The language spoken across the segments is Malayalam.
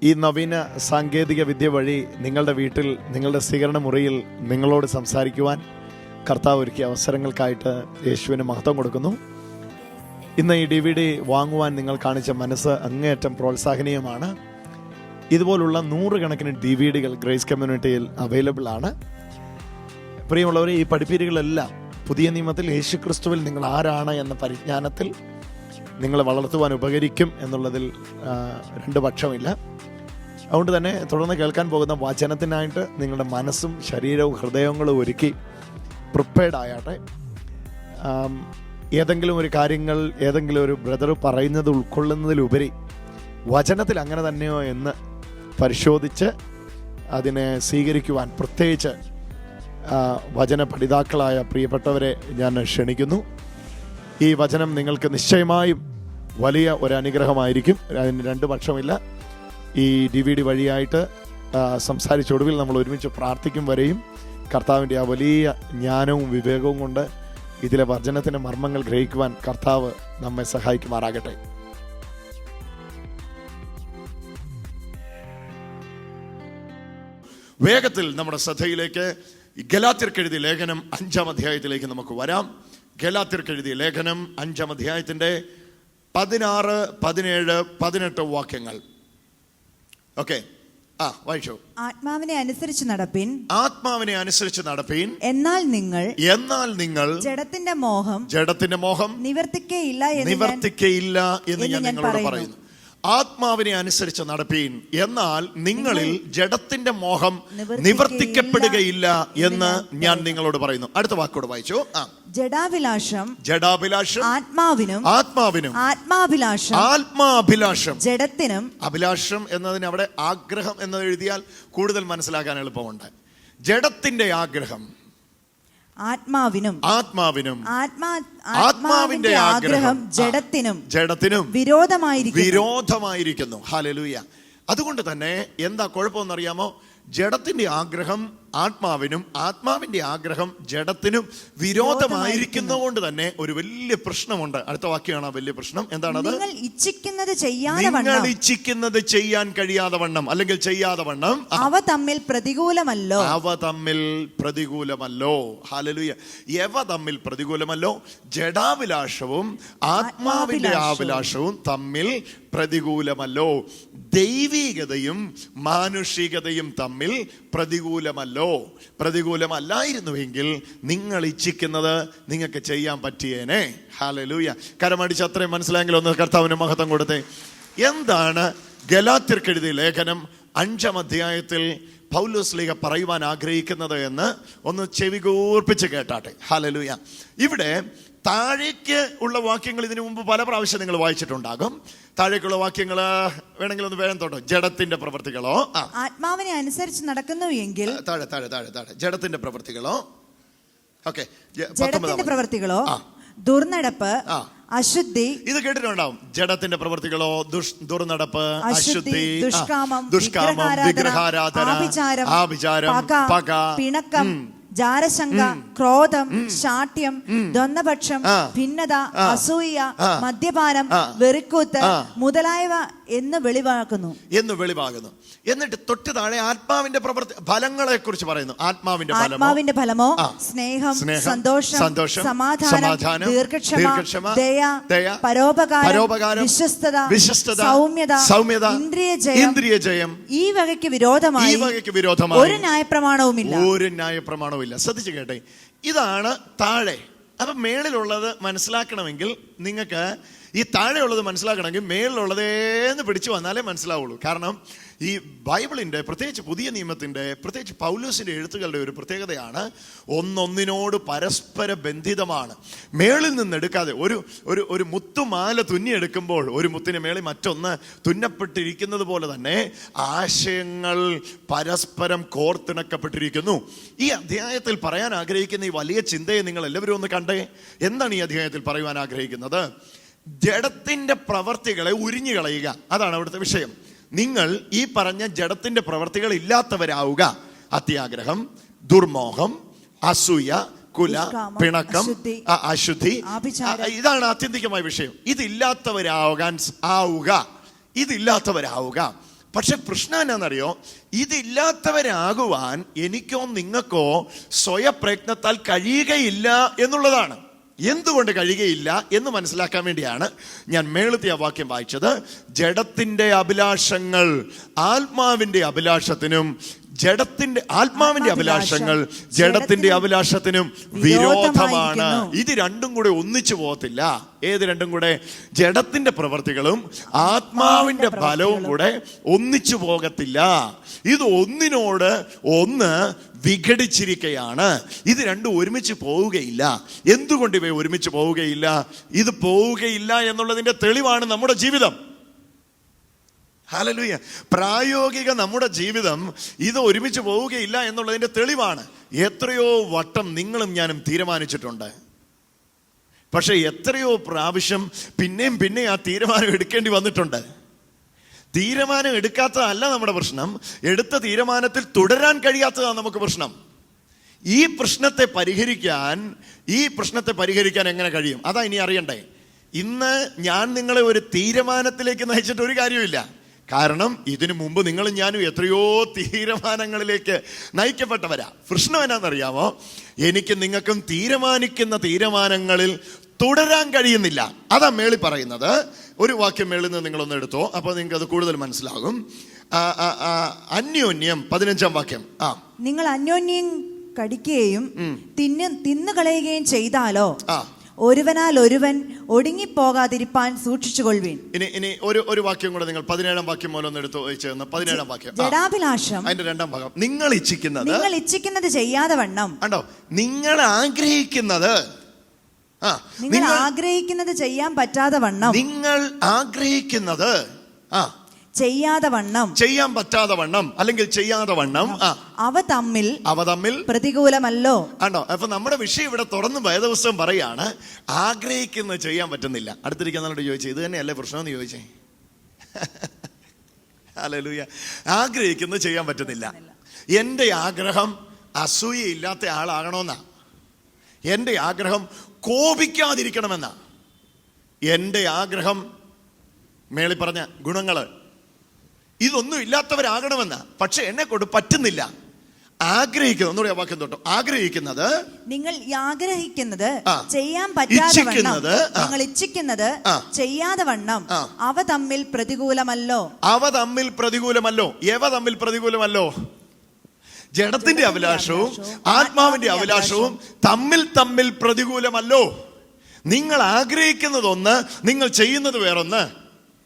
ഈ നവീന സാങ്കേതിക വിദ്യ വഴി നിങ്ങളുടെ വീട്ടിൽ, നിങ്ങളുടെ സ്വീകരണ മുറിയിൽ നിങ്ങളോട് സംസാരിക്കുവാൻ കർത്താവ് ഒരുക്കിയ അവസരങ്ങൾക്കായിട്ട് യേശുവിന് മഹത്വം കൊടുക്കുന്നു. ഇന്ന് ഈ DVD വാങ്ങുവാൻ നിങ്ങൾ കാണിച്ച മനസ്സ് അങ്ങേയറ്റം പ്രോത്സാഹനീയമാണ്. ഇതുപോലുള്ള 100 കണക്കിന് DVDകൾ ഗ്രേസ് കമ്മ്യൂണിറ്റിയിൽ അവൈലബിൾ ആണ്. പ്രിയമുള്ളവരെ, ഈ പഠിപ്പീരുകളെല്ലാം പുതിയ നിയമത്തിൽ യേശുക്രിസ്തുവിൽ നിങ്ങൾ ആരാണ് എന്ന പരിജ്ഞാനത്തിൽ നിങ്ങളെ വളർത്തുവാൻ ഉപകരിക്കും എന്നുള്ളതിൽ 2 പക്ഷമില്ല. അതുകൊണ്ട് തന്നെ തുടർന്ന് കേൾക്കാൻ പോകുന്ന വചനത്തിനായിട്ട് നിങ്ങളുടെ മനസ്സും ശരീരവും ഹൃദയങ്ങളും ഒരുക്കി പ്രിപ്പയർഡ് ആയാട്ടെ. ഏതെങ്കിലും ഒരു കാര്യങ്ങൾ ഏതെങ്കിലും ഒരു ബ്രദർ പറയുന്നത് ഉൾക്കൊള്ളുന്നതിലുപരി വചനത്തിൽ അങ്ങനെ തന്നെയോ എന്ന് പരിശോധിച്ച് അതിനെ സ്വീകരിക്കുവാൻ പ്രത്യേകിച്ച് വചന പഠിതാക്കളായ പ്രിയപ്പെട്ടവരെ ഞാൻ ക്ഷണിക്കുന്നു. ഈ വചനം നിങ്ങൾക്ക് നിശ്ചയമായും വലിയ ഒരു അനുഗ്രഹമായിരിക്കും. അതിന് 2 പക്ഷമില്ല. ഈ DVD വഴിയായിട്ട് സംസാരിച്ചൊടുവിൽ നമ്മൾ ഒരുമിച്ച് പ്രാർത്ഥിക്കും വരെയും കർത്താവിൻ്റെ ആ വലിയ ജ്ഞാനവും വിവേകവും കൊണ്ട് ഇതിലെ വചനത്തിൻ്റെ മർമ്മങ്ങൾ ഗ്രഹിക്കുവാൻ കർത്താവ് നമ്മെ സഹായിക്കുമാറാകട്ടെ. വേഗത്തിൽ നമ്മുടെ ശ്രദ്ധയിലേക്ക് ഗലാത്യർക്ക് എഴുതിയ ലേഖനം 5-ാം അധ്യായത്തിലേക്ക് നമുക്ക് വരാം. ഗലാത്യർക്ക് എഴുതിയ ലേഖനം 5-ാം അധ്യായത്തിൻ്റെ 16, 17, 18 വാക്യങ്ങൾ. ഓക്കെ, വായിച്ചു. ആത്മാവിനെ അനുസരിച്ച് നടപ്പിൻ, ആത്മാവിനെ അനുസരിച്ച് നടപ്പീൻ. എന്നാൽ നിങ്ങൾ ജഡത്തിന്റെ മോഹം നിവർത്തിക്കയില്ല എന്ന് ഞാൻ നിങ്ങളോട് പറയുന്നു. ആത്മാവിനെ അനുസരിച്ച് നടപ്പീൻ, എന്നാൽ നിങ്ങളിൽ ജഡത്തിന്റെ മോഹം നിവർത്തിക്കപ്പെടുകയില്ല എന്ന് ഞാൻ നിങ്ങളോട് പറയുന്നു. അടുത്ത വാക്കോട് വായിച്ചു. ജഡാഭിലാഷം ആത്മാഭിലാഷം ജഡത്തിനും. അഭിലാഷം എന്നതിന് അവിടെ ആഗ്രഹം എന്ന് എഴുതിയാൽ കൂടുതൽ മനസ്സിലാക്കാൻ എളുപ്പമുണ്ട്. ജഡത്തിന്റെ ആഗ്രഹം ആത്മാവിന്റെ ആഗ്രഹം ജഡത്തിനും വിരോധമായിരിക്കുന്നു. ഹല്ലേലൂയ. അതുകൊണ്ട് തന്നെ എന്താ കുഴപ്പമെന്നറിയാമോ? ജഡത്തിന്റെ ആഗ്രഹം ആത്മാവിനും ആത്മാവിന്റെ ആഗ്രഹം ജഡത്തിനും വിരോധമായിരിക്കുന്നതുകൊണ്ട് തന്നെ ഒരു വലിയ പ്രശ്നമുണ്ട്. അടുത്ത വാക്യമാണ് ആ വലിയ പ്രശ്നം. എന്താണത്? നിങ്ങൾ ഇച്ഛിക്കുന്നത് ചെയ്യാൻ കഴിയാതെ വണ്ണം, അല്ലെങ്കിൽ ചെയ്യാതെ വണ്ണം അവ തമ്മിൽ പ്രതികൂലമല്ലോ. ഹല്ലേലൂയ. അവ തമ്മിൽ പ്രതികൂലമല്ലോ. ജഡാഭിലാഷവും ആത്മാവിന്റെ അഭിലാഷവും തമ്മിൽ പ്രതികൂലമല്ലോ. ദൈവികതയും മാനുഷികതയും തമ്മിൽ പ്രതികൂലമല്ലായിരുന്നുവെങ്കിൽ നിങ്ങൾ ഇച്ഛിക്കുന്നത് നിങ്ങൾക്ക് ചെയ്യാൻ പറ്റിയേനെ. ഹല്ലേലൂയ. കരമടിച്ച് അത്രയും മനസ്സിലായെങ്കിൽ ഒന്ന് കർത്താവിന് മഹത്വം കൊടുത്തേ. എന്താണ് ഗലാത്യർക്ക് എഴുതിയ ലേഖനം 5-ാം അധ്യായത്തിൽ പൗലോസ് ശ്ലീഹ പറയുവാൻ ആഗ്രഹിക്കുന്നത് എന്ന് ഒന്ന് ചെവികൂർപ്പിച്ച് കേട്ടാട്ടെ. ഹല്ലേലൂയ. ഇവിടെ താഴേക്ക് ഉള്ള വാക്യങ്ങൾ ഇതിനു മുമ്പ് പല പ്രാവശ്യം നിങ്ങൾ വായിച്ചിട്ടുണ്ടാകും. താഴേക്കുള്ള വാക്യങ്ങൾ വേണമെങ്കിൽ ഒന്ന് വേഗം തൊട്ടോ. ജഡത്തിന്റെ പ്രവൃത്തികളോ ആത്മാവിനെ അനുസരിച്ച് നടക്കുന്നു എങ്കിൽ താഴെ ജഡത്തിന്റെ പ്രവൃത്തികളോ. ഓക്കെ, ജഡത്തിന്റെ പ്രവൃത്തികളോ ദുർനടപ്പ്, അശുദ്ധി. ഇത് കേട്ടിട്ടുണ്ടാവും. ജഡത്തിന്റെ പ്രവൃത്തികളോ ദുർനടപ്പ്, അശുദ്ധി, ദുഷ്കാമം, വിഗ്രഹാരാധന, ആഭിചാരം, പക, പിണക്കം, ജാരശങ്ക, ക്രോധം, ശാഠ്യം, ദ്വന്ദ്വപക്ഷം, ഭിന്നത, അസൂയ, മദ്യപാനം, വെറിക്കൂത്ത് മുതലായവ എന്ന് വെളിവാകുന്നു. എന്നിട്ട് തൊട്ട് താഴെ ആത്മാവിന്റെ ഫലങ്ങളെ കുറിച്ച് പറയുന്നു. ആത്മാവിന്റെ ഫലമോ സ്നേഹം, സന്തോഷം, സമാധാനം, ദീർഘക്ഷമ, ദയ, പരോപകാരം, വിശ്വസ്തത, സൗമ്യത, ഇന്ദ്രിയജയം. ഈ വകയ്ക്ക് വിരോധമായി ഒരു ന്യായപ്രമാണവുമില്ല. ശ്രദ്ധിച്ചു കേട്ടെ. ഇതാണ് താഴെ. അപ്പൊ മേളിലുള്ളത് മനസ്സിലാക്കണമെങ്കിൽ നിങ്ങൾക്ക് ഈ താഴെയുള്ളത് മനസ്സിലാക്കണമെങ്കിൽ മേളിലുള്ളതേന്ന് പിടിച്ചു വന്നാലേ മനസ്സിലാവുള്ളൂ. കാരണം ഈ ബൈബിളിൻ്റെ, പ്രത്യേകിച്ച് പുതിയ നിയമത്തിൻ്റെ, പ്രത്യേകിച്ച് പൗലോസിൻ്റെ എഴുത്തുകളുടെ ഒരു പ്രത്യേകതയാണ് ഒന്നൊന്നിനോട് പരസ്പര ബന്ധിതമാണ്. മേളിൽ നിന്നെടുക്കാതെ ഒരു മുത്തുമാല തുന്നിയെടുക്കുമ്പോൾ ഒരു മുത്തിന് മേളിൽ മറ്റൊന്ന് തുന്നപ്പെട്ടിരിക്കുന്നത് പോലെ തന്നെ ആശയങ്ങൾ പരസ്പരം കോർത്തിണക്കപ്പെട്ടിരിക്കുന്നു. ഈ അധ്യായത്തിൽ പറയാൻ ആഗ്രഹിക്കുന്ന ഈ വലിയ ചിന്തയെ നിങ്ങൾ എല്ലാവരും ഒന്ന് കണ്ടേ. എന്താണ് ഈ അധ്യായത്തിൽ പറയുവാൻ ആഗ്രഹിക്കുന്നത്? ജഡത്തിന്റെ പ്രവർത്തികളെ ഉരിഞ്ഞു കളയുക. അതാണ് അവിടുത്തെ വിഷയം. നിങ്ങൾ ഈ പറഞ്ഞ ജഡത്തിന്റെ പ്രവർത്തികൾ ഇല്ലാത്തവരാവുക. അത്യാഗ്രഹം, ദുർമോഹം, അസൂയ, കുല, പിണക്കം, അശുദ്ധി, ഇതാണ് ആത്യന്തികമായ വിഷയം. ഇതില്ലാത്തവരാവുക. പക്ഷെ പ്രശ്നം എന്നാണെന്നറിയോ, ഇതില്ലാത്തവരാകുവാൻ എനിക്കോ നിങ്ങൾക്കോ സ്വയപ്രയത്നത്താൽ കഴിയുകയില്ല എന്നുള്ളതാണ്. എന്തുകൊണ്ട് കഴിയുകയില്ല എന്ന് മനസ്സിലാക്കാൻ വേണ്ടിയാണ് ഞാൻ മേളത്തെ ആ വാക്യം വായിച്ചത്. ജഡത്തിന്റെ അഭിലാഷങ്ങൾ ആത്മാവിന്റെ അഭിലാഷത്തിനും ആത്മാവിന്റെ അഭിലാഷങ്ങൾ ജഡത്തിന്റെ അഭിലാഷത്തിനും വിരോധമാണ്. ഇത് രണ്ടും കൂടെ ഒന്നിച്ചു പോകത്തില്ല. ഏത് രണ്ടും കൂടെ? ജഡത്തിന്റെ പ്രവൃത്തികളും ആത്മാവിന്റെ ഫലവും കൂടെ ഒന്നിച്ചു പോകത്തില്ല. ഇത് ഒന്നിനോട് ഒന്ന് വിഘടിച്ചിരിക്കുകയാണ്. ഇത് രണ്ടും ഒരുമിച്ച് പോവുകയില്ല. എന്തുകൊണ്ട് ഇവ ഒരുമിച്ച് പോവുകയില്ല? ഇത് പോവുകയില്ല എന്നുള്ളതിന്റെ തെളിവാണ് നമ്മുടെ ജീവിതം. ഹല്ലേലൂയ. പ്രായോഗിക നമ്മുടെ ജീവിതം ഇത് ഒരുമിച്ച് പോവുകയില്ല എന്നുള്ളതിന്റെ തെളിവാണ്. എത്രയോ വട്ടം നിങ്ങളും ഞാനും തീരുമാനിച്ചിട്ടുണ്ട്. പക്ഷെ എത്രയോ പ്രാവശ്യം പിന്നെയും ആ തീരുമാനം എടുക്കേണ്ടി വന്നിട്ടുണ്ട്. തീരുമാനം എടുക്കാത്തതല്ല നമ്മുടെ പ്രശ്നം, എടുത്ത തീരുമാനത്തിൽ തുടരാൻ കഴിയാത്തതാണ് നമുക്ക് പ്രശ്നം. ഈ പ്രശ്നത്തെ പരിഹരിക്കാൻ എങ്ങനെ കഴിയും? അതാ ഇനി അറിയണ്ടേ. ഇന്ന് ഞാൻ നിങ്ങളെ ഒരു തീരുമാനത്തിലേക്ക് നയിച്ചിട്ട് ഒരു കാര്യമില്ല. കാരണം ഇതിനു മുമ്പ് നിങ്ങളും ഞാനും എത്രയോ തീരുമാനങ്ങളിലേക്ക് നയിക്കപ്പെട്ടവരാ. പ്രശ്നം എന്നാന്നറിയാമോ? എനിക്ക് നിങ്ങൾക്കും തീരുമാനിക്കുന്ന തീരുമാനങ്ങളിൽ തുടരാൻ കഴിയുന്നില്ല. അതാ മേളി പറയുന്നത്. ഒരു വാക്യം മേളിൽ നിന്ന് നിങ്ങളൊന്ന് എടുത്തോ, അപ്പോൾ നിങ്ങൾക്ക് അത് കൂടുതൽ മനസ്സിലാകും. അന്യോന്യം 15-ാം വാക്യം. നിങ്ങൾ അന്യോന്യം കടിക്കുകയും തിന്നുകളയുകയും ചെയ്താലോ ഒരുവനാൽ ഒരുവൻ ഒടുങ്ങിപ്പോകാതിരിപ്പാൻ സൂക്ഷിച്ചുകൊള്ളുവിൻ. ഇനി ഒരു വാക്യം കൂടെ നിങ്ങൾ 17-ാം വാക്യം മൂലം ഒന്ന് എടുത്തു. 17-ാം വാക്യം. ജഡാഭിലാഷം അതിന്റെ 2-ാം ഭാഗം. നിങ്ങൾ ഇച്ഛിക്കുന്നത് ചെയ്യാതെ വണ്ണം. കണ്ടോ? നിങ്ങൾ ആഗ്രഹിക്കുന്നത് ചെയ്യാൻ പറ്റാതെ വണ്ണം. നിങ്ങൾ ആഗ്രഹിക്കുന്നത് ചെയ്യാൻ പറ്റാതെ വണ്ണം അല്ലെങ്കിൽ ചെയ്യാതെ വണ്ണം അവ തമ്മിൽ പ്രതികൂലമല്ലോ. ആണോ? അപ്പൊ നമ്മുടെ വിഷയം ഇവിടെ തുറന്ന് വേദപുസ്തകം പറയാണ്, ആഗ്രഹിക്കുന്നത് ചെയ്യാൻ പറ്റുന്നില്ല. അടുത്തിരിക്കുന്നവരോട് ചോദിച്ചേ, ഇത് തന്നെയല്ലേ പ്രശ്നമെന്ന് ചോദിച്ചേ. ഹല്ലേലൂയ. ആഗ്രഹിക്കുന്നത് ചെയ്യാൻ പറ്റുന്നില്ല. എൻ്റെ ആഗ്രഹം അസൂയയില്ലാത്ത ആളാകണമെന്നാ. എൻ്റെ ആഗ്രഹം കോപിക്കാതിരിക്കണമെന്നാ. എൻ്റെ ആഗ്രഹം മേളി പറഞ്ഞ ഗുണങ്ങള് ഇതൊന്നും ഇല്ലാത്തവരാകണമെന്ന. പക്ഷെ എന്നെ കൊണ്ട് പറ്റുന്നില്ല. ആഗ്രഹിക്കുന്നത്, ഒന്നുകൂടി വാക്യം തൊട്ടോ. ആഗ്രഹിക്കുന്നത് നിങ്ങൾ ചെയ്യാൻ പറ്റാതെ വണ്ണം, നിങ്ങൾ ഇച്ഛിക്കുന്നത് ചെയ്യാതെ വണ്ണം അവ തമ്മിൽ പ്രതികൂലമല്ലോ. എവ തമ്മിൽ പ്രതികൂലമല്ലോ? ജഡത്തിന്റെ അഭിലാഷവും ആത്മാവിന്റെ അഭിലാഷവും തമ്മിൽ പ്രതികൂലമല്ലോ. നിങ്ങൾ ആഗ്രഹിക്കുന്നതൊന്ന്, നിങ്ങൾ ചെയ്യുന്നത് വേറൊന്ന്.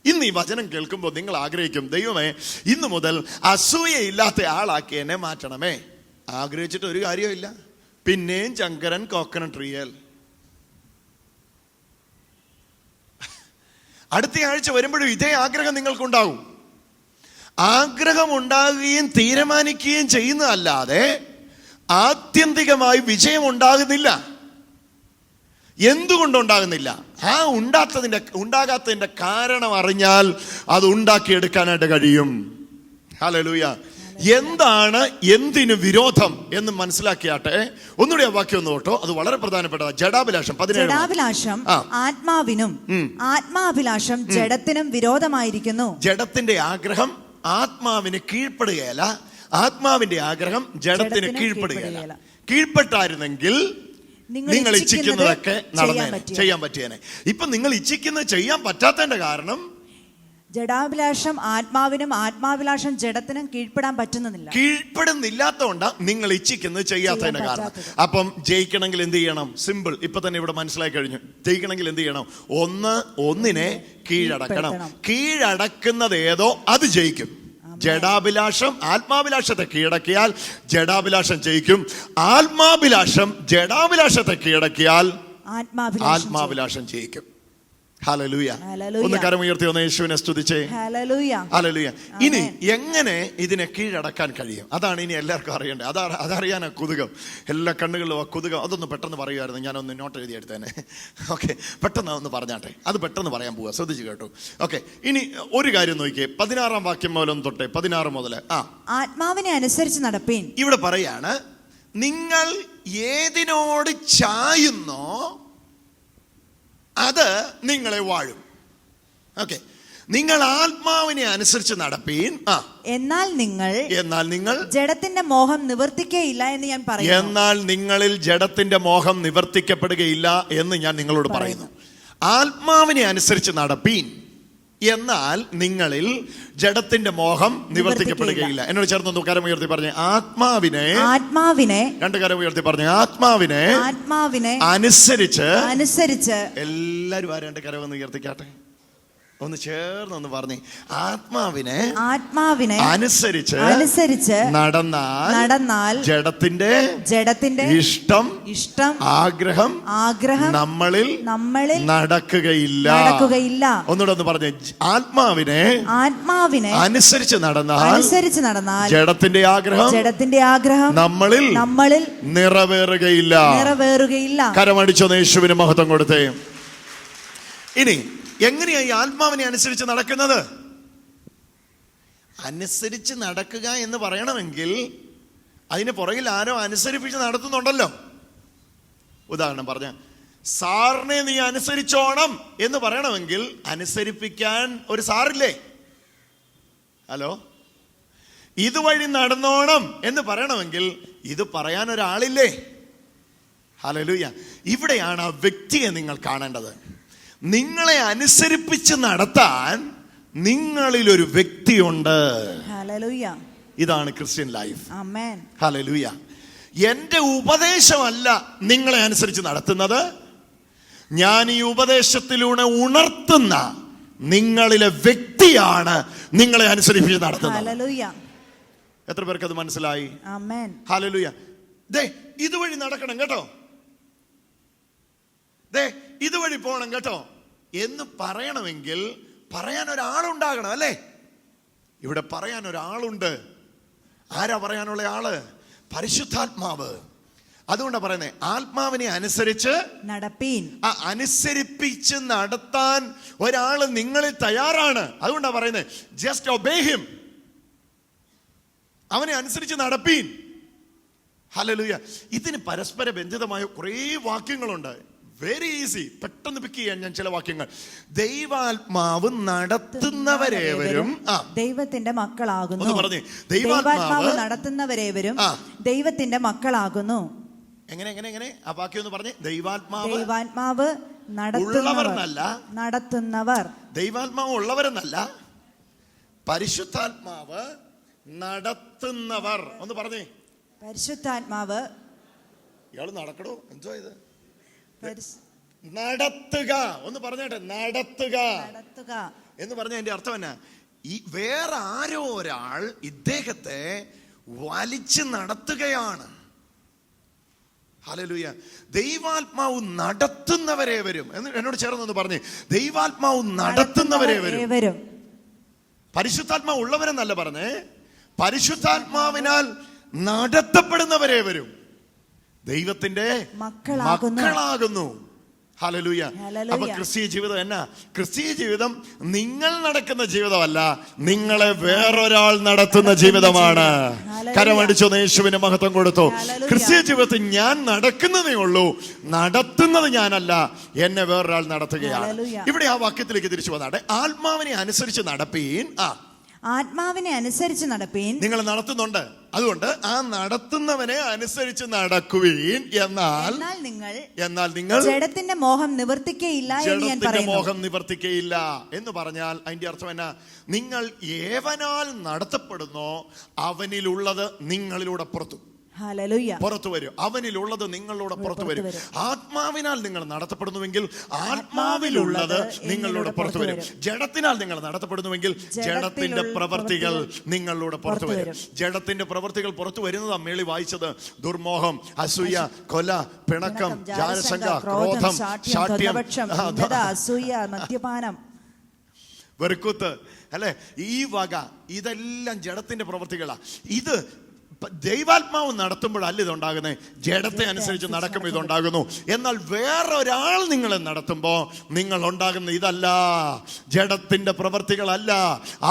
ഇന്ന് ഈ വചനം കേൾക്കുമ്പോൾ നിങ്ങൾ ആഗ്രഹിക്കും, ദൈവമേ ഇന്നു മുതൽ അസൂയയില്ലാത്ത ആളാക്കി എന്നെ മാറ്റണമേ. ആഗ്രഹിച്ചിട്ട് ഒരു കാര്യമില്ല. പിന്നെയും ചങ്കരൻ കോക്കനട്ട് റിയൽ. അടുത്ത ആഴ്ച വരുമ്പോഴും ഇതേ ആഗ്രഹം നിങ്ങൾക്കുണ്ടാവും. ആഗ്രഹം ഉണ്ടാകുകയും തീരുമാനിക്കുകയും ചെയ്യുന്നതല്ലാതെ ആത്യന്തികമായി വിജയം ഉണ്ടാകുന്നില്ല. എന്തുകൊണ്ടുണ്ടാകുന്നില്ല? ഉണ്ടാകാത്തതിന്റെ കാരണം അറിഞ്ഞാൽ അത് ഉണ്ടാക്കിയെടുക്കാനായിട്ട് കഴിയും. ഹല്ലേലൂയ. എന്താണ് എന്തിനു വിരോധം എന്ന് മനസ്സിലാക്കിയാട്ടെ. ഒന്നുകൂടി ആ വാക്യം ഒന്ന് കേട്ടോ, അത് വളരെ പ്രധാനപ്പെട്ടതാണ്. ജഡാഭിലാഷം 17. ആത്മാവിനും ആത്മാഭിലാഷം ജഡത്തിനും വിരോധമായിരിക്കുന്നു. ജഡത്തിന്റെ ആഗ്രഹം ആത്മാവിന് കീഴ്പ്പെടുകയല്ല, ആത്മാവിന്റെ ആഗ്രഹം ജഡത്തിന് കീഴ്പ്പെടുകയല്ല. കീഴ്പ്പെട്ടായിരുന്നെങ്കിൽ നിങ്ങൾ ഇച്ഛിക്കുന്നതൊക്കെ ചെയ്യാൻ പറ്റിയേനെ. ഇപ്പൊ നിങ്ങൾ ഇച്ഛിക്കുന്നത് ചെയ്യാൻ പറ്റാത്തതിന്റെ കാരണം ജഡാഭിലാഷം ആത്മാവിനും ആത്മാഭിലാഷം ജഡത്തിനും കീഴ്പ്പെടുന്നില്ലാത്തതുകൊണ്ടാ നിങ്ങൾ ഇച്ഛിക്കുന്നത് ചെയ്യാത്തതിന്റെ കാരണം. അപ്പം ജയിക്കണമെങ്കിൽ എന്ത് ചെയ്യണം? സിമ്പിൾ. ഇപ്പൊ തന്നെ ഇവിടെ മനസ്സിലായി കഴിഞ്ഞു. ജയിക്കണമെങ്കിൽ എന്ത് ചെയ്യണം? ഒന്നിനെ കീഴടക്കണം. കീഴടക്കുന്നത് ഏതോ അത് ജയിക്കും. ജഡാഭിലാഷം ആത്മാഭിലാഷത്തെ കീഴടക്കിയാൽ ജഡാഭിലാഷം ജയിക്കും. ആത്മാഭിലാഷം ജഡാഭിലാഷത്തെ കീഴടക്കിയാൽ ആത്മാഭിലാഷം ജയിക്കും. ഹല്ലേലൂയ. ഒന്ന് കരമുയർത്തി ഒന്ന് യേശുവിനെ സ്തുതിച്ചേ. ഹല്ലേലൂയ. ഇനി എങ്ങനെ ഇതിനെ കീഴടക്കാൻ കഴിയും? അതാണ് ഇനി എല്ലാവർക്കും അറിയേണ്ടത്. അതറിയാനാ കുതുകം. എല്ലാ കണ്ണുകളിലും ആ കുതുകം. അതൊന്ന് പെട്ടെന്ന് പറയുമായിരുന്നു, ഞാനൊന്ന് നോട്ട് എഴുതി എടുത്തേനെ. ഓക്കെ, പെട്ടെന്ന് ഒന്ന് പറഞ്ഞാട്ടെ. അത് പെട്ടെന്ന് പറയാൻ പോവാ, ശ്രദ്ധിച്ചു കേട്ടോ. ഓക്കെ, ഇനി ഒരു കാര്യം നോക്കിയേ. 16-ാം വാക്യം മുതൽ തൊട്ടേ 16 മുതൽ. ആത്മാവിനെ അനുസരിച്ച് നടപ്പീൻ. ഇവിടെ പറയാണ്, നിങ്ങൾ ഏതിനോട് ചായുന്നോ അത് നിങ്ങളെ വാഴും. ഓക്കെ, നിങ്ങൾ ആത്മാവിനെ അനുസരിച്ച് നടപ്പീൻ. എന്നാൽ നിങ്ങൾ ജഡത്തിന്റെ മോഹം നിവർത്തിക്കുകയില്ല എന്ന് ഞാൻ പറയുന്നു. എന്നാൽ നിങ്ങളിൽ ജഡത്തിന്റെ മോഹം നിവർത്തിക്കപ്പെടുകയില്ല എന്ന് ഞാൻ നിങ്ങളോട് പറയുന്നു. ആത്മാവിനെ അനുസരിച്ച് നടപ്പീൻ, എന്നാൽ നിങ്ങളിൽ ജഡത്തിന്റെ മോഹം നിവർത്തിക്കപ്പെടുകയില്ല. എന്നോട് ചേർന്ന് കരം ഉയർത്തി പറഞ്ഞേ, ആത്മാവിനെ 2 കരം ഉയർത്തി പറഞ്ഞേ, ആത്മാവിനെ അനുസരിച്ച്. എല്ലാവരും 2 കരം ഒന്ന് ഉയർത്തിക്കാട്ടെ, ഒന്ന് ചേർന്നൊന്ന് പറഞ്ഞേ, ആത്മാവിനെ അനുസരിച്ച് നടന്നാൽ ജഡത്തിന്റെ ഇഷ്ടം ആഗ്രഹം നമ്മളിൽ നടക്കുകയില്ല. ഒന്നുകൂടെ ഒന്ന് പറഞ്ഞേ, ആത്മാവിനെ അനുസരിച്ച് നടന്നാൽ ജഡത്തിന്റെ ആഗ്രഹം നമ്മളിൽ നിറവേറുകയില്ല. കരമടിച്ചൊന്ന് യേശുവിന് മഹത്വം കൊടുത്തേ. ഇനി എങ്ങനെയാ ഈ ആത്മാവിനെ അനുസരിച്ച് നടക്കുന്നത്? അനുസരിച്ച് നടക്കുക എന്ന് പറയണമെങ്കിൽ അതിന് പുറകിൽ ആരോ അനുസരിപ്പിച്ച് നടത്തുന്നുണ്ടല്ലോ. ഉദാഹരണം പറഞ്ഞ, സാറിനെ നീ അനുസരിച്ചോണം എന്ന് പറയണമെങ്കിൽ അനുസരിപ്പിക്കാൻ ഒരു സാറില്ലേ? ഹലോ. ഇതുവഴി നടന്നോണം എന്ന് പറയണമെങ്കിൽ ഇത് പറയാൻ ഒരാളില്ലേ? ഹല്ലേലൂയ. ഇവിടെയാണ് ആ വ്യക്തിയെ നിങ്ങൾ കാണേണ്ടത്. നിങ്ങളെ അനുസരിപ്പിച്ച് നടത്താൻ നിങ്ങളിലൊരു വ്യക്തിയുണ്ട്. ഹല്ലേലൂയ. ഇതാണ് ക്രിസ്ത്യൻ ലൈഫ്. ആമേൻ. ഹല്ലേലൂയ. എന്റെ ഉപദേശമല്ല നിങ്ങളെ അനുസരിച്ച് നടത്തുന്നത്, ഞാൻ ഈ ഉപദേശത്തിലൂടെ ഉണർത്തുന്ന നിങ്ങളിലെ വ്യക്തിയാണ് നിങ്ങളെ അനുസരിപ്പിച്ച് നടത്തുന്നത്. ഹല്ലേലൂയ. എത്ര പേർക്ക് അത് മനസ്സിലായി? ആമേൻ. ഹല്ലേലൂയ. ദേ ഇതുവഴി നടക്കണം കേട്ടോ, ദേ ഇതുവഴി പോകണം കേട്ടോ എന്ന് പറയണമെങ്കിൽ പറയാൻ ഒരാളുണ്ടാകണം, അല്ലേ? ഇവിടെ പറയാൻ ഒരാളുണ്ട്. ആരാ പറയാനുള്ള ആള്? പരിശുദ്ധാത്മാവ്. അതുകൊണ്ടാണ് പറയുന്നത്, ആത്മാവിനെ അനുസരിച്ച് നടപ്പീൻ. അനുസരിപ്പിച്ച് നടത്താൻ ഒരാള് നിങ്ങളിൽ തയ്യാറാണ്. അതുകൊണ്ടാണ് പറയുന്നത്, ജസ്റ്റ് ഒബേ ഹിം. അവനെ അനുസരിച്ച് നടപ്പീൻ. ഹല്ലേലൂയ. ഇതിന് പരസ്പര ബന്ധിതമായ കുറേ വാക്യങ്ങളുണ്ട്. വെരി ഈസി, പെട്ടെന്ന് പിക്ക് ചെയ്യാൻ ഞാൻ ചില വാക്യങ്ങൾ. ദൈവാത്മാവ് നടത്തുന്നവരേവരും ദൈവത്തിന്റെ മക്കളാകുന്നു. ഒന്ന് പറഞ്ഞേ, ദൈവാത്മാവ് നടത്തുന്നവരേവരും ദൈവത്തിന്റെ മക്കളാകുന്നു. എങ്ങനെ ആ വാക്യം ഒന്ന് പറഞ്ഞേ. ദൈവാത്മാവ് നടത്തുന്നവർ. ദൈവാത്മാവ് ഉള്ളവരെന്നല്ല, പരിശുദ്ധാത്മാവ് നടത്തുന്നവർ. ഒന്ന് പറഞ്ഞേ, പരിശുദ്ധാത്മാവ്. ഇയാള് നടക്കണോ? എന്തോ ഇത് നടത്തുക. ഒന്ന് പറഞ്ഞേട്ടെ, നടത്തുക എന്ന് പറഞ്ഞ അതിന്റെ അർത്ഥം എന്നാ? ഈ വേറെ ആരോ ഒരാൾ ഇദ്ദേഹത്തെ വലിച്ചു നടത്തുകയാണ്. ഹല്ലേലൂയ. ദൈവാത്മാവ് നടത്തുന്നവരെ വരും. എന്നോട് ചേർന്നൊന്ന് പറഞ്ഞേ, ദൈവാത്മാവ് നടത്തുന്നവരെ വരും. പരിശുദ്ധാത്മാവ് ഉള്ളവരെന്നല്ല പറഞ്ഞേ, പരിശുദ്ധാത്മാവിനാൽ നടത്തപ്പെടുന്നവരെ വരും. ദൈവത്തിന്റെ മക്കളാകുന്നു. ഹല്ലേലൂയ. അപ്പൊ ക്രിസ്തീയ ജീവിതം എന്നാ? ക്രിസ്തീയ ജീവിതം നിങ്ങൾ നടക്കുന്ന ജീവിതമല്ല, നിങ്ങളെ വേറൊരാൾ നടത്തുന്ന ജീവിതമാണ്. കരമടിച്ചോ, യേശുവിന് മഹത്വം കൊടുത്തു. ക്രിസ്തീയ ജീവിതത്തിൽ ഞാൻ നടക്കുന്നതേ ഉള്ളൂ, നടത്തുന്നത് ഞാനല്ല, എന്നെ വേറൊരാൾ നടത്തുകയാണ്. ഇവിടെ ആ വാക്യത്തിലേക്ക് തിരിച്ചു വന്നാട്ടെ. ആത്മാവിനെ അനുസരിച്ച് നടപ്പീൻ. ആത്മാവിനെ അനുസരിച്ച് നടപ്പീൻ. നിങ്ങൾ നടത്തുന്നുണ്ട്, അതുകൊണ്ട് ആ നടത്തുന്നവനെ അനുസരിച്ച് നടക്കുവീൻ. എന്നാൽ നിങ്ങൾ ജഡത്തിന്റെ മോഹം നിവർത്തിക്കയില്ല എന്ന് പറഞ്ഞാൽ അതിന്റെ അർത്ഥം എന്നാ? നിങ്ങൾ ഏവനാൽ നടത്തപ്പെടുന്നോ അവനിലുള്ളത് നിങ്ങളിലൂടെ പുറത്തു വരും. അവനിലുള്ളത് നിങ്ങളിലൂടെ പുറത്തു വരും. ആത്മാവിനാൽ നിങ്ങൾ നടത്തപ്പെടുന്നുവെങ്കിൽ ആത്മാവിലുള്ളത് നിങ്ങളിലൂടെ പുറത്തു വരും. ജഡത്തിനാൽ നിങ്ങൾ നടത്തപ്പെടുന്നുവെങ്കിൽ ജഡത്തിന്റെ പ്രവൃത്തികൾ നിങ്ങളിലൂടെ പുറത്തു വരും. ജഡത്തിന്റെ പ്രവൃത്തികൾ പുറത്തു വരുന്നത് മേളി വായിച്ചത് ദുർമോഹം, അസൂയ, കൊല, പിണക്കം, ജാരശങ്ക, ക്രോധം, ശാഠ്യം, മദ്യപാനം, വെറുക്കുത്ത്, അല്ലെ? ഈ വക ഇതെല്ലാം ജഡത്തിന്റെ പ്രവൃത്തികളാ. ഇത് ദൈവാത്മാവ് നടത്തുമ്പോഴല്ല ഇതുണ്ടാകുന്നത്, ജഡത്തെ അനുസരിച്ച് നടക്കുമ്പോൾ ഇതുണ്ടാകുന്നു. എന്നാൽ വേറൊരാൾ നിങ്ങളെ നടത്തുമ്പോൾ നിങ്ങൾ ഉണ്ടാകുന്ന ഇതല്ല, ജഡത്തിന്റെ പ്രവർത്തികളല്ല,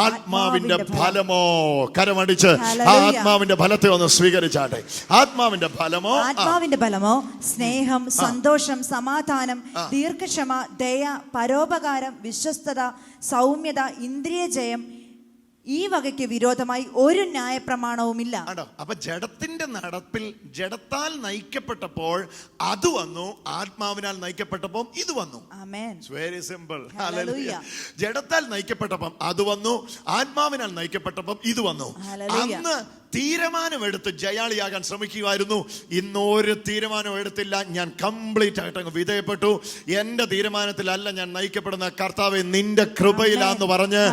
ആത്മാവിന്റെ ഫലമോ. കരമടിച്ച് ആ ആത്മാവിന്റെ ഫലത്തെ ഒന്ന് സ്വീകരിച്ചാട്ടെ. ആത്മാവിന്റെ ഫലമോ, ആത്മാവിന്റെ ഫലമോ സ്നേഹം, സന്തോഷം, സമാധാനം, ദീർഘക്ഷമ, ദയ, പരോപകാരം, വിശ്വസ്തത, സൗമ്യത, ഇന്ദ്രിയജയം. ഈ വകയ്ക്ക് വിരോധമായി ഒരു ന്യായപ്രമാണവുമില്ല. അപ്പൊ ജഡത്തിന്റെ നടപ്പിൽ ജഡത്താൽ നയിക്കപ്പെട്ടപ്പോൾ അത് വന്നു, ആത്മാവിനാൽ നയിക്കപ്പെട്ടപ്പോൾ ഇത് വന്നു. Very simple. ജഡത്താൽ നയിക്കപ്പെട്ടപ്പം അത് വന്നു, ആത്മാവിനാൽ നയിക്കപ്പെട്ടപ്പം ഇത് വന്നു. അന്ന് തീരുമാനമെടുത്ത് ജയാളിയാകാൻ ശ്രമിക്കുമായിരുന്നു. ഇന്നൊരു തീരുമാനം എടുത്തില്ല. ഞാൻ കംപ്ലീറ്റ് ആയിട്ട് അങ്ങ് വിധേയപ്പെട്ടു. എന്റെ തീരുമാനത്തിലല്ല ഞാൻ നയിക്കപ്പെടുന്ന, കർത്താവേ നിന്റെ കൃപയിലാന്ന് പറഞ്ഞ്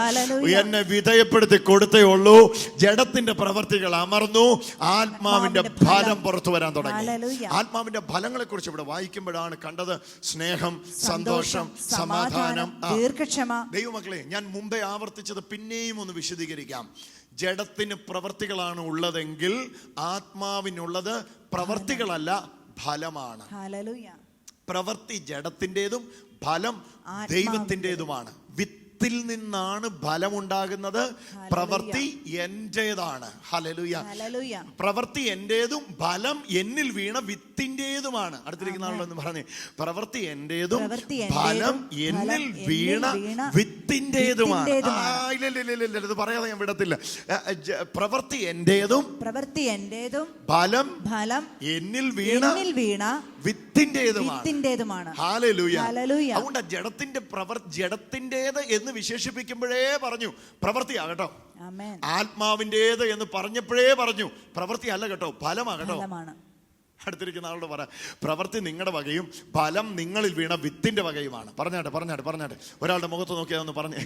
എന്നെ വിധേയപ്പെടുത്തി കൊടുത്തേ ഉള്ളൂ. ജഡത്തിന്റെ പ്രവർത്തികൾ അമർന്നു, ആത്മാവിന്റെ ഫലം പുറത്തു വരാൻ തുടങ്ങി. ആത്മാവിന്റെ ഫലങ്ങളെ കുറിച്ച് ഇവിടെ വായിക്കുമ്പോഴാണ് കണ്ടത് സ്നേഹം, സന്തോഷം, സമാധാനം, ദീർഘക്ഷമ. ദൈവമക്കളെ, ഞാൻ മുമ്പേ ആവർത്തിച്ചത് പിന്നെയും ഒന്ന് വിശദീകരിക്കാം. ജഡത്തിന് പ്രവർത്തികളാണ് ഉള്ളതെങ്കിൽ ആത്മാവിനുള്ളത് പ്രവർത്തികളല്ല, ഫലമാണ്. പ്രവർത്തി ജഡത്തിന്റേതും ഫലം ദൈവത്തിൻ്റെതുമാണ്. വിത്തിൽ നിന്നാണ് ഫലം ഉണ്ടാകുന്നത്. പ്രവർത്തി എന്റേതാണ്. ഹല്ലേലൂയ. പ്രവർത്തി എന്റേതും ഫലം എന്നിൽ വീണ വിത്തിൻ്റെതുമാണ്. അടുത്തിരിക്കുന്ന ആളെന്ന് പറഞ്ഞേ, പ്രവർത്തി എന്റേതും ഫലം എന്നിൽ വീണ വിത്തിൻ്റെതുമാണ്. ഇത് പറയാതെ ഞാൻ വിടത്തില്ല. പ്രവർത്തി എന്റേതും ഫലം എന്നിൽ വീണ വിത്തിൻ്റെതുമാണ്. ഹല്ലേലൂയ. അതുകൊണ്ട് ജഡത്തിൻ്റേത് എന്ന് വിശേഷിപ്പിക്കുമ്പോഴേ പറഞ്ഞു പ്രവൃത്തിയാ കേട്ടോ. ആത്മാവിൻ്റേത് എന്ന് പറഞ്ഞപ്പോഴേ പറഞ്ഞു പ്രവൃത്തി അല്ല കേട്ടോ, ഫലമാകട്ടോ. അടുത്തിരിക്കുന്ന ആളോട് പറ, പ്രവൃത്തി നിങ്ങളുടെ വകയും ഫലം നിങ്ങളിൽ വീണ വിത്തിന്റെ വകയുമാണ്. പറഞ്ഞാട്ടെ. ഒരാളുടെ മുഖത്ത് നോക്കിയാൽ ഒന്ന് പറഞ്ഞേ.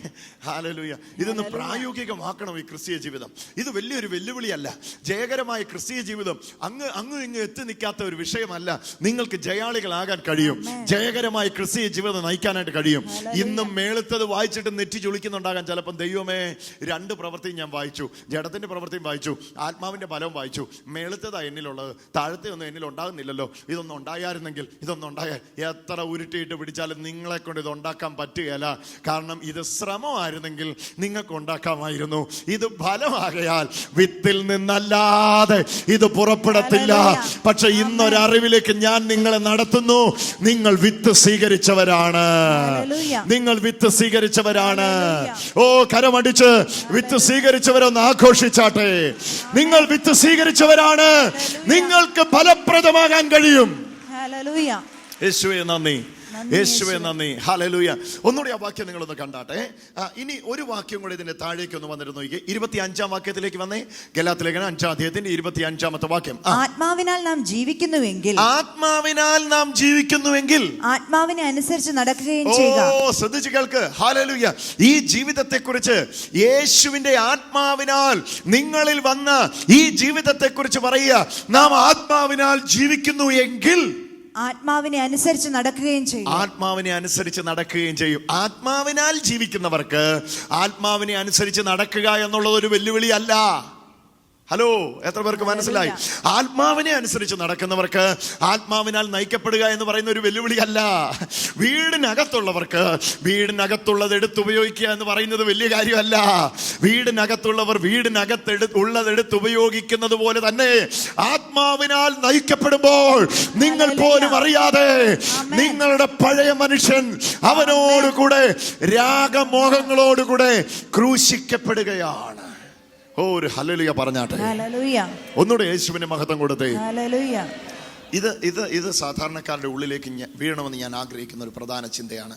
ഹല്ലേലൂയ. ഇതൊന്ന് പ്രായോഗികമാക്കണം ഈ ക്രിസ്തീയ ജീവിതം. ഇത് വലിയൊരു വെല്ലുവിളിയല്ല. ജയകരമായ ക്രിസ്തീയ ജീവിതം അങ്ങ് ഇങ്ങ് എത്തി നിൽക്കാത്ത ഒരു വിഷയമല്ല. നിങ്ങൾക്ക് ജയാളികളാകാൻ കഴിയും. ജയകരമായ ക്രിസ്തീയ ജീവിതം നയിക്കാനായിട്ട് കഴിയും. ഇന്നും മേളത്തത് വായിച്ചിട്ട് നെറ്റി ചുളിക്കുന്നുണ്ടാകാൻ ചിലപ്പം. ദൈവമേ, 2 പ്രവൃത്തിയും ഞാൻ വായിച്ചു, ജഡത്തിന്റെ പ്രവൃത്തിയും വായിച്ചു, ആത്മാവിന്റെ ഫലവും വായിച്ചു. മേളത്തതാ എന്നിലുള്ളത്, താഴത്തെ ഒന്നും എന്നിൽ ഉണ്ടാകുന്നില്ലല്ലോ. ഇതൊന്നും ഉണ്ടായിരുന്നെങ്കിൽ, എത്ര ഉരുട്ടിയിട്ട് പിടിച്ചാലും നിങ്ങളെ കൊണ്ട് ഇത് ഉണ്ടാക്കാൻ പറ്റുകയില്ല. കാരണം ഇത് ശ്രമമായിരുന്നെങ്കിൽ നിങ്ങൾക്ക് ഉണ്ടാക്കാമായിരുന്നു. ഇത് ഫലമാകയാൽ വിത്തിൽ നിന്നല്ലാതെ ഇത് പുറപ്പെടത്തില്ല. പക്ഷെ ഇന്നൊരറിവിലേക്ക് ഞാൻ നിങ്ങളെ നടത്തുന്നു. നിങ്ങൾ വിത്ത് സ്വീകരിച്ചവരാണ്. ഓ, കരമടിച്ച് വിത്ത് സ്വീകരിച്ചവരൊന്ന് ആഘോഷിച്ചാട്ടെ. നിങ്ങൾ വിത്ത് സ്വീകരിച്ചവരാണ്. നിങ്ങൾക്ക് ഫലപ്രദമാകാൻ കഴിയും. യേശുവേ നന്ദി, യേശുവേ നന്ദി. ഹല്ലേലൂയ. ഒന്നുകൂടി ആ വാക്യം നിങ്ങളൊന്ന് കണ്ടാട്ടെ. ഇനി ഒരു വാക്യം കൂടി ഇതിന്റെ താഴേക്ക് ഒന്ന് വന്നിട്ട് നോക്കിയേ. 25-ാം വാക്യത്തിലേക്ക് വന്നേ. ഗലാത്യലേഖനം 5-ാം അധ്യായത്തിന്റെ 25-ാമത്തെ വാക്യം. ആത്മാവിനാൽ നാം ജീവിക്കുന്നുവെങ്കിൽ ആത്മാവിനെ അനുസരിച്ച് നടക്കുകയും ചെയ്യുക. ഓ, ശ്രദ്ധിച്ചു കേൾക്ക്. ഹല്ലേലൂയ. ഈ ജീവിതത്തെ കുറിച്ച്, യേശുവിന്റെ ആത്മാവിനാൽ നിങ്ങളിൽ വന്ന ഈ ജീവിതത്തെ കുറിച്ച് പറയുക. നാം ആത്മാവിനാൽ ജീവിക്കുന്നു എങ്കിൽ ആത്മാവിനെ അനുസരിച്ച് നടക്കുകയും ചെയ്യും. ആത്മാവിനാൽ ജീവിക്കുന്നവർക്ക് ആത്മാവിനെ അനുസരിച്ച് നടക്കുക എന്നുള്ളത് ഒരു വെല്ലുവിളിയല്ല. ഹലോ, എത്ര പേർക്ക് മനസ്സിലായി? ആത്മാവിനെ അനുസരിച്ച് നടക്കുന്നവർക്ക് ആത്മാവിനാൽ നയിക്കപ്പെടുക എന്ന് പറയുന്ന ഒരു വെല്ലുവിളിയല്ല. വീടിനകത്തുള്ളവർക്ക് വീടിനകത്തുള്ളത് എടുത്തുപയോഗിക്കുക എന്ന് പറയുന്നത് വലിയ കാര്യമല്ല. വീടിനകത്തുള്ളവർ ഉള്ളത് എടുത്തുപയോഗിക്കുന്നത് പോലെ തന്നെ ആത്മാവിനാൽ നയിക്കപ്പെടുമ്പോൾ നിങ്ങൾ പോലും അറിയാതെ നിങ്ങളുടെ പഴയ മനുഷ്യൻ അവനോടുകൂടെ രാഗമോഹങ്ങളോടുകൂടെ ക്രൂശിക്കപ്പെടുകയാണ്. ഓ, ഒരു ഹല്ലേലൂയ പറഞ്ഞാട്ടെ. ഒന്നുകൂടെ യേശുവിന് മഹത്വം കൊടുത്തേ. ഇത് സാധാരണക്കാരുടെ ഉള്ളിലേക്ക് വീഴണമെന്ന് ഞാൻ ആഗ്രഹിക്കുന്ന ഒരു പ്രധാന ചിന്തയാണ്.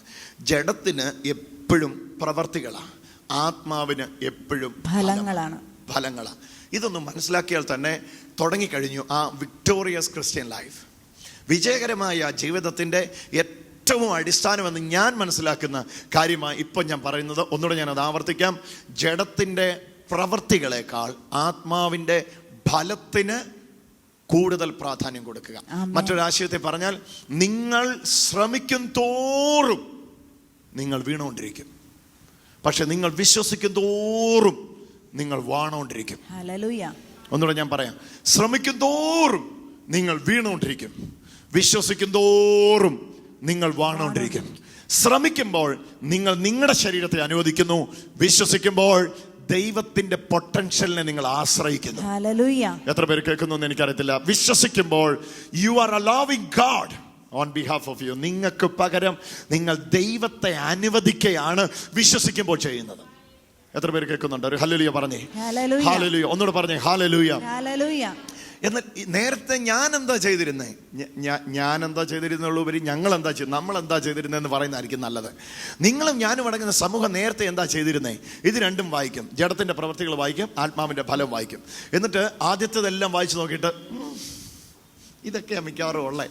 ജഡത്തിന് എപ്പോഴും പ്രവർത്തികളാണ്, ആത്മാവിന് എപ്പോഴും ഫലങ്ങളാണ്. ഇതൊന്നും മനസ്സിലാക്കിയാൽ തന്നെ തുടങ്ങിക്കഴിഞ്ഞു ആ വിക്ടോറിയസ് ക്രിസ്ത്യൻ ലൈഫ്. വിജയകരമായ ജീവിതത്തിൻ്റെ ഏറ്റവും അടിസ്ഥാനമെന്ന് ഞാൻ മനസ്സിലാക്കുന്ന കാര്യമായി ഇപ്പം ഞാൻ പറയുന്നത്. ഒന്നുകൂടെ ഞാനത് ആവർത്തിക്കാം. ജഡത്തിൻ്റെ പ്രവർത്തികളെക്കാൾ ആത്മാവിൻ്റെ ഫലത്തിന് കൂടുതൽ പ്രാധാന്യം കൊടുക്കുക. മറ്റൊരാശയത്തെ പറഞ്ഞാൽ, നിങ്ങൾ ശ്രമിക്കും തോറും നിങ്ങൾ വീണുകൊണ്ടിരിക്കും, പക്ഷെ നിങ്ങൾ വിശ്വസിക്കും തോറും നിങ്ങൾ വാണോണ്ടിരിക്കും. ഒന്നുകൂടെ ഞാൻ പറയാം. ശ്രമിക്കും തോറും നിങ്ങൾ വീണുകൊണ്ടിരിക്കും, വിശ്വസിക്കും തോറും നിങ്ങൾ വാണുകൊണ്ടിരിക്കും. ശ്രമിക്കുമ്പോൾ നിങ്ങൾ നിങ്ങളുടെ ശരീരത്തെ അനുവദിക്കുന്നു, വിശ്വസിക്കുമ്പോൾ ദൈവത്തിന്റെ പൊട്ടൻഷ്യലിനെ നിങ്ങൾ ആശ്രയിക്കുന്നു. ഹല്ലേലൂയ. എത്ര പേര് കേൾക്കുന്നു എന്ന് എനിക്കറിയത്തില്ല. വിശ്വസിക്കുമ്പോൾ you are allowing God on behalf of you. നിങ്ങൾക്ക് പകരം നിങ്ങൾ ദൈവത്തെ അനുവദിക്കുകയാണ് വിശ്വസിക്കുമ്പോൾ ചെയ്യുന്നത്. എത്ര പേര് കേൾക്കുന്നുണ്ട്? ഒരു ഹല്ലേലൂയ പറഞ്ഞേ. ഹല്ലേലൂയ. ഹല്ലേലൂയ. ഒന്നുകൂടെ പറഞ്ഞേ ഹല്ലേലൂയ. ഹല്ലേലൂയ. എന്നാൽ നേരത്തെ ഞാൻ എന്താ ചെയ്തിരുന്നേ, ഞാൻ എന്താ ചെയ്തിരുന്നുള്ളൂപരി ഞങ്ങൾ എന്താ നമ്മൾ എന്താ ചെയ്തിരുന്നതെന്ന് പറയുന്നതായിരിക്കും നല്ലത്. നിങ്ങളും ഞാനും അടങ്ങുന്ന സമൂഹം നേരത്തെ എന്താ ചെയ്തിരുന്നേ, ഇത് രണ്ടും വായിക്കും. ജഡത്തിന്റെ പ്രവൃത്തികൾ വായിക്കും, ആത്മാവിന്റെ ഫലം വായിക്കും. എന്നിട്ട് ആദ്യത്തേതെല്ലാം വായിച്ചു നോക്കിയിട്ട് ഇതൊക്കെയാണ് മിക്കവാറും ഉള്ളേ.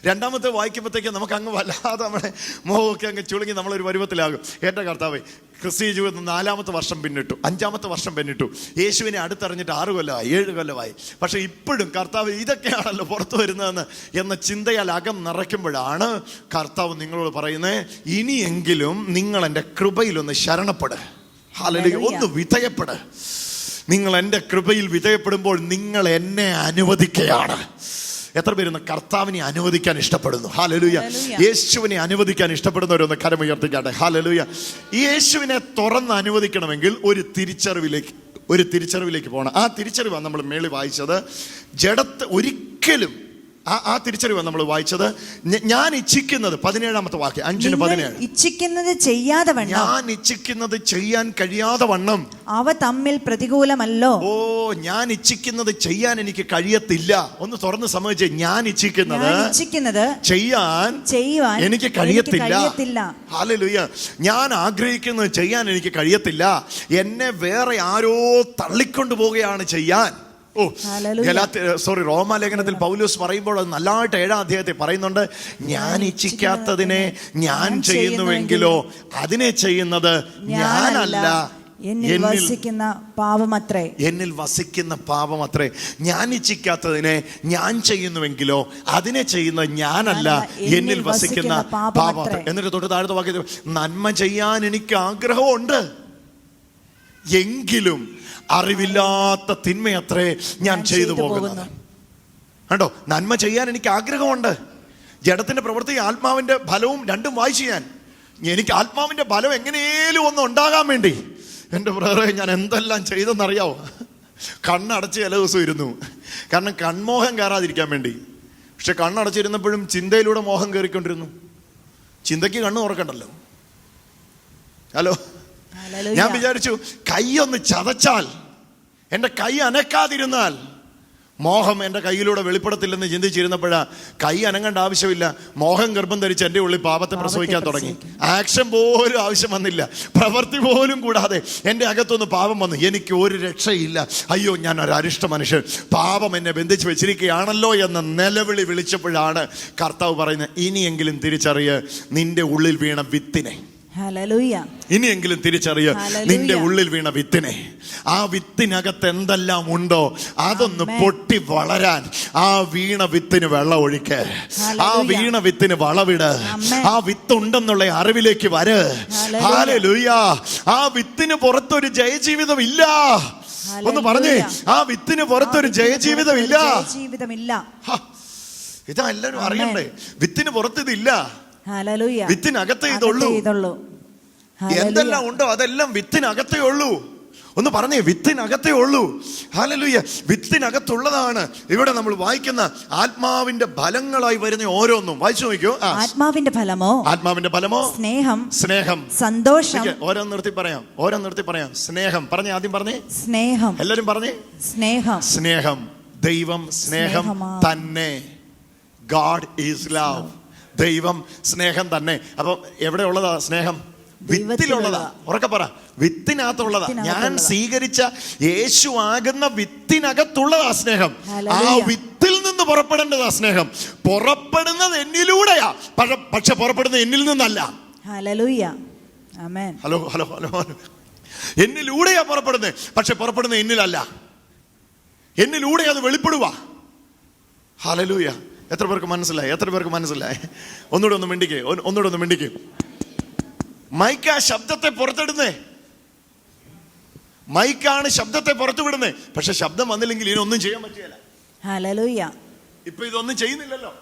രണ്ടാമത്തെ വായിക്കുമ്പോഴത്തേക്ക് നമുക്ക് അങ്ങ് വല്ലാതെ നമ്മുടെ മുഖമൊക്കെ അങ്ങ് ചുളുങ്ങി നമ്മളൊരു പരുവത്തിലാകും. എൻ്റെ കർത്താവേ, ക്രിസ്തീയ ജീവിതം 4-ാമത്തെ വർഷം പിന്നിട്ടു, 5-ാമത്തെ വർഷം പിന്നിട്ടു, യേശുവിനെ അടുത്തറിഞ്ഞിട്ട് 6 കൊല്ലമായി, 7 കൊല്ലമായി. പക്ഷെ ഇപ്പോഴും കർത്താവ് ഇതൊക്കെയാണല്ലോ പുറത്തു വരുന്നതെന്ന് എന്ന ചിന്തയാൽ അകം നിറയ്ക്കുമ്പോഴാണ് കർത്താവ് നിങ്ങളോട് പറയുന്നത്, ഇനിയെങ്കിലും നിങ്ങൾ എൻ്റെ കൃപയിലൊന്ന് ശരണപ്പെട്. ഹല്ലേലൂയ. ഒന്ന് വിധേയപ്പെട്. നിങ്ങൾ എൻ്റെ കൃപയിൽ വിധേയപ്പെടുമ്പോൾ നിങ്ങൾ എന്നെ അനുവദിക്കുകയാണ്. എത്ര പേരൊന്ന് കർത്താവിനെ അനുവദിക്കാൻ ഇഷ്ടപ്പെടുന്നു? ഹല്ലേലൂയ. യേശുവിനെ അനുവദിക്കാൻ ഇഷ്ടപ്പെടുന്നവരൊന്ന് കരമുയർത്തിക്കാട്ടെ. ഹല്ലേലൂയ. ഈ യേശുവിനെ തുറന്ന് അനുവദിക്കണമെങ്കിൽ ഒരു തിരിച്ചറിവിലേക്ക് പോകണം. ആ തിരിച്ചറിവാണ് നമ്മൾ മേളിൽ വായിച്ചത്. ജഡത്തെ ഒരിക്കലും ആ തിരിച്ചറിവാണ് നമ്മൾ വായിച്ചത്. ഞാൻ ഇച്ഛിക്കുന്നത് 17-ാമത്തെ വാക്യം, 5:17. ഇച്ഛിക്കുന്നത് ചെയ്യാതെ വണ്ണം, ഞാൻ ഇച്ഛിക്കുന്നത് ചെയ്യാൻ കഴിയാതെ വണ്ണം അവ തമ്മിൽ പ്രതികൂലമല്ലോ. ഓ, ഞാൻ ഇച്ഛിക്കുന്നത് ചെയ്യാൻ എനിക്ക് കഴിയത്തില്ല. ഒന്ന് തുറന്ന് സമ്മതിച്ചേ. ഞാൻ ഇച്ഛിക്കുന്നത് ചെയ്യാൻ എനിക്ക് കഴിയത്തില്ല. ഹല്ലേലൂയ. ഞാൻ ആഗ്രഹിക്കുന്നത് ചെയ്യാൻ എനിക്ക് കഴിയത്തില്ല. എന്നെ വേറെ ആരോ തള്ളിക്കൊണ്ടു പോവുകയാണ് ചെയ്യാൻ. റോമാലേഖനത്തിൽ പൗലോസ് പറയുമ്പോൾ അത് നല്ലതായിട്ട് 7-ാം അധ്യായത്തിൽ പറയുന്നുണ്ട്. ഞാൻ ഇച്ഛിക്കാത്തതിനെ ഞാൻ ചെയ്യുന്നുവെങ്കിലോ അതിനെ ചെയ്യുന്നത് ഞാനല്ല, എന്നിൽ വസിക്കുന്ന പാപമത്രേ. ഞാൻ ഇച്ഛിക്കാത്തതിനെ ഞാൻ ചെയ്യുന്നുവെങ്കിലോ അതിനെ ചെയ്യുന്നത് ഞാനല്ല, എന്നിൽ വസിക്കുന്ന പാപമത്രേ. എന്നിട്ട് തൊട്ട് താഴത്തെ വാക്യത്തിൽ, നന്മ ചെയ്യാൻ എനിക്ക് ആഗ്രഹമുണ്ട്, എങ്കിലും അറിവില്ലാത്ത തിന്മയത്രേ ഞാൻ ചെയ്തു പോകുന്നത്. കണ്ടോ, നന്മ ചെയ്യാൻ എനിക്ക് ആഗ്രഹമുണ്ട്. ജഡത്തിന്റെ പ്രവൃത്തി ആത്മാവിന്റെ ഫലവും രണ്ടും വായിച്ചു. എനിക്ക് ആത്മാവിന്റെ ഫലം എങ്ങനെയും ഒന്ന് ഉണ്ടാകാൻ വേണ്ടി എൻ്റെ ബ്രദറെ ഞാൻ എന്തെല്ലാം ചെയ്തെന്നറിയാവോ? കണ്ണടച്ച് ചില ദിവസം ഇരുന്നു, കാരണം കൺമോഹം കയറാതിരിക്കാൻ വേണ്ടി. പക്ഷെ കണ്ണടച്ചിരുന്നപ്പോഴും ചിന്തയിലൂടെ മോഹം കയറിക്കൊണ്ടിരുന്നു. ചിന്തയ്ക്ക് കണ്ണ് തുറക്കണ്ടല്ലോ. ഹലോ, ഞാൻ വിചാരിച്ചു കൈ ഒന്ന് ചതച്ചാൽ, എൻ്റെ കൈ അനക്കാതിരുന്നാൽ മോഹം എൻ്റെ കയ്യിലൂടെ വെളിപ്പെടത്തില്ലെന്ന് ചിന്തിച്ചിരുന്നപ്പോഴാ കൈ അനങ്ങേണ്ട ആവശ്യമില്ല. മോഹം ഗർഭം ധരിച്ച് എൻ്റെ ഉള്ളിൽ പാപത്തെ പ്രസവിക്കാൻ തുടങ്ങി. ആക്ഷൻ പോലും ആവശ്യം വന്നില്ല, പ്രവൃത്തി പോലും കൂടാതെ എൻ്റെ അകത്തൊന്ന് പാപം വന്നു. എനിക്ക് ഒരു രക്ഷയില്ല. അയ്യോ, ഞാൻ ഒരു അരിഷ്ട മനുഷ്യൻ, പാപം എന്നെ ബന്ധിച്ച് വെച്ചിരിക്കുകയാണല്ലോ എന്ന നിലവിളി വിളിച്ചപ്പോഴാണ് കർത്താവ് പറയുന്നത്, ഇനിയെങ്കിലും തിരിച്ചറിയ നിന്റെ ഉള്ളിൽ വീണ വിത്തിനെ. ഹല്ലേലൂയ. ഇനിയെങ്കിലും തിരിച്ചറിയ നിന്റെ ഉള്ളിൽ വീണ വിത്തിനെ. ആ വിത്തിനകത്ത് എന്തെല്ലാം ഉണ്ടോ അതൊന്ന് പൊട്ടി വളരാൻ ആ വീണ വിത്തിന് വെള്ളം ഒഴിക്ക്. ആ വീണ വിത്തിന് വളവിട്. ആ വിത്തുണ്ടെന്നുള്ള അറിവിലേക്ക് വര്. ഹല്ലേലൂയ. ആ വിത്തിന് പുറത്തൊരു ജയജീവിതം ഇല്ല. ഒന്ന് പറഞ്ഞേ, ആ വിത്തിന് പുറത്തൊരു ജയജീവിതം ഇല്ല. ഇതാ എല്ലാവരും അറിയണ്ടേ. വിത്തിന് പുറത്ത് ഇതില്ല, വിത്തിനകത്തേ ഇതുള്ളൂ. എന്തെല്ലാം ഉണ്ടോ അതെല്ലാം വിത്തിനകത്തേ ഉള്ളൂ. ഒന്ന് പറഞ്ഞേ, വിത്തിനകത്തേ ഉള്ളൂ. ഹല്ലേലൂയ. വിത്തിനകത്തുള്ളതാണ് ഇവിടെ നമ്മൾ വായിക്കുന്ന ആത്മാവിന്റെ ഫലങ്ങളായി വരുന്ന ഓരോന്നും. വായിച്ചു നോക്കൂ. ആത്മാവിന്റെ ഫലമോ സ്നേഹം, സന്തോഷം. ഓരോന്ന് നിർത്തി പറയാം. സ്നേഹം പറഞ്ഞേ, ആദ്യം പറഞ്ഞേ സ്നേഹം. എല്ലാരും പറഞ്ഞേ സ്നേഹം. ദൈവം സ്നേഹം തന്നെ. God is love. ദൈവം സ്നേഹം തന്നെ. അപ്പൊ എവിടെ ഉള്ളതാ സ്നേഹം? വിത്തിലുള്ളതാ. ഉറക്കെ പറ, വിത്തിനകത്തുള്ളതാ. ഞാൻ സ്വീകരിച്ച യേശു ആകുന്ന വിത്തിനകത്തുള്ളതാ സ്നേഹം. ആ വിത്തിൽ നിന്ന് പുറപ്പെടേണ്ടതാ സ്നേഹം. പുറപ്പെടുന്നത് എന്നിലൂടെയാ, പക്ഷെ പുറപ്പെടുന്നത് എന്നിൽ നിന്നല്ല. ഹല്ലേലൂയ. ആമേൻ. ഹലോ. എന്നിലൂടെയാ പുറപ്പെടുന്നത്, പക്ഷെ പുറപ്പെടുന്നത് എന്നിലല്ല. എന്നിലൂടെ അത് വെളിപ്പെടുക. ഹല്ലേലൂയ. എത്ര പേർക്ക് മനസ്സിലായി? ഒന്നുകൂടെ ഒന്ന് മിണ്ടിക്കേ. മൈക്ക് ആ ശബ്ദത്തെ പുറത്തെടുന്നേ. മൈക്കാണ് ശബ്ദത്തെ പുറത്തു വിടുന്നത്. പക്ഷെ ശബ്ദം വന്നില്ലെങ്കിൽ ഇതിനൊന്നും ചെയ്യാൻ പറ്റില്ല. ഹല്ലേലൂയ. ഇപ്പൊ ഇതൊന്നും ചെയ്യുന്നില്ലല്ലോ,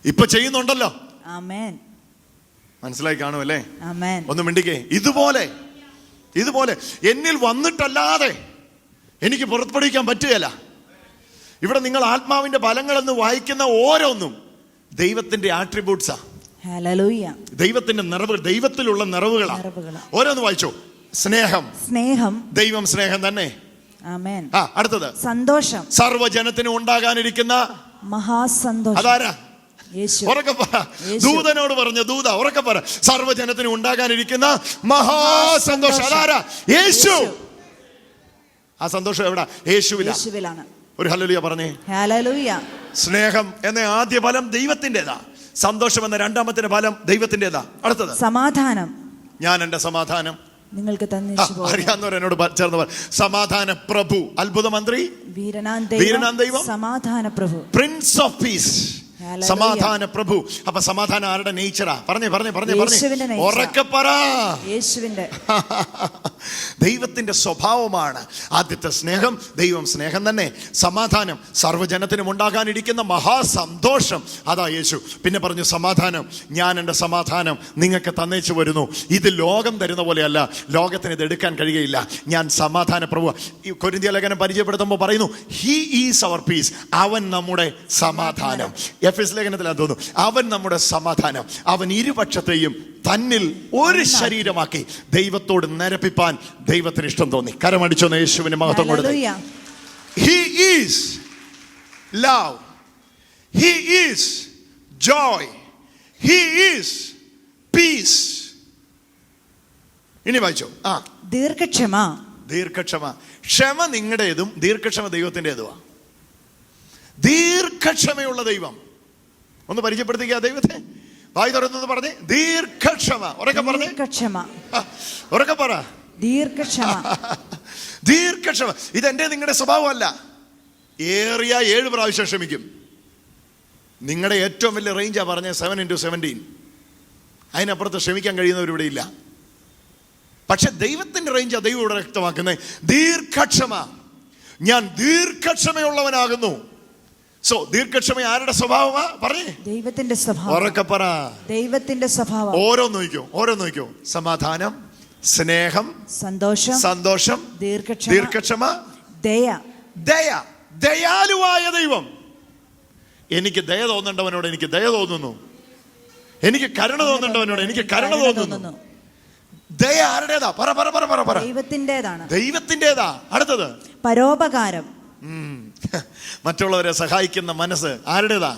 ഇപ്പൊ ചെയ്യുന്നുണ്ടല്ലോ. ആമേൻ. മനസ്സിലായി കാണുമല്ലേ? ആമേൻ. ഒന്ന് മിണ്ടിക്കേ. ഇതുപോലെ എന്നിൽ വന്നിട്ടല്ലാതെ എനിക്ക് പുറപ്പെടുവിക്കാൻ പറ്റുകയില്ല. ഇവിടെ നിങ്ങൾ ആത്മാവിന്റെ ഫലങ്ങളെന്ന് വായിക്കുന്ന ഓരോന്നും ദൈവത്തിന്റെ ആട്രിബ്യൂട്ട്സാ. ഹല്ലേലൂയ. ദൈവത്തിന്റെ നിറവുകൾ, ദൈവത്തിലുള്ള നിറവുകളാ. ഓരോന്ന് വായിച്ചോ. സ്നേഹം, ദൈവം സ്നേഹം തന്നെ. ആമേൻ. അടുത്തത് സന്തോഷം, സർവ്വജനത്തിനും ഉണ്ടാകാനിരിക്കുന്ന മഹാസന്തോഷം. അതാരാ? യേശു. ഉറക്കെ പറ. ദൂതനോട് പറഞ്ഞ ദൂത ഉറക്കെ പറ. സർവ്വജനത്തിനും ഉണ്ടാകാനിരിക്കുന്ന മഹാസന്തോഷം. അതാരാ? യേശു. ആ സന്തോഷം എവിടാ? യേശുവിലാണ്. ഒരു ഹല്ലേലൂയ പറഞ്ഞേ. ഹല്ലേലൂയ. സ്നേഹം എന്ന ആദ്യ ഫലം ദൈവത്തിൻ്റെതാ. സന്തോഷം എന്ന രണ്ടാമത്തെ ഫലം ദൈവത്തിൻ്റെതാ. അടുത്തത് സമാധാനം. ഞാൻ എൻ്റെ സമാധാനം നിങ്ങൾക്ക് അറിയാവുന്നവർ എന്നോട് ചേർന്ന് പറ. സമാധാന പ്രഭു, അത്ഭുത മന്ത്രി, വീരനാം ദൈവം, സമാധാന പ്രഭു, പ്രിൻസ് ഓഫ് പീസ്, സമാധാന പ്രഭു. അപ്പൊ സമാധാനം ആരുടെ നേച്ചറാ? പറഞ്ഞേ ഉറക്കെ പറ. യേശുവിന്റെ. ദൈവത്തിന്റെ സ്വഭാവമാണ്. ആദ്യത്തെ സ്നേഹം, ദൈവം സ്നേഹം തന്നെ. സമാധാനം, സർവ്വജനത്തിനും ഉണ്ടാകാനിരിക്കുന്ന മഹാസന്തോഷം, അതാ യേശു. പിന്നെ പറഞ്ഞു സമാധാനം, ഞാൻ എൻ്റെ സമാധാനം നിങ്ങൾക്ക് തന്നേച്ചു വരുന്നു. ഇത് ലോകം തരുന്ന പോലെയല്ല, ലോകത്തിന് ഇത് എടുക്കാൻ കഴിയുകയില്ല. ഞാൻ സമാധാന പ്രഭു. ഈ കൊരിന്ത്യ ലേഖനം പരിചയപ്പെടുത്തുമ്പോൾ പറയുന്നു ഹി ഈസ് അവർ പീസ്. അവൻ നമ്മുടെ സമാധാനം. എഫെസ് ലേഖനത്തിൽ അത് തോന്നുന്നു, അവൻ നമ്മുടെ സമാധാനം. അവൻ ഇരുപക്ഷത്തെയും തന്നിൽ ഒരു ശരീരമാക്കി ദൈവത്തോട് നിരപ്പിപ്പാൻ ദൈവത്തിന് ഇഷ്ടം തോന്നി. കരമടിച്ചൊന്ന് യേശുവിന് മഹത്വം കൊടുത്തു. He is love, he is Joy, he is piece. ഇനി വായിച്ചോ. ദീർഘക്ഷമ. ക്ഷമ നിങ്ങളുടേതും ദീർഘക്ഷമ ദൈവത്തിൻ്റെതുമാ. ദീർഘക്ഷമയുള്ള ദൈവം. ഒന്ന് പരിചയപ്പെടുത്തിക്കുക ദൈവത്തെ. വായി തുറന്നത് പറഞ്ഞേ. ദീർഘക്ഷമ. ഉറക്കെ പറഞ്ഞേ. ഉറക്കെ പറ. ദീർഘക്ഷമ. ഇതെന്റെ നിങ്ങളുടെ സ്വഭാവമല്ല. ഏറിയ 7 പ്രാവശ്യം ക്ഷമിക്കും. നിങ്ങളുടെ ഏറ്റവും വലിയ റേഞ്ചാ പറഞ്ഞ 7x17. അതിനപ്പുറത്ത് ക്ഷമിക്കാൻ കഴിയുന്നവരിവിടെ ഇല്ല. പക്ഷെ ദൈവത്തിന്റെ റേഞ്ചാ ദൈവം ഇവിടെ വ്യക്തമാക്കുന്നത്. ദീർഘക്ഷമ. ഞാൻ ദീർഘക്ഷമയുള്ളവനാകുന്നു. സോ ദീർഘക്ഷമ ആരുടെ സ്വഭാവമാ? പറഞ്ഞേ. ദൈവത്തിന്റെ സ്വഭാവം. ഉറക്കെ പറ. ദൈവത്തിന്റെ സ്വഭാവം. ഓരോന്ന് നോക്കൂ. സമാധാനം, സ്നേഹം, സന്തോഷം, ദീർഘക്ഷമ, ദയ. ദയാലുവായ ദൈവം. എനിക്ക് ദയ തോന്നേണ്ടവനോട് എനിക്ക് ദയ തോന്നുന്നു. എനിക്ക് കരുണ തോന്നേണ്ടവനോട് എനിക്ക് കരുണ തോന്നുന്നു. ദയ ആരുടേതാ? പറ. ദൈവത്തിൻ്റെതാ. അടുത്തത് പരോപകാരം. മറ്റുള്ളവരെ സഹായിക്കുന്ന മനസ്സ് ആരുടേതാ?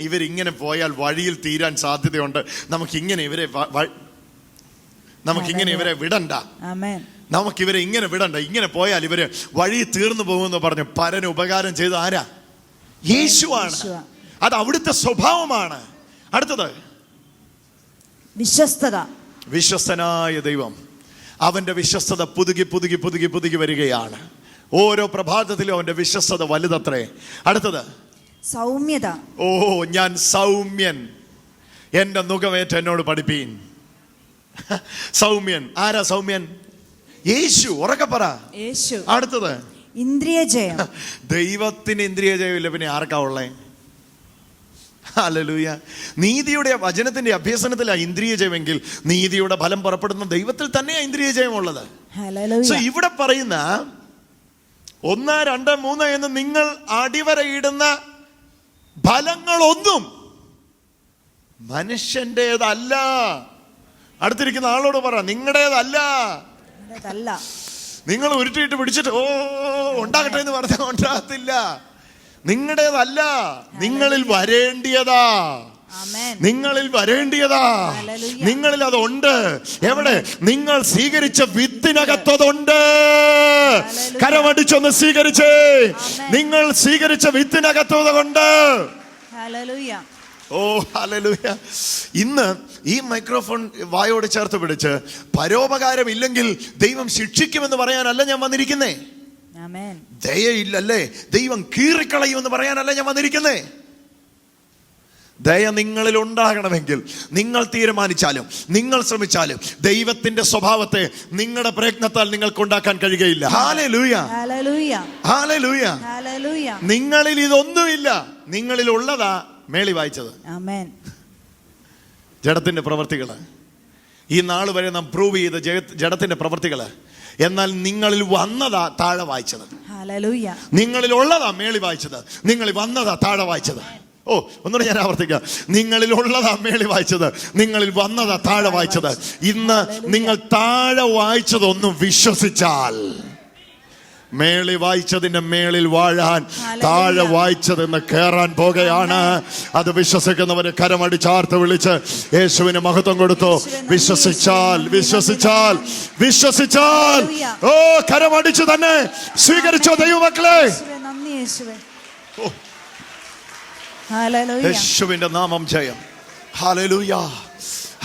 ഇവരിങ്ങനെ പോയാൽ വഴിയിൽ തീരാൻ സാധ്യതയുണ്ട്, നമുക്കിങ്ങനെ ഇവരെ വിടണ്ട, നമുക്കിവരെ ഇങ്ങനെ വിടണ്ട, ഇങ്ങനെ പോയാൽ ഇവര് വഴി തീർന്നു പോകുമെന്ന് പറഞ്ഞു പരന് ഉപകാരം ചെയ്ത ആരാ? യേശുവാണ്. അത് അവിടുത്തെ സ്വഭാവമാണ്. അടുത്തത് വിശ്വസ്തനായ ദൈവം. അവന്റെ വിശ്വസ്തത പുതുകി വരികയാണ്. ഓരോ പ്രഭാതത്തിലും അവന്റെ വിശ്വസ്തത വലുതത്രേ. അടുത്തത് സൗമ്യത. ഞാൻ സൗമ്യൻ, എന്റെ മുഖമേറ്റ് എന്നോട് പഠിപ്പീൻ. സൗമ്യൻ. ആരാ സൗമ്യൻ? യേശു. ഉറക്കെ പറ. യേശു. അടുത്തത് ഇന്ദ്രിയജയം. ദൈവത്തിന് ഇന്ദ്രിയജയമില്ല, പിന്നെ ആർക്കാ ഉള്ളേ? ഹല്ലേലൂയ. നീതിയുടെ വചനത്തിന്റെ അഭ്യസനത്തിലാണ് ഇന്ദ്രിയജയമെങ്കിൽ നീതിയുടെ ഫലം പുറപ്പെടുന്ന ദൈവത്തിൽ തന്നെയാണ് ഇന്ദ്രിയജയമുള്ളത്. സോ ഇവിടെ പറയുന്ന 1, 2, 3 എന്ന് നിങ്ങൾ അടിവരയിടുന്ന ഫലങ്ങളൊന്നും മനുഷ്യന്റേതല്ല. അടുത്തിരിക്കുന്ന ആളോട് പറ, നിങ്ങളുടേതല്ല. നിങ്ങൾ ഉരുട്ടിയിട്ട് പിടിച്ചിട്ട് ഉണ്ടാകട്ടെ എന്ന് പറഞ്ഞാൽ ഉണ്ടാകത്തില്ല. നിങ്ങളുടേതല്ല, നിങ്ങളിൽ വരേണ്ടിയതാ. നിങ്ങളിൽ അതുണ്ട്. എവിടെ? നിങ്ങൾ സ്വീകരിച്ച വിത്തിനകത്തതുണ്ട്. കരമടിച്ചൊന്ന് സ്വീകരിച്ചേ. നിങ്ങൾ സ്വീകരിച്ച വിത്തിനകത്തതുണ്ട്. ഹല്ലേലൂയ. ഇന്ന് ഈ മൈക്രോഫോൺ വായോട് ചേർത്ത് പിടിച്ച് പരോപകാരം ഇല്ലെങ്കിൽ ദൈവം ശിക്ഷിക്കുമെന്ന് പറയാനല്ല ഞാൻ വന്നിരിക്കുന്നേ. ദയയില്ലല്ലേ ദൈവം കീറിക്കളയുമെന്ന് പറയാനല്ല ഞാൻ വന്നിരിക്കുന്നേ. ദയ നിങ്ങളിൽ ഉണ്ടാകണമെങ്കിൽ നിങ്ങൾ തീരുമാനിച്ചാലും നിങ്ങൾ ശ്രമിച്ചാലും ദൈവത്തിന്റെ സ്വഭാവത്തെ നിങ്ങളുടെ പ്രയത്നത്താൽ നിങ്ങൾക്ക് ഉണ്ടാക്കാൻ കഴിയുകയില്ല. ഹല്ലേലൂയ, ഹല്ലേലൂയ, ഹല്ലേലൂയ. ഹല്ലേലൂയ. നിങ്ങളിൽ ഇതൊന്നുമില്ല, നിങ്ങളിൽ ഉള്ളതാ മേളി വായിച്ചത്. ആമേൻ. ജഡത്തിന്റെ പ്രവർത്തികള് ഈ നാൾ വരെ നാം പ്രൂവ് ചെയ്ത ജഡത്തിന്റെ പ്രവർത്തികള്. എന്നാൽ നിങ്ങളിൽ വന്നതാ താഴെ വായിച്ചത്. ഹല്ലേലൂയ. നിങ്ങളിൽ ഉള്ളതാ മേളി വായിച്ചത്, നിങ്ങളിൽ വന്നതാ താഴെ വായിച്ചത്. ഒന്നുകൂടെ ഞാൻ ആവർത്തിക്കാം. നിങ്ങളിൽ ഉള്ളതാ മേളി വായിച്ചത്, നിങ്ങളിൽ വന്നതാ താഴെ വായിച്ചത്. ഇന്ന് നിങ്ങൾ താഴെ വായിച്ചതൊന്നും വിശ്വസിച്ചാൽ മേളി വായിച്ചതിന്റെ മേളിൽ വാഴാൻ താഴെ വായിച്ചതെന്ന് കേറാൻ പോകുകയാണ്. അത് വിശ്വസിക്കുന്നവരെ കരമടിച്ചാർത്ത് വിളിച്ച് യേശുവിന് മഹത്വം കൊടുത്തു. വിശ്വസിച്ചാൽ വിശ്വസിച്ചാൽ വിശ്വസിച്ചാൽ കരമടിച്ചു തന്നെ സ്വീകരിച്ചോ ദൈവമക്കളെ. നന്ദി യേശുവേ. യേശുവിന്റെ നാമം ജയം. ഹല്ലേലൂയ,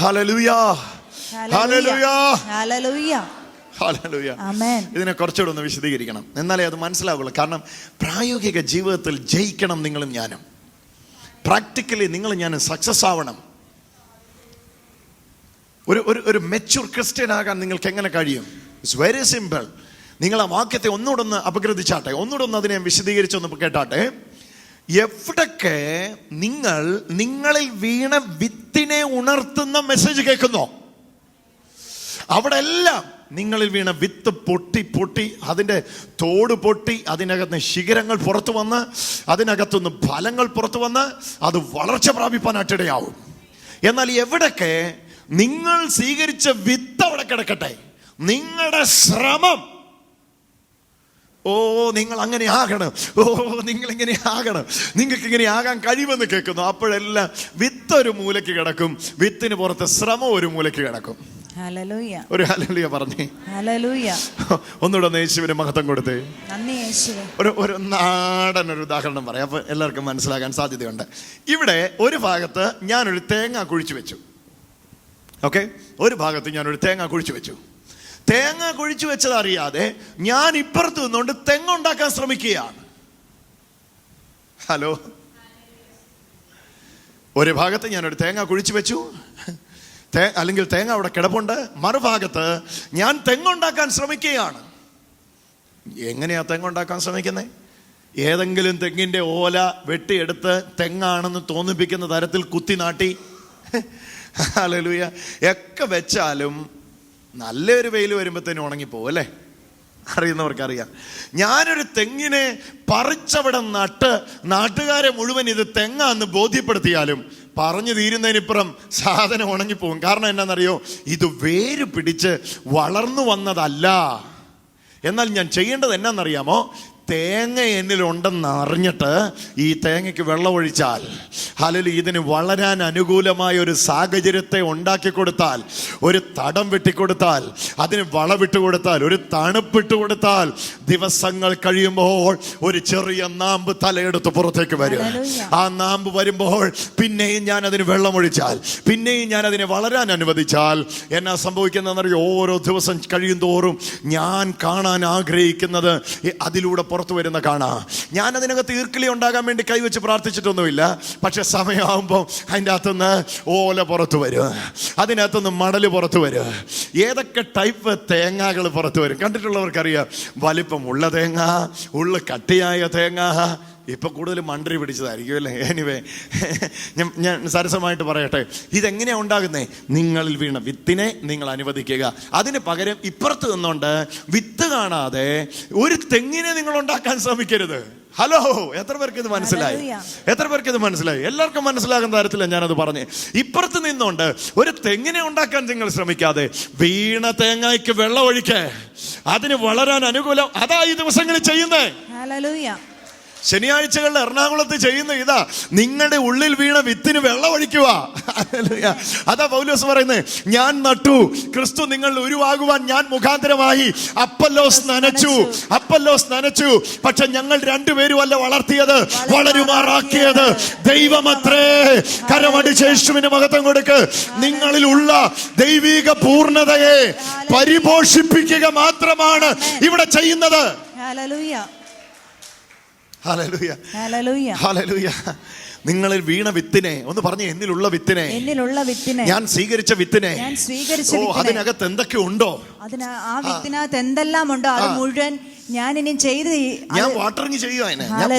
ഹല്ലേലൂയ, ഹല്ലേലൂയ, ഹല്ലേലൂയ, ഹല്ലേലൂയ. ആമേൻ. ഇതിനെ കുറച്ചുകൂടെ ഒന്ന് വിശദീകരിക്കണം, എന്നാലേ അത് മനസ്സിലാവുള്ളൂ. കാരണം പ്രായോഗിക ജീവിതത്തിൽ ജയിക്കണം നിങ്ങളും ഞാനും. പ്രാക്ടിക്കലി നിങ്ങളും ഞാനും സക്സസ് ആവണം. ഒരു മെച്യൂർ ക്രിസ്ത്യൻ ആകാൻ നിങ്ങൾക്ക് എങ്ങനെ കഴിയും? It's very simple. നിങ്ങൾ ആ വാക്യത്തെ ഒന്നുകൂടെ ഒന്ന് അപഗ്രഥിച്ചാട്ടെ, ഒന്നുകൂടെ ഒന്ന് അതിനെ വിശദീകരിച്ചൊന്ന് കേട്ടാട്ടെ. എവിടൊക്കെ നിങ്ങളിൽ വീണ വിത്തിനെ ഉണർത്തുന്ന മെസ്സേജ് കേൾക്കുന്നോ, അവിടെ എല്ലാം നിങ്ങളിൽ വീണ വിത്ത് പൊട്ടി അതിൻ്റെ തോട് പൊട്ടി അതിനകത്ത് ശിഖരങ്ങൾ പുറത്തു വന്ന് അതിനകത്തുനിന്ന് ഫലങ്ങൾ പുറത്തു വന്ന് അത് വളർച്ച പ്രാപിപ്പാനായിട്ടിടയാവും. എന്നാൽ എവിടൊക്കെ നിങ്ങൾ സ്വീകരിച്ച വിത്ത് അവിടെ കിടക്കട്ടെ, നിങ്ങളുടെ ശ്രമം നിങ്ങൾ അങ്ങനെ ആകണം, നിങ്ങൾ ഇങ്ങനെ ആകണം, നിങ്ങൾക്ക് ഇങ്ങനെ ആകാൻ കഴിയുമെന്ന് കേൾക്കുന്നു. അപ്പോഴെല്ലാം വിത്ത് ഒരു മൂലയ്ക്ക് കിടക്കും, വിത്തിന് പുറത്ത് ശ്രമം ഒരു മൂലയ്ക്ക് കിടക്കും. ഹല്ലേലൂയ. ഒരു ഹല്ലേലൂയ പറഞ്ഞേ. ഹല്ലേലൂയ. ഒന്നുകൂടെ യേശുവിന് മഹത്വം കൊടുത്തേ. നന്ദി യേശുവേ. ഒരു നാടൻ ഒരു ഉദാഹരണം പറയാം, അപ്പൊ എല്ലാവർക്കും മനസ്സിലാകാൻ സാധ്യതയുണ്ട്. ഇവിടെ ഒരു ഭാഗത്ത് ഞാനൊരു തേങ്ങ കുഴിച്ചു വെച്ചു. ഓക്കെ, ഒരു ഭാഗത്ത് ഞാനൊരു തേങ്ങ കുഴിച്ചു വെച്ചു. തേങ്ങ കുഴിച്ചു വെച്ചത് അറിയാതെ ഞാൻ ഇപ്പുറത്ത് നിന്നുകൊണ്ട് തെങ്ങുണ്ടാക്കാൻ ശ്രമിക്കുകയാണ്. ഹലോ, ഒരു ഭാഗത്ത് ഞാനൊരു തേങ്ങ കുഴിച്ചു വെച്ചു, അല്ലെങ്കിൽ തേങ്ങ അവിടെ കിടപ്പുണ്ട്. മറുഭാഗത്ത് ഞാൻ തെങ്ങുണ്ടാക്കാൻ ശ്രമിക്കുകയാണ്. എങ്ങനെയാ തെങ്ങുണ്ടാക്കാൻ ശ്രമിക്കുന്നത്? ഏതെങ്കിലും തെങ്ങിൻ്റെ ഓല വെട്ടിയെടുത്ത് തെങ്ങാണെന്ന് തോന്നിപ്പിക്കുന്ന തരത്തിൽ കുത്തി നാട്ടി ഹല്ലേലൂയ ഒക്കെ വെച്ചാലും നല്ലൊരു വെയിൽ വരുമ്പോഴത്തേനും ഉണങ്ങിപ്പോവും അല്ലേ? അറിയുന്നവർക്കറിയാം. ഞാനൊരു തെങ്ങിനെ പറിച്ചവിടെ നട്ട് നാട്ടുകാരെ മുഴുവൻ ഇത് തെങ്ങാന്ന് ബോധ്യപ്പെടുത്തിയാലും പറഞ്ഞു തീരുന്നതിനിപ്പുറം സാധനം ഉണങ്ങിപ്പോവും. കാരണം എന്നാണെന്നറിയോ? ഇത് വേര് പിടിച്ച് വളർന്നു വന്നതല്ല. എന്നാൽ ഞാൻ ചെയ്യേണ്ടത് എന്നാന്നറിയാമോ? തേങ്ങ എന്നിലുണ്ടെന്ന് അറിഞ്ഞിട്ട് ഈ തേങ്ങയ്ക്ക് വെള്ളമൊഴിച്ചാൽ, അല്ലെങ്കിൽ ഇതിന് വളരാൻ അനുകൂലമായ ഒരു സാഹചര്യത്തെ ഉണ്ടാക്കി കൊടുത്താൽ, ഒരു തടം വെട്ടിക്കൊടുത്താൽ, അതിന് വളമിട്ട് കൊടുത്താൽ, ഒരു തണുപ്പിട്ട് കൊടുത്താൽ, ദിവസങ്ങൾ കഴിയുമ്പോൾ ഒരു ചെറിയ നാമ്പ് തലയെടുത്ത് പുറത്തേക്ക് വരും. ആ നാമ്പ് വരുമ്പോൾ പിന്നെയും ഞാൻ അതിന് വെള്ളമൊഴിച്ചാൽ, പിന്നെയും ഞാൻ അതിനെ വളരാൻ അനുവദിച്ചാൽ എന്നാ സംഭവിക്കുന്നതെന്നറിയോ? ഓരോ ദിവസം കഴിയും തോറും ഞാൻ കാണാൻ ആഗ്രഹിക്കുന്നത് അതിലൂടെ പുറത്തു വരുന്ന കാണാം. ഞാൻ അതിനകത്ത് ഈർക്കിളി ഉണ്ടാകാൻ വേണ്ടി കൈവച്ച് പ്രാർത്ഥിച്ചിട്ടൊന്നുമില്ല. പക്ഷെ സമയമാകുമ്പോൾ അതിൻ്റെ അകത്തുനിന്ന് ഓല പുറത്തു വരും, അതിനകത്തുനിന്ന് മടല് പുറത്തു വരും, ഏതൊക്കെ ടൈപ്പ് തേങ്ങകൾ പുറത്തു വരും. കണ്ടിട്ടുള്ളവർക്കറിയാം. വലിപ്പമുള്ള തേങ്ങ, ഉള്ളു കട്ടിയായ തേങ്ങ. ഇപ്പൊ കൂടുതൽ മണ്ടറി പിടിച്ചതായിരിക്കും അല്ലേ? എനിവേ, ഞാൻ സരസമായിട്ട് പറയട്ടെ, ഇതെങ്ങനെയാ ഉണ്ടാകുന്നേ? നിങ്ങളിൽ വീണ വിത്തിനെ നിങ്ങൾ അനുവദിക്കുക. അതിന് പകരം ഇപ്പുറത്ത് നിന്നുകൊണ്ട് വിത്ത് കാണാതെ ഒരു തെങ്ങിനെ നിങ്ങൾ ഉണ്ടാക്കാൻ ശ്രമിക്കരുത്. ഹലോ, എത്ര പേർക്ക് ഇത് മനസ്സിലായി? എത്ര പേർക്ക് ഇത് മനസ്സിലായി? എല്ലാവർക്കും മനസ്സിലാകുന്ന തരത്തിലാണ് ഞാനത് പറഞ്ഞേ. ഇപ്പുറത്ത് നിന്നുകൊണ്ട് ഒരു തെങ്ങിനെ ഉണ്ടാക്കാൻ നിങ്ങൾ ശ്രമിക്കാതെ വീണ തേങ്ങയ്ക്ക് വെള്ളം ഒഴിക്കേ, അതിന് വളരാൻ അനുകൂലം. അതാ ഈ ദിവസങ്ങളിൽ ചെയ്യുന്നേ. ശനിയാഴ്ചകളിൽ എറണാകുളത്ത് ചെയ്യുന്ന ഇതാ, നിങ്ങളുടെ ഉള്ളിൽ വീണ വിത്തിന് വെള്ളം ഒഴിക്കുക. അതാ പൗലോസ് പറയുന്നത്, ഞാൻ നട്ടു, ക്രിസ്തു നിങ്ങൾ ഉരുവാകുവാൻ ഞാൻ മുഖാന്തരമായി. അപ്പല്ലോസ് നനച്ചു, പക്ഷെ ഞങ്ങൾ രണ്ടുപേരും അല്ല വളർത്തിയത്, വളരുമാറാക്കിയത് ദൈവമത്രേ. കരമടിച്ച് യേശുവിന് മഹത്വം കൊടുക്ക്. നിങ്ങളിലുള്ള ദൈവിക പൂർണ്ണതയെ പരിപോഷിപ്പിക്കുക മാത്രമാണ് ഇവിടെ ചെയ്യുന്നത്. Hallelujah, hallelujah. നിങ്ങളിൽ വീണ വിത്തിനെ ഒന്ന് പറഞ്ഞേ, എന്നിലുള്ള വിത്തിനെ, എന്നിലുള്ള വിത്തിനെ, ഞാൻ സ്വീകരിച്ച വിത്തിനെ. ഞാൻ സ്വീകരിച്ച ഓ, വിത്തിനെ, അതിനകത്ത് എന്തൊക്കെ ഉണ്ടോ, ആ വിത്തിനകത്ത് എന്തെല്ലാം ഉണ്ടോ അത് മുഴുവൻ ഞാൻ ഇനി ചെയ്ത് ഞാൻ വാട്ടറിങ് ചെയ്യുക, ഞാൻ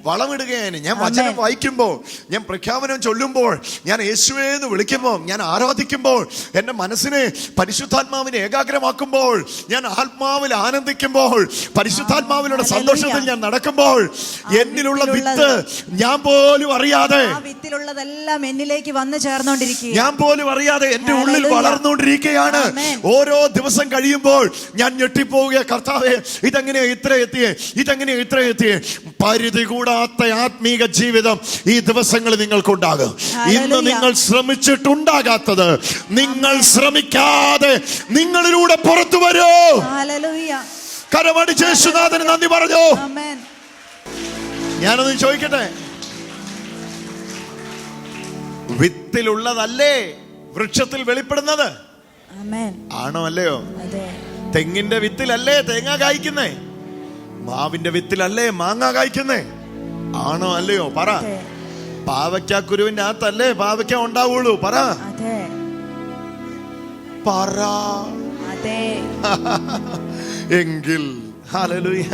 വളമിടുകയാണ്. ഞാൻ വചനം വായിക്കുമ്പോൾ, ഞാൻ പ്രഖ്യാപനം ചൊല്ലുമ്പോൾ, ഞാൻ യേശുവേ എന്ന് വിളിക്കുമ്പോൾ, ഞാൻ ആരാധിക്കുമ്പോൾ, എന്റെ മനസ്സിനെ പരിശുദ്ധാത്മാവിനെ ഏകാഗ്രമാക്കുമ്പോൾ, ഞാൻ ആത്മാവിൽ ആനന്ദിക്കുമ്പോൾ, പരിശുദ്ധാത്മാവിലുള്ള സന്തോഷത്തിൽ ഞാൻ നടക്കുമ്പോൾ, എന്നിലുള്ള വിത്ത് ഞാൻ പോലും അറിയാതെ, ആ വിത്തിലുള്ളതെല്ലാം എന്നിലേക്ക് വന്നു ചേർന്നോണ്ടിരിക്കുക, ഞാൻ പോലും അറിയാതെ എന്റെ ഉള്ളിൽ വളർന്നുകൊണ്ടിരിക്കുകയാണ്. ഓരോ ദിവസം കഴിയുമ്പോൾ ഞാൻ ഞെട്ടിപ്പോവുക, കർത്താവേ ഇതെങ്ങനെയാ ഇത്ര എത്തിയേ, ഇതെങ്ങനെയാ ഇത്ര എത്തിയേ. പരിധി കൂടാത്ത ആത്മീക ജീവിതം ഈ ദിവസങ്ങളിൽ നിങ്ങൾക്കുണ്ടാകും. ഇന്ന് നിങ്ങൾ ശ്രമിച്ചിട്ടുണ്ടാകാത്തത് നിങ്ങൾ ശ്രമിക്കാതെ നിങ്ങളിലൂടെ പുറത്തു വരൂ. കരമടിച്ച് യേശുനാഥന് നന്ദി പറഞ്ഞു. ഞാനൊന്ന് ചോദിക്കട്ടെ, വിത്തിലുള്ളതല്ലേ വൃക്ഷത്തിൽ വെളിപ്പെടുന്നത്? ആണോ അല്ലയോ? തെങ്ങിന്റെ വിത്തിലല്ലേ തേങ്ങ കായ്ക്കുന്നേ? മാവിന്റെ വിത്തിലല്ലേ മാങ്ങ കായ്ക്കുന്നേ? ആണോ അല്ലയോ? പറ. പാവയ്ക്കുരുവിന്റെ അകത്തല്ലേ പാവയ്ക്ക ഉണ്ടാവുള്ളൂ? പറ. പറ. എങ്കിൽ ഹല്ലേലൂയ,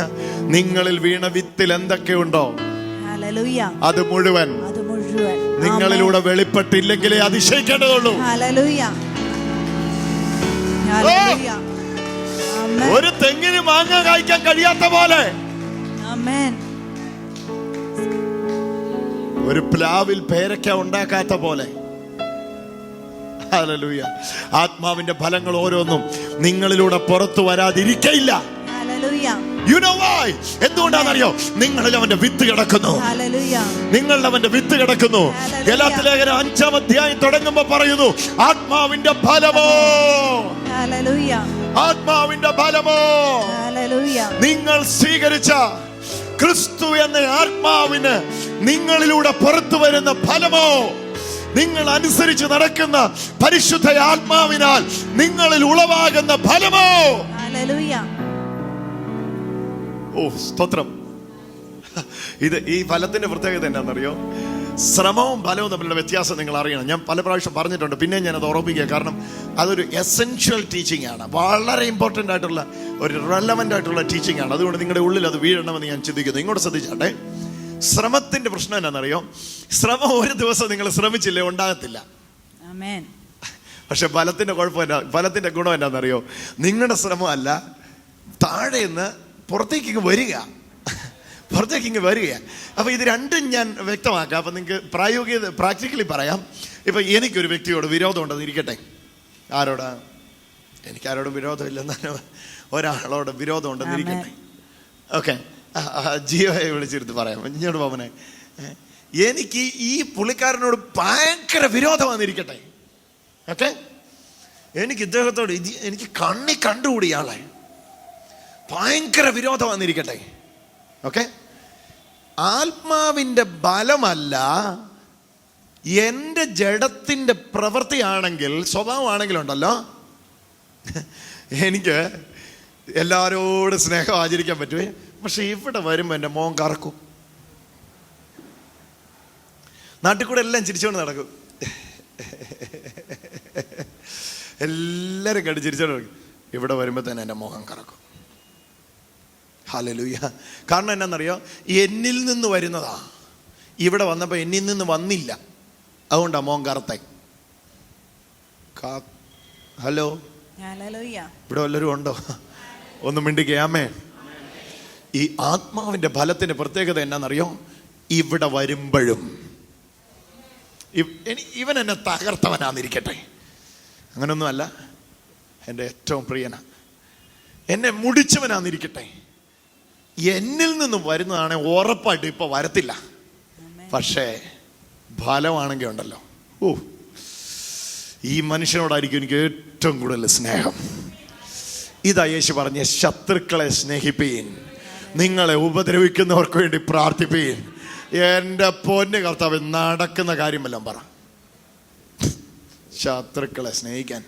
നിങ്ങളിൽ വീണ വിത്തിൽ എന്തൊക്കെയുണ്ടോ അത് മുഴുവൻ നിങ്ങളിലൂടെ വെളിപ്പെട്ടില്ലെങ്കിലേ അതിശയിക്കേണ്ടതുള്ളൂ. ഒരു തെങ്ങിന് മാങ്ങ കായ്ക്കാൻ കഴിയാത്ത പോലെ, ഒരു പ്ലാവിൽ പേരയ്ക്ക ഉണ്ടാക്കാത്ത പോലെ, ഹല്ലേലൂയ, ആത്മാവിന്റെ ഫലങ്ങൾ ഓരോന്നും നിങ്ങളിലൂടെ പുറത്തു വരാതിരിക്കയില്ല. You know why? എന്തുകൊണ്ടാണെന്നറിയോ? നിങ്ങളിൽ അവന്റെ വിത്ത് കിടക്കുന്നു. നിങ്ങളിൽ അവന്റെ വിത്ത് കിടക്കുന്നു. ഗലാത്യ ലേഖനം 5-ാം അധ്യായം തുടങ്ങുമ്പോൾ പറയുന്നു, ആത്മാവിന്റെ ഫലമോ, ആത്മാവിന്റെ ഫലമോ, നിങ്ങൾ സ്വീകരിച്ച ക്രിസ്തു എന്ന ആത്മാവിന് നിങ്ങളിലൂടെ പുറത്തു വരുന്ന ഫലമോ, നിങ്ങൾ അനുസരിച്ച് നടക്കുന്ന പരിശുദ്ധ ആത്മാവിനാൽ നിങ്ങളിൽ ഉളവാകുന്ന ഫലമോ. ഓ സ്തോത്രം. ഇത് ഈ ഫലത്തിന്റെ പ്രത്യേകത എന്താണെന്നറിയോ? ശ്രമവും ഫലവും തമ്മിലുള്ള വ്യത്യാസം നിങ്ങൾ അറിയണം. ഞാൻ പല പ്രാവശ്യം പറഞ്ഞിട്ടുണ്ട്, പിന്നെ ഞാനത് ഓർമ്മിക്കുക. കാരണം അതൊരു എസെൻഷ്യൽ ടീച്ചിങ് ആണ്, വളരെ ഇമ്പോർട്ടൻ്റ് ആയിട്ടുള്ള ഒരു റെലവൻ്റ് ആയിട്ടുള്ള ടീച്ചിങ് ആണ്. അതുകൊണ്ട് നിങ്ങളുടെ ഉള്ളിൽ അത് വീഴണമെന്ന് ഞാൻ ചിന്തിക്കുന്നു. ഇങ്ങോട്ട് ശ്രദ്ധിച്ചാട്ടെ. ശ്രമത്തിന്റെ പ്രശ്നം എന്താണെന്നറിയോ? ശ്രമം ഒരു ദിവസം നിങ്ങൾ ശ്രമിച്ചില്ലേ ഉണ്ടാകത്തില്ല. പക്ഷെ ഫലത്തിന്റെ കുഴപ്പം എന്നാ, ഫലത്തിന്റെ ഗുണം എന്താണെന്നറിയോ? നിങ്ങളുടെ ശ്രമമല്ല, താഴെ നിന്ന് പുറത്തേക്ക് വരിക, പുറത്തേക്ക് വരിക. അപ്പൊ ഇത് രണ്ടും ഞാൻ വ്യക്തമാക്കാം. അപ്പൊ നിങ്ങൾക്ക് പ്രാക്ടിക്കലി പറയാം. ഇപ്പൊ എനിക്കൊരു വ്യക്തിയോട് വിരോധം ഉണ്ടെന്ന് ഇരിക്കട്ടെ. ആരോടാ? എനിക്ക് ആരോടും വിരോധമില്ലെന്നാണ്. ഒരാളോട് വിരോധം ഉണ്ടെന്ന് ഇരിക്കട്ടെ. ഓക്കെ, ജിയോയെ വിളിച്ചിരുത്ത് പറയാം, ഇങ്ങോട്ട് പോവനെ, എനിക്ക് ഈ പുള്ളിക്കാരനോട് ഭയങ്കര വിരോധം വന്നിരിക്കട്ടെ. ഓക്കെ, എനിക്ക് ഇദ്ദേഹത്തോട് എനിക്ക് കണ്ടുകൂടി ആളെ ഭയങ്കര വിരോധം വന്നിരിക്കട്ടെ. ഓക്കെ, ആത്മാവിന്റെ ബലമല്ല, എൻ്റെ ജഡത്തിന്റെ പ്രവൃത്തിയാണെങ്കിൽ, സ്വഭാവമാണെങ്കിലുണ്ടല്ലോ, എനിക്ക് എല്ലാവരോടും സ്നേഹം ആചരിക്കാൻ പറ്റുമേ. പക്ഷെ ഇവിടെ വരുമ്പോൾ എൻ്റെ മോൻ കറക്കും. നാട്ടിൽ കൂടെ എല്ലാം ചിരിച്ചോണ്ട് നടക്കും, എല്ലാവരും കണ്ട് ചിരിച്ചോണ്ട് നടക്കും. ഇവിടെ വരുമ്പോൾ തന്നെ എൻ്റെ മോഹം കറക്കും. ഹല്ലേലൂയ. കാരണം എന്നാന്നറിയോ? എന്നിൽ നിന്ന് വരുന്നതാ. ഇവിടെ വന്നപ്പോൾ എന്നിൽ നിന്ന് വന്നില്ല, അതുകൊണ്ടാ മോൻ കറുത്തേ. ഹലോ, ഇവിടെ വല്ലവരും ഉണ്ടോ? ഒന്ന് മിണ്ടിക്കയാമേ. ഈ ആത്മാവിന്റെ ഫലത്തിന്റെ പ്രത്യേകത എന്നാന്നറിയോ? ഇവിടെ വരുമ്പോഴും ഇവൻ എന്നെ തകർത്തവനാന്നിരിക്കട്ടെ, അങ്ങനൊന്നുമല്ല, എൻ്റെ ഏറ്റവും പ്രിയനാ, എന്നെ മുടിച്ചവനാന്നിരിക്കട്ടെ, എന്നിൽ നിന്നും വരുന്നതാണ് ഉറപ്പായിട്ട് ഇപ്പൊ വരത്തില്ല. പക്ഷേ ഫലമാണെങ്കിൽ ഉണ്ടല്ലോ, ഓ, ഈ മനുഷ്യനോടായിരിക്കും എനിക്ക് ഏറ്റവും കൂടുതൽ സ്നേഹം. ഇതാ യേശു പറഞ്ഞ, ശത്രുക്കളെ സ്നേഹിപ്പീൻ, നിങ്ങളെ ഉപദ്രവിക്കുന്നവർക്ക് വേണ്ടി പ്രാർത്ഥിപ്പീൻ. എൻ്റെ പൊന്ന് കർത്താവ്, നടക്കുന്ന കാര്യമെല്ലാം പറ. ശത്രുക്കളെ സ്നേഹിക്കാൻ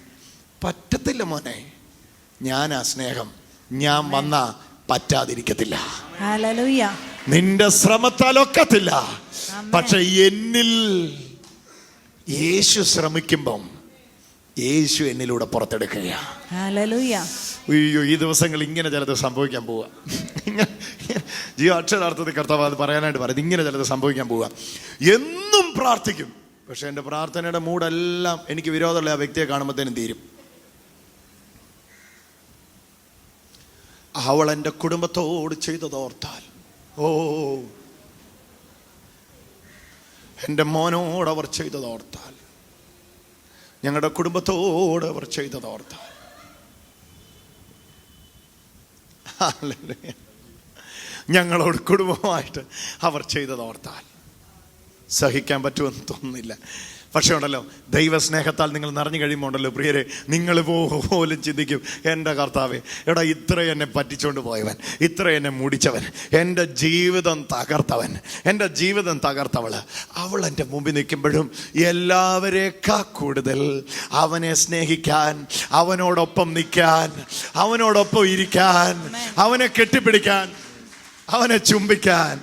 പറ്റത്തില്ല മോനെ. ഞാനാ സ്നേഹം, ഞാൻ വന്നാ പറ്റാതിരിക്കത്തില്ല. നിന്റെ ശ്രമത്താൽ ഒക്കത്തില്ല. പക്ഷെ എന്നിൽ യേശു ശ്രമിക്കുമ്പം യേശു എന്നിലൂടെ പുറത്തെടുക്കുകയാണ്. ഹല്ലേലൂയ. അയ്യോ, ഈ ദിവസങ്ങൾ ഇങ്ങനെ ചിലത് സംഭവിക്കാൻ പോവുക. ജീവ അക്ഷരാർത്ഥത്തിൽ കർത്താവ് അത് പറയാനായിട്ട് പറയുന്നത്, ഇങ്ങനെ ചിലത് സംഭവിക്കാൻ പോവുക. എന്നും പ്രാർത്ഥിക്കും, പക്ഷെ എൻ്റെ പ്രാർത്ഥനയുടെ മൂടെല്ലാം എനിക്ക് വിരോധമുള്ള ആ വ്യക്തിയെ കാണുമ്പോഴത്തേനും തീരും. അവൾ എൻ്റെ കുടുംബത്തോട് ചെയ്തതോർത്താൽ, ഓ എൻ്റെ മോനോട് അവർ ചെയ്തതോർത്താൽ, ഞങ്ങളുടെ കുടുംബത്തോട് അവർ ചെയ്തതോർത്താൽ, ഞങ്ങളോട് കുടുംബമായിട്ട് അവർ ചെയ്തതോർത്താൽ സഹിക്കാൻ പറ്റുമെന്ന് തോന്നുന്നില്ല. പക്ഷേ ഉണ്ടല്ലോ, ദൈവസ്നേഹത്താൽ നിങ്ങൾ നിറഞ്ഞു കഴിയുമ്പോൾ ഉണ്ടല്ലോ പ്രിയരെ, നിങ്ങൾ പോലും ചിന്തിക്കും, എൻ്റെ കർത്താവേ, എടാ ഇത്ര എന്നെ പറ്റിച്ചുകൊണ്ട് പോയവൻ, ഇത്ര എന്നെ മുടിച്ചവൻ, എൻ്റെ ജീവിതം തകർത്തവൻ, എൻ്റെ ജീവിതം തകർത്തവള്, അവൾ എൻ്റെ മുമ്പിൽ നിൽക്കുമ്പോഴും എല്ലാവരേക്കാൾ കൂടുതൽ അവനെ സ്നേഹിക്കാൻ, അവനോടൊപ്പം നിൽക്കാൻ, അവനോടൊപ്പം ഇരിക്കാൻ, അവനെ കെട്ടിപ്പിടിക്കാൻ, അവനെ ചുംബിക്കാൻ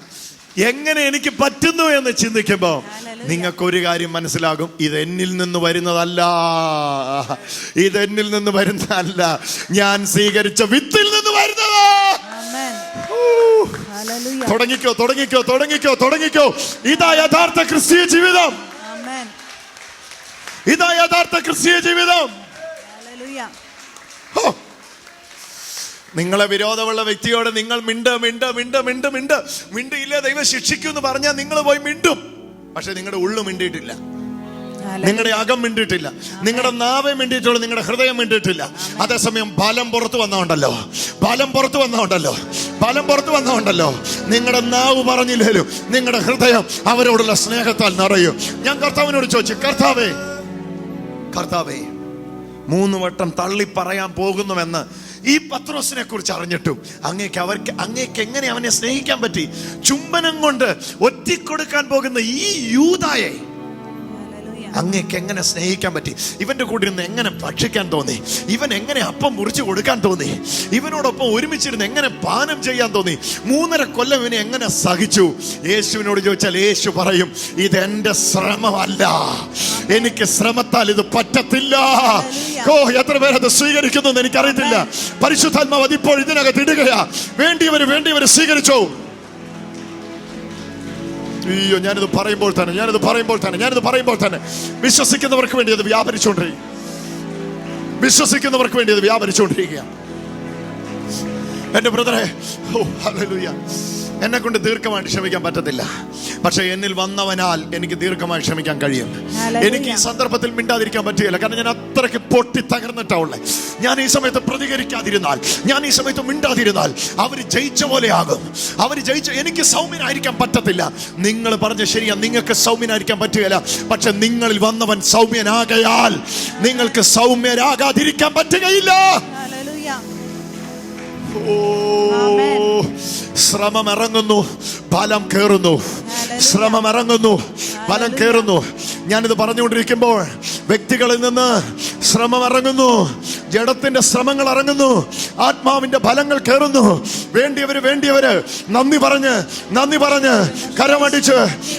എങ്ങനെ എനിക്ക് പറ്റുന്നു എന്ന് ചിന്തിക്കുമ്പോൾ നിങ്ങൾക്കൊരു കാര്യം മനസ്സിലാകും, ഇതെന്നിൽ നിന്ന് വരുന്നതല്ല, ഇതെന്നിൽ നിന്ന് വരുന്നതല്ല, ഞാൻ സ്വീകരിച്ച വിത്തിൽ നിന്ന് വരുന്നത്. തുടങ്ങിക്കോ തുടങ്ങിക്കോ തുടങ്ങിക്കോ തുടങ്ങിക്കോ. ഇതാ യഥാർത്ഥ ക്രിസ്തീയ ജീവിതം, ഇതാ യഥാർത്ഥ ക്രിസ്തീയ ജീവിതം. നിങ്ങളെ വിരോധമുള്ള വ്യക്തിയോട് നിങ്ങൾ മിണ്ടിയില്ലേ ദൈവം ശിക്ഷിക്കുമെന്ന് പറഞ്ഞാൽ നിങ്ങൾ പോയി മിണ്ടും. പക്ഷെ നിങ്ങളുടെ ഉള്ളു മിണ്ടിയിട്ടില്ല, നിങ്ങളുടെ അകം മിണ്ടിയിട്ടില്ല, നിങ്ങളുടെ നാവേ മിണ്ടിയിട്ടുള്ളൂ, നിങ്ങളുടെ ഹൃദയം മിണ്ടിയിട്ടില്ല. അതേസമയം ബലം പുറത്തു വന്നോണ്ടല്ലോ, ബലം പുറത്തു വന്നോണ്ടല്ലോ, ബലം പുറത്തു വന്നോണ്ടല്ലോ, നിങ്ങളുടെ നാവ് പറഞ്ഞില്ലേലും നിങ്ങളുടെ ഹൃദയം അവരോടുള്ള സ്നേഹത്താൽ നിറയും. ഞാൻ കർത്താവിനോട് ചോദിച്ചു, കർത്താവേ 3 വട്ടം തള്ളി പറയാൻ പോകുന്നുവെന്ന് ഈ പത്രോസിനെ കുറിച്ച് അറിഞ്ഞിട്ടും അങ്ങേക്ക് എങ്ങനെ അവനെ സ്നേഹിക്കാൻ പറ്റി? ചുംബനം കൊണ്ട് ഒറ്റിക്കൊടുക്കാൻ പോകുന്ന ഈ യൂദായെ അങ്ങേക്ക് എങ്ങനെ സ്നേഹിക്കാൻ പറ്റി? ഇവന്റെ കൂടെ ഇരുന്ന് എങ്ങനെ ഭക്ഷിക്കാൻ തോന്നി? ഇവൻ എങ്ങനെ അപ്പം മുറിച്ചു കൊടുക്കാൻ തോന്നി? ഇവനോടൊപ്പം ഒരുമിച്ചിരുന്ന് എങ്ങനെ പാനം ചെയ്യാൻ തോന്നി? 3.5 കൊല്ലം ഇവനെ എങ്ങനെ സഹിച്ചു? യേശുവിനോട് ചോദിച്ചാൽ യേശു പറയും, ഇതെന്റെ ശ്രമമല്ല, എനിക്ക് ശ്രമത്താൽ ഇത് പറ്റത്തില്ല. ഓ, എത്ര പേരത് സ്വീകരിക്കുന്നു എന്ന് എനിക്കറിയത്തില്ല. പരിശുദ്ധാത്മാവ് അതിപ്പോൾ ഇതിനകത്ത് ഇടുകയാ. വേണ്ടിയവര് സ്വീകരിച്ചോ. അയ്യോ, ഞാനിത് പറയുമ്പോൾ തന്നെ വിശ്വസിക്കുന്നവർക്ക് വേണ്ടി അത് വ്യാപരിച്ചുകൊണ്ടിരിക്കുക. എന്റെ ബ്രദറെ, ഓ ഹല്ലേലൂയ, എന്നെ കൊണ്ട് ദീർഘമായിട്ട് ക്ഷമിക്കാൻ പറ്റത്തില്ല, പക്ഷെ എന്നിൽ വന്നവനാൽ എനിക്ക് ദീർഘമായി ക്ഷമിക്കാൻ കഴിയും. എനിക്ക് ഈ സന്ദർഭത്തിൽ മിണ്ടാതിരിക്കാൻ പറ്റുകയില്ല, കാരണം ഞാൻ അത്രയ്ക്ക് പൊട്ടി തകർന്നിട്ടാവുള്ളേ. ഞാൻ ഈ സമയത്ത് പ്രതികരിക്കാതിരുന്നാൽ, ഞാൻ ഈ സമയത്ത് മിണ്ടാതിരുന്നാൽ അവര് ജയിച്ച പോലെ ആകും. എനിക്ക് സൗമ്യനായിരിക്കാൻ പറ്റത്തില്ല. നിങ്ങൾ പറഞ്ഞ ശരിയാ, നിങ്ങൾക്ക് സൗമ്യനായിരിക്കാൻ പറ്റുകയില്ല, പക്ഷെ നിങ്ങളിൽ വന്നവൻ സൗമ്യനാകയാൽ നിങ്ങൾക്ക് സൗമ്യരാകാതിരിക്കാൻ പറ്റുകയില്ല. ശ്രമം ഇറങ്ങുന്നു, ഫലം കയറുന്നു. ശ്രമം ഇറങ്ങുന്നു, ഫലം കയറുന്നു. ഞാനിത് പറഞ്ഞുകൊണ്ടിരിക്കുമ്പോൾ വ്യക്തികളിൽ നിന്ന് ശ്രമം ഇറങ്ങുന്നു, ജഡത്തിന്റെ ശ്രമങ്ങൾ ഇറങ്ങുന്നു, ആത്മാവിന്റെ ഫലങ്ങൾ കയറുന്നു. വേണ്ടിയവര് നന്ദി പറഞ്ഞ് കരമടിച്ച്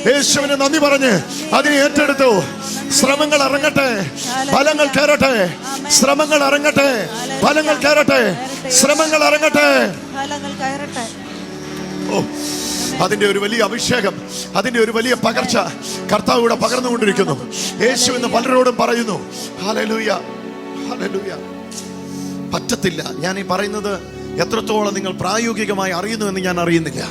യേശുവിന് നന്ദി പറഞ്ഞ് അതിനെ ഏറ്റെടുത്തു. ശ്രമങ്ങൾ ഇറങ്ങട്ടെ, ഫലങ്ങൾ കയറട്ടെ. ശ്രമങ്ങൾ ഇറങ്ങട്ടെ, ഫലങ്ങൾ കയറട്ടെ. ശ്രമങ്ങൾ ഇറങ്ങട്ടെ. ഓ, അതിന്റെ ഒരു വലിയ അഭിഷേകം, അതിന്റെ ഒരു വലിയ പകർച്ച കർത്താവ് ഇവിടെ പകർന്നുകൊണ്ടിരിക്കുന്നു. യേശു എന്ന് പലരോടും പറയുന്നു. Hallelujah, hallelujah. പറ്റത്തില്ല. ഞാൻ ഈ പറയുന്നത് എത്രത്തോളം നിങ്ങൾ പ്രായോഗികമായി അറിയുന്നു എന്ന് ഞാൻ അറിയുന്നില്ല,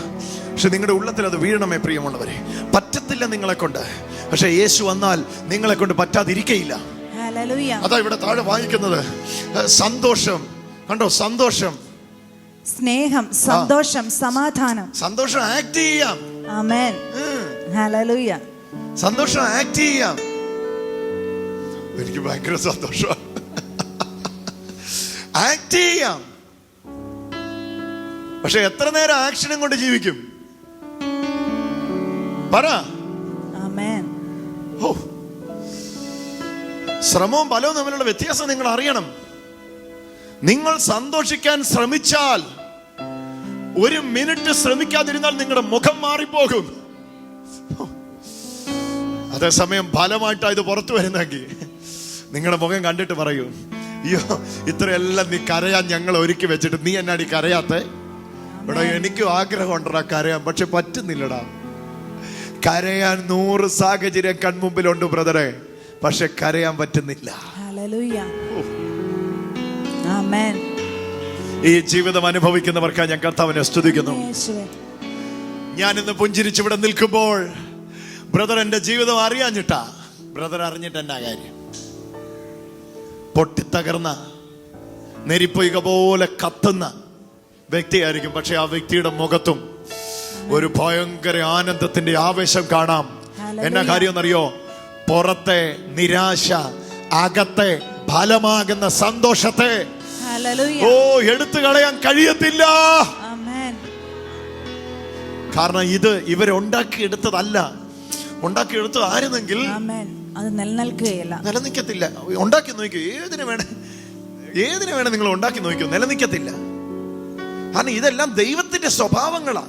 പക്ഷെ നിങ്ങളുടെ ഉള്ളത്തിൽ അത് വീഴണമേ പ്രിയമുള്ളവരെ. പറ്റത്തില്ല നിങ്ങളെ കൊണ്ട്, പക്ഷെ യേശു വന്നാൽ നിങ്ങളെ കൊണ്ട് പറ്റാതിരിക്കയില്ല. അതാ ഇവിടെ താഴെ വായിക്കുന്നത്. സന്തോഷം, കണ്ടോ? സന്തോഷം, സ്നേഹം, സന്തോഷം, സമാധാനം. സന്തോഷം ആക്ട് ചെയ്യാം. ആമേൻ, ഹല്ലേലൂയ. സന്തോഷം ആക്ട് ചെയ്യാം. എനിക്ക് ഭയങ്കര സന്തോഷം. ആക്ട് ചെയ്യാം, പക്ഷെ എത്ര നേരം ആക്ഷനും കൊണ്ട് ജീവിക്കും? പറ. ആമേൻ. ഓ, ശ്രമവും ഫലവും തമ്മിലുള്ള വ്യത്യാസം നിങ്ങൾ അറിയണം. നിങ്ങൾ സന്തോഷിക്കാൻ ശ്രമിച്ചാൽ ഒരു മിനിറ്റ് ശ്രമിക്കാതിരുന്നാൽ നിങ്ങളുടെ മുഖം മാറിപ്പോകും. അതേസമയം ഫലമായിട്ടാ ഇത് പുറത്തു വരുന്നെങ്കിൽ നിങ്ങളുടെ മുഖം കണ്ടിട്ട് പറയൂ, അയ്യോ ഇത്രയെല്ലാം നീ കരയാൻ ഞങ്ങൾ ഒരുക്കി വെച്ചിട്ട് നീ എന്നാടി കരയാത്തെ? ഇവിടെ എനിക്കും ആഗ്രഹം ഉണ്ടടാ കരയാൻ, പക്ഷെ പറ്റുന്നില്ലടാ. കരയാൻ 100 സാഹചര്യം കൺമുമ്പിലുണ്ട് ബ്രദറെ, പക്ഷെ കരയാൻ പറ്റുന്നില്ല. ഈ ജീവിതം അനുഭവിക്കുന്നവർക്കായി ഞാൻ കർത്താവിനെ സ്തുതിക്കുന്നു. ഞാൻ ഇന്ന് പുഞ്ചിരിച്ച് ഇവിടെ നിൽക്കുമ്പോൾ ബ്രദർ എന്റെ ജീവിതം അറിയാഞ്ഞിട്ടാ. ബ്രദർ അറിഞ്ഞിട്ട് എന്നാ കാര്യം? പൊട്ടിത്തകർന്ന നെരിപ്പൊയ്ക പോലെ കത്തുന്ന വ്യക്തിയായിരിക്കും, പക്ഷെ ആ വ്യക്തിയുടെ മുഖത്തും ഒരു ഭയങ്കര ആനന്ദത്തിന്റെ ആവേശം കാണാം. എന്നാ കാര്യം എന്നറിയോ? പുറത്തെ നിരാശ, അകത്തെ ഫലമാകുന്ന സന്തോഷത്തെ എടുത്തു കളയാൻ കഴിയത്തില്ല. കാരണം ഇത് ഇവരെ ഉണ്ടാക്കിയെടുത്തതല്ല. ഉണ്ടാക്കിയെടുത്തത് ആയിരുന്നെങ്കിൽ അത് നിലനിൽക്കത്തില്ല. ഉണ്ടാക്കി നോക്കൂ, ഏതിനു വേണം നിങ്ങൾ ഉണ്ടാക്കി നോക്കൂ, നിലനിൽക്കത്തില്ല. കാരണം ഇതെല്ലാം ദൈവത്തിന്റെ സ്വഭാവങ്ങളാ.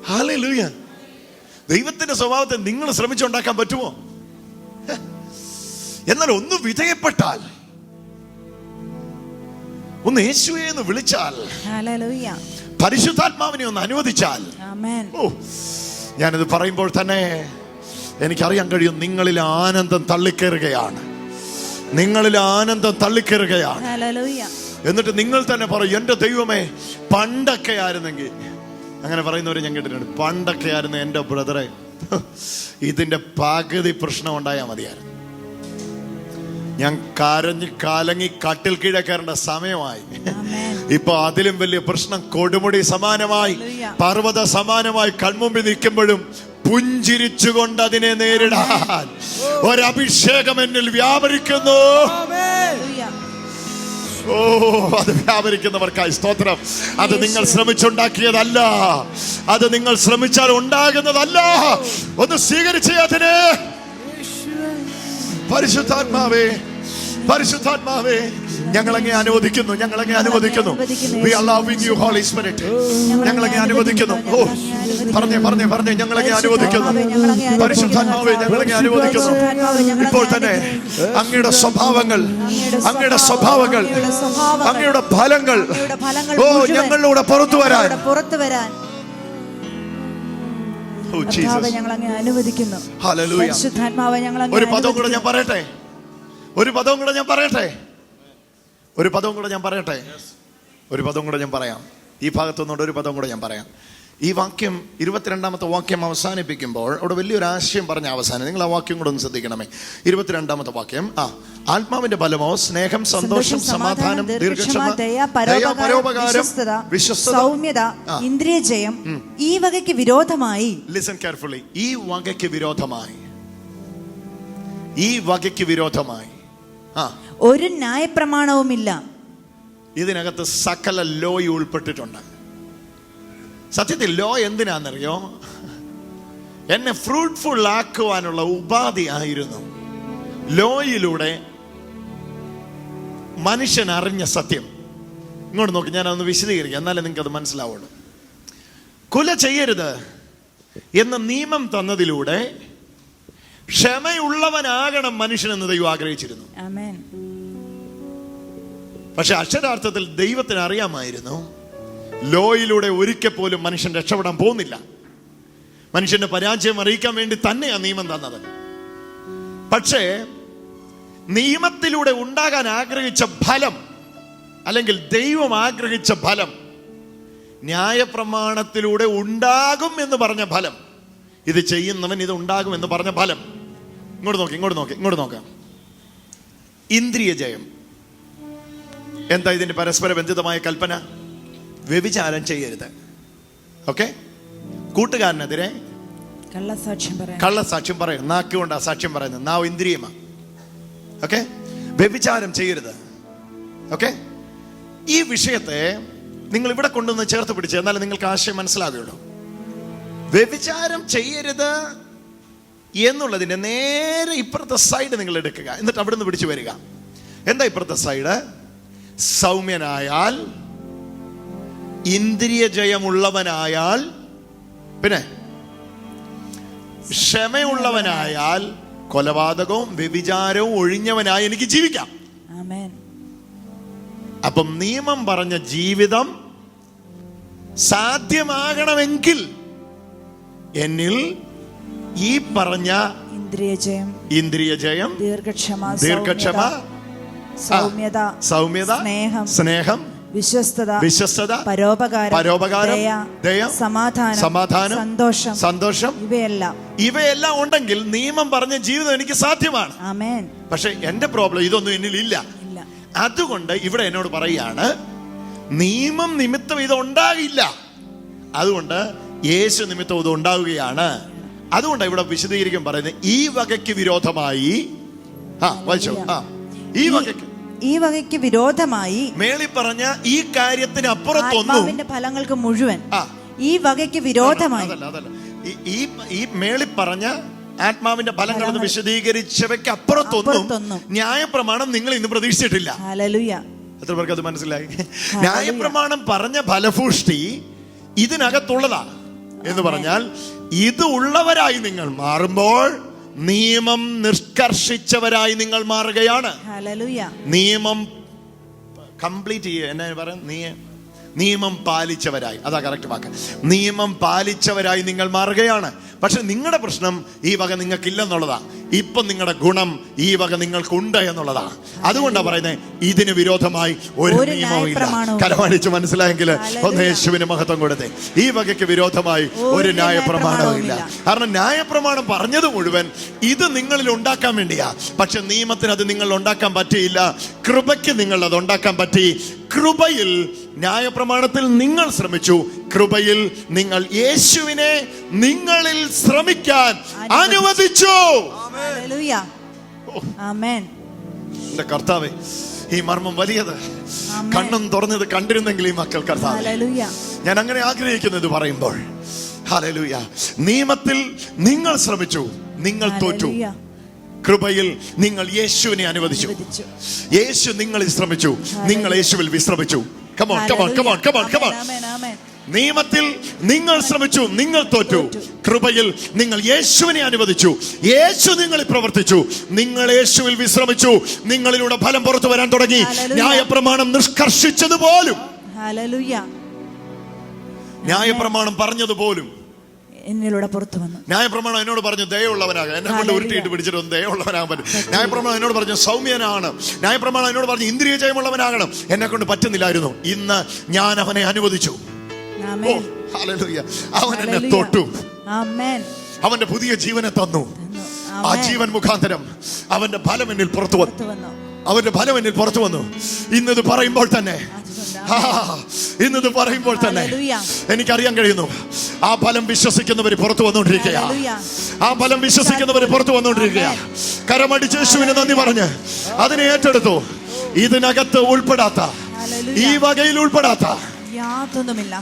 ഹല്ലേലൂയ. ദൈവത്തിന്റെ സ്വഭാവത്തെ നിങ്ങൾ ശ്രമിച്ചുണ്ടാക്കാൻ പറ്റുമോ? എന്നാൽ ഒന്ന് വിധേയപ്പെട്ടാൽ, ഒന്ന് യേശുവേ എന്ന് വിളിച്ചാൽ, പരിശുദ്ധാത്മാവിനെ ഒന്ന് അനുവദിച്ചാൽ, ഞാനിത് പറയുമ്പോൾ തന്നെ എനിക്കറിയാൻ കഴിയും നിങ്ങളിൽ ആനന്ദം തള്ളിക്കയറുകയാണ്. നിങ്ങളിൽ ആനന്ദം തള്ളിക്കയറുകയാണ്. എന്നിട്ട് നിങ്ങൾ തന്നെ പറയും, എന്റെ ദൈവമേ പണ്ടൊക്കെ ആയിരുന്നെങ്കിൽ. അങ്ങനെ പറയുന്നവരെ ഞാൻ കേട്ടിട്ടുണ്ട്. പണ്ടൊക്കെ ആയിരുന്നു എന്റെ ബ്രദറെ, ഇതിന്റെ പകുതി പ്രശ്നം ഉണ്ടായാൽ മതിയായിരുന്നു. ഞാൻ കരഞ്ഞ് കലങ്ങി കട്ടിൽ കീഴെ കയറേണ്ട സമയമായി. ഇപ്പൊ അതിലും വലിയ പ്രശ്നം കൊടുമുടി സമാനമായി, പർവ്വത സമാനമായി കൺമുമ്പിൽ നിൽക്കുമ്പോഴും പുഞ്ചിരിച്ചുകൊണ്ട് അതിനെ നേരിടാൻ ഒരഭിഷേകം എന്നിൽ വ്യാപരിക്കുന്നു. ഓ, അത് വ്യാപരിക്കുന്നവർക്കായി സ്തോത്രം. അത് നിങ്ങൾ ശ്രമിച്ചുണ്ടാക്കിയതല്ല, അത് നിങ്ങൾ ശ്രമിച്ചാൽ ഉണ്ടാകുന്നതല്ല. ഒന്ന് സ്വീകരിച്ചേ അതിനെ. പരിശുദ്ധാത്മാവേ, പരിശുദ്ധാത്മാവേ, ഞങ്ങളങ്ങേ അനുവദിക്കുന്നു, ഞങ്ങളങ്ങേ അനുവദിക്കുന്നു. We are loving you, Holy Spirit. ഞങ്ങളങ്ങേ അനുവദിക്കുന്നു. ഓ, പറഞ്ഞേ ഞങ്ങളങ്ങേ അനുവദിക്കുന്നു. പരിശുദ്ധാത്മാവേ, ഞങ്ങളങ്ങേ അനുവദിക്കുന്നു. ഇപ്പോൾ തന്നെ അങ്ങയുടെ സ്വഭാവങ്ങൾ, അങ്ങയുടെ സ്വഭാവങ്ങൾ, അങ്ങയുടെ ഫലങ്ങൾ ഓ ഞങ്ങളിലൂടെ പുറത്തു വരാൻ ഒരു പദം കൂടെ ഞാൻ പറയട്ടെ, ഒരു പദവും കൂടെ ഞാൻ പറയാം. ഈ ഭാഗത്തുനിന്നുകൊണ്ട് ഒരു പദം കൂടെ ഞാൻ പറയാം. ഈ വാക്യം 22ാമത്തെ വാക്യം അവസാനിപ്പിക്കുമ്പോൾ അവിടെ വലിയൊരു ആശയം പറഞ്ഞ അവസാനം. നിങ്ങൾ ആ വാക്യം കൂടെ ഒന്ന് ശ്രദ്ധിക്കണമേ. 22ാമത്തെ വാക്യം, ആത്മാവിന്റെ ഫലമോ സ്നേഹം, സന്തോഷം, സമാധാനം, ദീർഘക്ഷമ, ദയ, പരോപകാരം, വിശ്വസ്തത, സൗമ്യത, ഇന്ദ്രിയജയം. ഈ വകയ്ക്ക് വിരോധമായി, ലിസൺ കെയർഫുള്ളി, ഈ വകയ്ക്ക് വിരോധമായി ഒരു ന്യായപ്രമാണവുമില്ല. ഇതിനകത്ത് സകല ലോയും ഉൾപ്പെട്ടിട്ടുണ്ട്. സത്യത്തിൽ ലോ എന്തിനാണെന്നറിയോ? എന്നെ ഫ്രൂട്ട്ഫുൾ ആക്കുവാനുള്ള ഉപാധി ആയിരുന്നു. ലോയിലൂടെ മനുഷ്യൻ അറിഞ്ഞ സത്യം. ഇങ്ങോട്ട് നോക്കി, ഞാനതൊന്ന് വിശദീകരിക്കാം, എന്നാലേ നിങ്ങൾക്ക് അത് മനസ്സിലാവുള്ളൂ. കൊല ചെയ്യരുത് എന്ന നിയമം തന്നതിലൂടെ ക്ഷമയുള്ളവനാകണം മനുഷ്യനെന്ന് ദൈവം ആഗ്രഹിച്ചിരുന്നു. പക്ഷെ അക്ഷരാർത്ഥത്തിൽ ദൈവത്തിന് അറിയാമായിരുന്നു ലോയിലൂടെ ഒരിക്കൽ പോലും മനുഷ്യൻ രക്ഷപ്പെടാൻ പോകുന്നില്ല. മനുഷ്യന്റെ പരാജയം അറിയിക്കാൻ വേണ്ടി തന്നെയാണ് നിയമം തന്നത്. പക്ഷേ നിയമത്തിലൂടെ ഉണ്ടാകാൻ ആഗ്രഹിച്ച ഫലം, അല്ലെങ്കിൽ ദൈവം ആഗ്രഹിച്ച ഫലം, ന്യായപ്രമാണത്തിലൂടെ ഉണ്ടാകും എന്ന് പറഞ്ഞ ഫലം, ഇത് ചെയ്യുന്നവൻ ഇത് ഉണ്ടാകും എന്ന് പറഞ്ഞ ഫലം. ഇങ്ങോട്ട് നോക്കാം. ഇന്ദ്രിയ ജയം. എന്താ ഇതിന്റെ പരസ്പര ബന്ധിതമായ കൽപ്പന? വ്യഭിചാരം ചെയ്യരുത്. ഓക്കെ, കൂട്ടുകാരനെതിരെ കള്ളസാക്ഷ്യം പറയരുത്. നാക്ക് കൊണ്ടാ സാക്ഷ്യം പറയുന്നത്, നാവ് ഇന്ദ്രിയമാ. ഓക്കെ, വ്യഭിചാരം ചെയ്യരുത്. ഓക്കെ, ഈ വിഷയത്തെ നിങ്ങൾ ഇവിടെ കൊണ്ടുവന്ന് ചേർത്ത് പിടിച്ച്, എന്നാലും നിങ്ങൾക്ക് ആശയം മനസ്സിലാകുകയുള്ളൂ. വ്യഭിചാരം ചെയ്യരുത് എന്നുള്ളതിന്റെ നേരെ ഇപ്പുറത്തെ സൈഡ് നിങ്ങൾ എടുക്കുക, എന്നിട്ട് അവിടെ നിന്ന് പിടിച്ചു വരിക. എന്താ ഇപ്പുറത്തെ സൈഡ്? സൗമ്യനായാൽ ഇന്ദ്രിയ ജയമുള്ളവനായാൽ, പിന്നെ ക്ഷമയുള്ളവനായാൽ, കൊലപാതകവും വ്യഭിചാരവും ഒഴിഞ്ഞവനായി എനിക്ക് ജീവിക്കാം. ആമേൻ. അപ്പം നിയമം പറഞ്ഞ ജീവിതം സാധ്യമാകണമെങ്കിൽ എന്നിൽ ഈ പറഞ്ഞ ഇന്ദ്രിയജയം, ദീർഘക്ഷമ, സൗമ്യത, സ്നേഹം, വിശ്വസ്തത, പരോപകാരം, ദയ, സമാധാനം, സന്തോഷം ഇവയെല്ലാം ഉണ്ടെങ്കിൽ നിയമം പറഞ്ഞ ജീവിതം എനിക്ക് സാധ്യമാണ്. ആമേൻ. പക്ഷെ എന്റെ പ്രോബ്ലം ഇതൊന്നും എന്നിൽ ഇല്ല. അതുകൊണ്ട് ഇവിടെ എന്നോട് പറയാണ്, നിയമം നിമിത്തം ഇത് ഉണ്ടാകില്ല, അതുകൊണ്ട് യേശു നിമിത്തം ഇത് ഉണ്ടാവുകയാണ്. അതുകൊണ്ട് ഇവിടെ വിശദീകരിക്കാൻ പറയുന്നത്, ഈ വകയ്ക്ക് വിരോധമായി, ഈ വകയ്ക്ക് വിരോധമായി മേളി പറഞ്ഞ ഈ കാര്യത്തിന് അപ്പുറത്തൊന്നും ഫലങ്ങൾക്ക് മുഴുവൻ ഈ വകയ്ക്ക് വിരോധമായി, ഈ മേളി പറഞ്ഞ ആത്മാവിന്റെ ഫലങ്ങൾ വിശദീകരിച്ചവയ്ക്ക് അപ്പുറത്തൊന്നും ന്യായപ്രമാണം നിങ്ങൾ ഇന്ന് പ്രതീക്ഷിച്ചിട്ടില്ല. ഹല്ലേലൂയ. എത്ര പേർക്ക് അത് മനസ്സിലായി? ന്യായപ്രമാണം പറഞ്ഞ ഫലപുഷ്ടി ഇതിനകത്തുള്ളതാ എന്ന് പറഞ്ഞാൽ, ഇത് ഉള്ളവരായി നിങ്ങൾ മാറുമ്പോൾ നിയമം നിഷ്കർഷിച്ചവരായി നിങ്ങൾ മാറുകയാണ്. ഹല്ലേലൂയ. നിയമം കംപ്ലീറ്റ് ചെയ്യുക, എന്നാ പറയാം, നിയമം പാലിച്ചവരായി, അതാ കറക്റ്റ് വാക്ക്. നിയമം പാലിച്ചവരായി നിങ്ങൾ മാറുകയാണ്. പക്ഷെ നിങ്ങളുടെ പ്രശ്നം ഈ വക നിങ്ങൾക്കില്ലെന്നുള്ളതാ. ഇപ്പൊ നിങ്ങളുടെ ഗുണം ഈ വക നിങ്ങൾക്കുണ്ട് എന്നുള്ളതാ. അതുകൊണ്ടാണ് പറയുന്നത്, ഇതിന് വിരോധമായി ഒരു നിയമവും ഇല്ല. കരമടിച്ച് മനസ്സിലായെങ്കിൽ ഒന്ന് യേശുവിന് മഹത്വം കൊടുത്തേ. ഈ വകയ്ക്ക് വിരോധമായി ഒരു ന്യായപ്രമാണവും ഇല്ല. കാരണം ന്യായപ്രമാണം പറഞ്ഞത് മുഴുവൻ ഇത് നിങ്ങളിൽ ഉണ്ടാക്കാൻ വേണ്ടിയാ. പക്ഷെ നിയമത്തിന് അത് നിങ്ങൾ ഉണ്ടാക്കാൻ പറ്റിയില്ല. കൃപയ്ക്ക് നിങ്ങൾ അത് ഉണ്ടാക്കാൻ പറ്റി. കൃപയിൽ, ന്യായപ്രമാണത്തിൽ നിങ്ങൾ ശ്രമിച്ചു, കൃപയിൽ നിങ്ങൾ യേശുവിനെ നിങ്ങളിൽ ശ്രമിക്കാൻ അനുവദിച്ചു. എന്റെ കർത്താവേ, ഈ മർമ്മം വലിയത്. കണ്ണും തുറന്നത് കണ്ടിരുന്നെങ്കിൽ ഈ മക്കൾ, കർത്താവേ, ഞാൻ അങ്ങനെ ആഗ്രഹിക്കുന്നത് പറയുമ്പോൾ. ഹല്ലേലൂയ. നിയമത്തിൽ നിങ്ങൾ ശ്രമിച്ചു, നിങ്ങൾ തോറ്റു. കൃപയിൽ നിങ്ങൾ യേശുവിനെ അനുവദിച്ചു. യേശു നിങ്ങളിൽ ശ്രമിച്ചു, നിങ്ങൾ യേശുവിൽ വിശ്രമിച്ചു. Come on. നിയമത്തിൽ നിങ്ങൾ ശ്രമിച്ചു, നിങ്ങൾ തോറ്റു. കൃപയിൽ നിങ്ങൾ യേശുവിനെ അനുവദിച്ചു. യേശു നിങ്ങളിൽ പ്രവർത്തിച്ചു, നിങ്ങൾ യേശുവിൽ വിശ്രമിച്ചു. നിങ്ങളിലൂടെ ഫലം പുറത്തു വരാൻ തുടങ്ങി. ന്യായപ്രമാണം നിഷ്കർഷിച്ചതുപോലും, ന്യായപ്രമാണം പറഞ്ഞതുപോലും എന്നിലൂടെ പുറത്തു വന്നു. ന്യായപ്രമാണം എന്നോട് പറഞ്ഞു ദയയുള്ളവനാകാൻ. എന്നെ കൊണ്ട് ഉരുട്ടിയിട്ട് പിടിച്ചിട്ടൊന്നും ദയയുള്ളവനാകാൻ പറ്റും. ന്യായപ്രമാണം എന്നോട് പറഞ്ഞു സൗമ്യനാണ്. ന്യായപ്രമാണം എന്നോട് പറഞ്ഞു ഇന്ദ്രിയ ജയമുള്ളവനാകണം. എന്നെ കൊണ്ട് പറ്റുന്നില്ലായിരുന്നു. ഇന്ന് ഞാൻ അവനെ അനുവദിച്ചു. അവൻ എന്നെ തൊട്ടു. അവന്റെ പുതിയ ജീവനെ തന്നു. ആ ജീവൻ മുഖാന്തരം അവന്റെ ഫലം എന്നിൽ പുറത്തു വന്നു. അവന്റെ ഫലം എന്നിൽ പുറത്തു വന്നു. ഇന്നത് പറയുമ്പോൾ തന്നെ എനിക്കറിയാൻ കഴിയുന്നു, ആ ഫലം വിശ്വസിക്കുന്നവർ പുറത്തു വന്നുകൊണ്ടിരിക്കുകയാണ്. ആ ഫലം വിശ്വസിക്കുന്നവർ പുറത്തു വന്നുകൊണ്ടിരിക്കുകയാണ്. കരമടിച്ച് യേശുവിന് നന്ദി പറഞ്ഞ് അതിനെ ഏറ്റെടുത്തു. ഇതിനകത്ത് ഉൾപ്പെടാത്ത, ഈ വകയിൽ ഉൾപ്പെടാത്ത യാതൊന്നുമില്ല.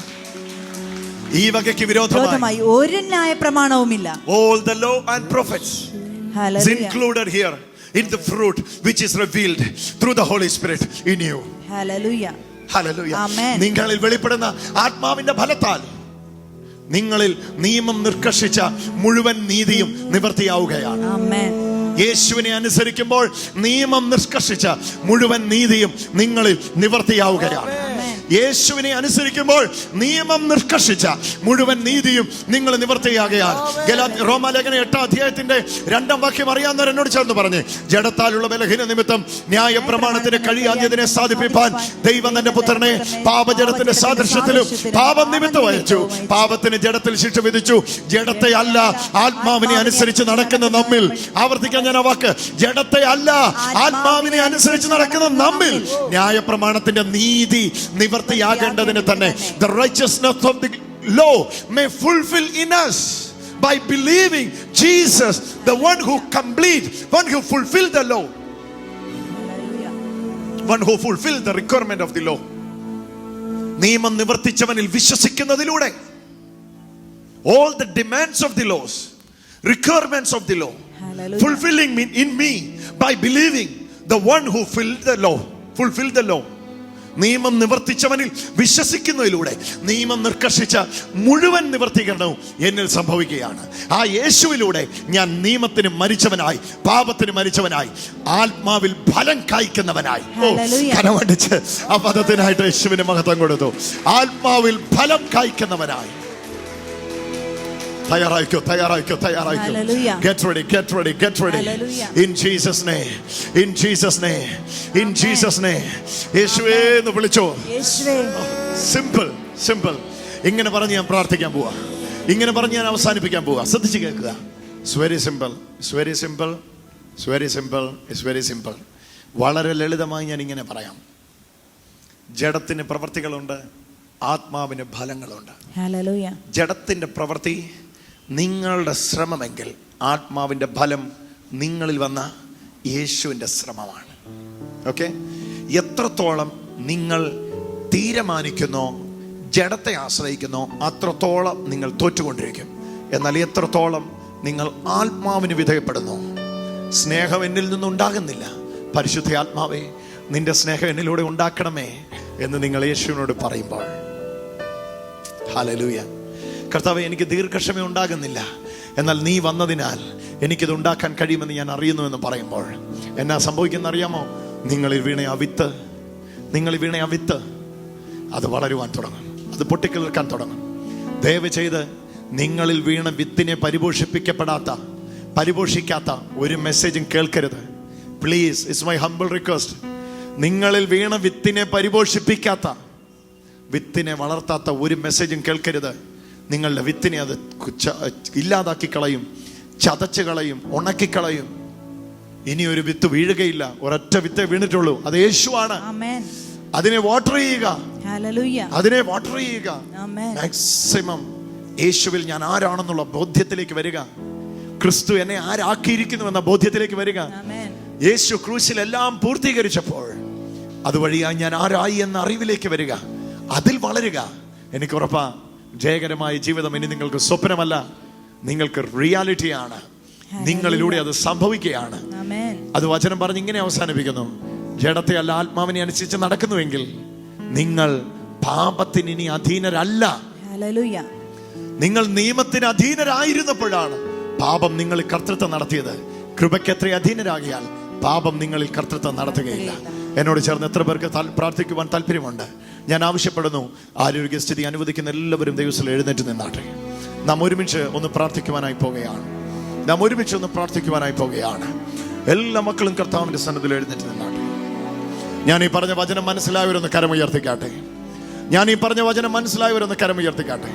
ഈ വകയ്ക്ക് വിരോധമായി ഒരു ന്യായപ്രമാണവുമില്ല. All the law and prophets is included here in the fruit which is revealed through the Holy Spirit in you. Hallelujah. Hallelujah. നിങ്ങളിൽ വെളിപ്പെടുന്ന ആത്മാവിന്റെ ഫലത്താൽ നിങ്ങളിൽ നിയമം നിഷ്കർഷിച്ച മുഴുവൻ നീതിയും നിവർത്തിയാവുകയാണ്. യേശുവിനെ അനുസരിക്കുമ്പോൾ നിയമം നിഷ്കർഷിച്ച മുഴുവൻ നീതിയും നിങ്ങളിൽ നിവർത്തിയാവുകയാണ്. യേശുവിനെ അനുസരിക്കുമ്പോൾ നിയമം നിഷ്കർഷിച്ച മുഴുവൻ നീതിയും നിങ്ങൾ നിവർത്തിയാകുകയാണ്. റോമാലേഖനം 8-ാം അധ്യായത്തിന്റെ 2-ാം വാക്യം അറിയാവുന്നവർ എന്നോട് ചേർന്ന് പറഞ്ഞ്, ജഡത്താലുള്ള ബലഹീന നിമിത്തം ന്യായപ്രമാണത്തിന് കഴിയാഞ്ഞതിനെ സാധിപ്പിപ്പാൻ ദൈവം തന്റെ പുത്രനെ പാപജഡത്തിന്റെ സാദൃശ്യത്തിലും പാപം നിമിത്തം അയച്ചു. പാപത്തിന് ജഡത്തിൽ ശിക്ഷ വിധിച്ചു. ജഡത്തെ അല്ല, ആത്മാവിനെ അനുസരിച്ച് നടക്കുന്ന നമ്മിൽ, ആവർത്തിക്കാൻ ഞാൻ ആ വാക്ക്, ജഡത്തെ അല്ല, ആത്മാവിനെ അനുസരിച്ച് നടക്കുന്ന നമ്മിൽ ന്യായപ്രമാണത്തിന്റെ നീതി നിവർത്തിയാകേണ്ടതിന് തന്നെ the righteousness of the law may fulfill in us by believing Jesus, the one who fulfilled the law, one who fulfilled the requirement of the law. നിയമം നിവർത്തിച്ചവനിൽ വിശ്വസിക്കുന്നതിലൂടെ all the demands of the laws, requirements of the law, fulfilling in me by believing the one who fulfilled the law നിയമം നിവർത്തിച്ചവനിൽ വിശ്വസിക്കുന്നതിലൂടെ നിയമം നിർക്കർഷിച്ച മുഴുവൻ നിവർത്തീകരണവും എന്നിൽ സംഭവിക്കുകയാണ്. ആ യേശുവിലൂടെ ഞാൻ നിയമത്തിന് മരിച്ചവനായി, പാപത്തിന് മരിച്ചവനായി, ആത്മാവിൽ ഫലം കായ്ക്കുന്നവനായി. കരമടിച്ച് ആ പദത്തിനായിട്ട് യേശുവിന് മഹത്വം കൊടുത്തു. ആത്മാവിൽ ഫലം കായ്ക്കുന്നവനായി. തയ്യാറായിക്കോ. Get ready. In Jesus name. യേശുവേ എന്ന് വിളിച്ചോ. സിമ്പിൾ. ഇങ്ങനെ പറഞ്ഞ് ഞാൻ പ്രാർത്ഥിക്കാൻ പോവാ. ഇങ്ങനെ പറഞ്ഞ് ഞാൻ അവസാനിപ്പിക്കാൻ പോവാ. ശ്രദ്ധിച്ച് കേൾക്കുക. It's very simple. വളരെ ലളിതമായി ഞാൻ ഇങ്ങനെ പറയാം. ജഡത്തിന് പ്രവൃത്തികളുണ്ട്, ആത്മാവിന് ഫലങ്ങളുണ്ട്. ജഡത്തിന്റെ പ്രവൃത്തി നിങ്ങളുടെ ശ്രമമെങ്കിൽ, ആത്മാവിന്റെ ഫലം നിങ്ങളിൽ വന്ന യേശുവിന്റെ ശ്രമമാണ്. ഓക്കെ? എത്രത്തോളം നിങ്ങൾ തീരുമാനിക്കുന്നോ, ജഡത്തെ ആശ്രയിക്കുന്നോ, അത്രത്തോളം നിങ്ങൾ തോറ്റുകൊണ്ടിരിക്കും. എന്നാൽ എത്രത്തോളം നിങ്ങൾ ആത്മാവിന് വിധേയപ്പെടുന്നു, സ്നേഹം എന്നിൽ നിന്നുണ്ടാകുന്നില്ല, പരിശുദ്ധ ആത്മാവേ നിന്റെ സ്നേഹം എന്നിലൂടെ ഉണ്ടാക്കണമേ എന്ന് നിങ്ങൾ യേശുവിനോട് പറയുമ്പോൾ, ഹല്ലേലൂയ. കർത്താവേ, എനിക്ക് ദീർഘക്ഷമ ഉണ്ടാകുന്നില്ല, എന്നാൽ നീ വന്നതിനാൽ എനിക്കിത് ഉണ്ടാക്കാൻ കഴിയുമെന്ന് ഞാൻ അറിയുന്നു എന്ന് പറയുമ്പോൾ എന്നാ സംഭവിക്കുന്ന അറിയാമോ? നിങ്ങളിൽ വീണ ആ വിത്ത് അത് വളരുവാൻ തുടങ്ങും, അത് പൊട്ടിക്കിളിർക്കാൻ തുടങ്ങും. ദയവ് ചെയ്ത് നിങ്ങളിൽ വീണ വിത്തിനെ പരിപോഷിക്കാത്ത ഒരു മെസ്സേജും കേൾക്കരുത്. Please, it's my humble request. നിങ്ങളിൽ വീണ വിത്തിനെ പരിപോഷിപ്പിക്കാത്ത, വിത്തിനെ വളർത്താത്ത ഒരു മെസ്സേജും കേൾക്കരുത്. നിങ്ങളുടെ വിത്തിനെ അത് ഇല്ലാതാക്കി കളയും, ചതച്ച് കളയും, ഉണക്കിക്കളയും. ഇനി ഒരു വിത്ത് വീഴുകയില്ല. ഒരൊറ്റ വിത്തേ വീണിട്ടുള്ളൂ, അത് യേശുവാണ്. അതിനെ വാട്ടർ ചെയ്യുക. മാക്സിമം യേശുവിൽ ഞാൻ ആരാണെന്നുള്ള ബോധ്യത്തിലേക്ക് വരിക. ക്രിസ്തു എന്നെ ആരാക്കിയിരിക്കുന്നു എന്ന ബോധ്യത്തിലേക്ക് വരിക. യേശു ക്രൂശിൽ എല്ലാം പൂർത്തീകരിച്ചപ്പോൾ അതുവഴിയായി ഞാൻ ആരായി എന്ന അറിവിലേക്ക് വരിക, അതിൽ വളരുക. എനിക്ക് ഉറപ്പാ, ജയകരമായ ജീവിതം ഇനി നിങ്ങൾക്ക് സ്വപ്നമല്ല, നിങ്ങൾക്ക് റിയാലിറ്റിയാണ്. നിങ്ങളിലൂടെ അത് സംഭവിക്കുകയാണ്. അത് വചനം പറഞ്ഞ് ഇങ്ങനെ അവസാനിപ്പിക്കുന്നു: ജഡത്തെ അല്ല ആത്മാവിനെ അനുസരിച്ച് നടക്കുന്നുവെങ്കിൽ നിങ്ങൾ പാപത്തിന് ഇനി അധീനരല്ല. നിങ്ങൾ നിയമത്തിന് അധീനരായിരുന്നപ്പോഴാണ് പാപം നിങ്ങളിൽ കർത്തൃത്വം നടത്തിയത്. കൃപയ്ക്ക് എത്ര അധീനരാകിയാൽ പാപം നിങ്ങളിൽ കർത്തൃത്വം നടത്തുകയില്ല. എന്നോട് ചേർന്ന് എത്ര പേർക്ക് പ്രാർത്ഥിക്കുവാൻ താല്പര്യമുണ്ട്? ഞാൻ ആവശ്യപ്പെടുന്നു, ആരോഗ്യസ്ഥിതി അനുവദിക്കുന്ന എല്ലാവരും ദൈവത്തിൽ എഴുന്നേറ്റ് നിന്നാട്ടെ. നാം ഒരുമിച്ച് ഒന്ന് പ്രാർത്ഥിക്കുവാനായി പോവുകയാണ്. എല്ലാ മക്കളും കർത്താവിന്റെ സന്നിധിയിൽ എഴുന്നേറ്റ് നിന്നാട്ടെ. ഞാൻ ഈ പറഞ്ഞ വചനം മനസ്സിലായവരൊന്ന് കരമുയർത്തിക്കാട്ടെ.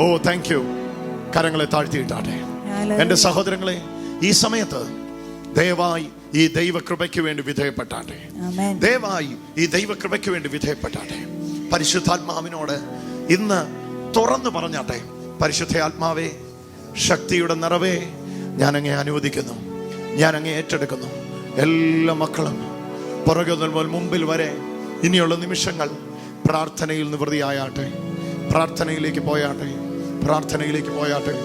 ഓ, താങ്ക് യു. കരങ്ങളെ താഴ്ത്തിയിട്ടാട്ടെ. എന്റെ സഹോദരങ്ങളെ, ഈ സമയത്ത് ദയവായി ഈ ദൈവകൃപയ്ക്ക് വേണ്ടി വിധേയപ്പെട്ടാട്ടെ. പരിശുദ്ധാത്മാവിനോട് ഇന്ന് തുറന്നു പറഞ്ഞാട്ടെ: പരിശുദ്ധ ആത്മാവേ, ശക്തിയുടെ നിറവേ, ഞാൻ അങ്ങേ അനുവദിക്കുന്നു, ഞാൻ അങ്ങേ ഏറ്റെടുക്കുന്നു. എല്ലാ മക്കളും പുറകെ മുതൽ മുമ്പിൽ വരെ ഇനിയുള്ള നിമിഷങ്ങൾ പ്രാർത്ഥനയിൽ നിവൃത്തിയായാട്ടെ. പ്രാർത്ഥനയിലേക്ക് പോയാട്ടെ.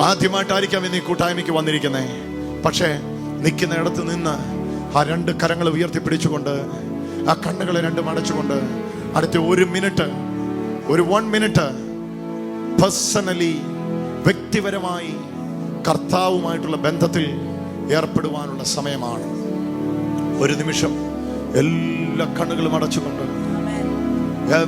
ആദ്യമായിട്ടായിരിക്കാം ഇന്ന് ഈ കൂട്ടായ്മയ്ക്ക് വന്നിരിക്കുന്നേ. പക്ഷേ നിൽക്കുന്ന ഇടത്ത് നിന്ന് ആ രണ്ട് കരങ്ങൾ ഉയർത്തിപ്പിടിച്ചുകൊണ്ട്, ആ കണ്ണുകളെ രണ്ടും അടച്ചുകൊണ്ട്, അടുത്ത ഒരു മിനിറ്റ് പേഴ്സണലി, വ്യക്തിപരമായി കർത്താവുമായിട്ടുള്ള ബന്ധത്തിൽ ഏർപ്പെടുവാനുള്ള സമയമാണ്. ഒരു നിമിഷം എല്ലാ കണ്ണുകളും അടച്ചുകൊണ്ട്, എല്ലാ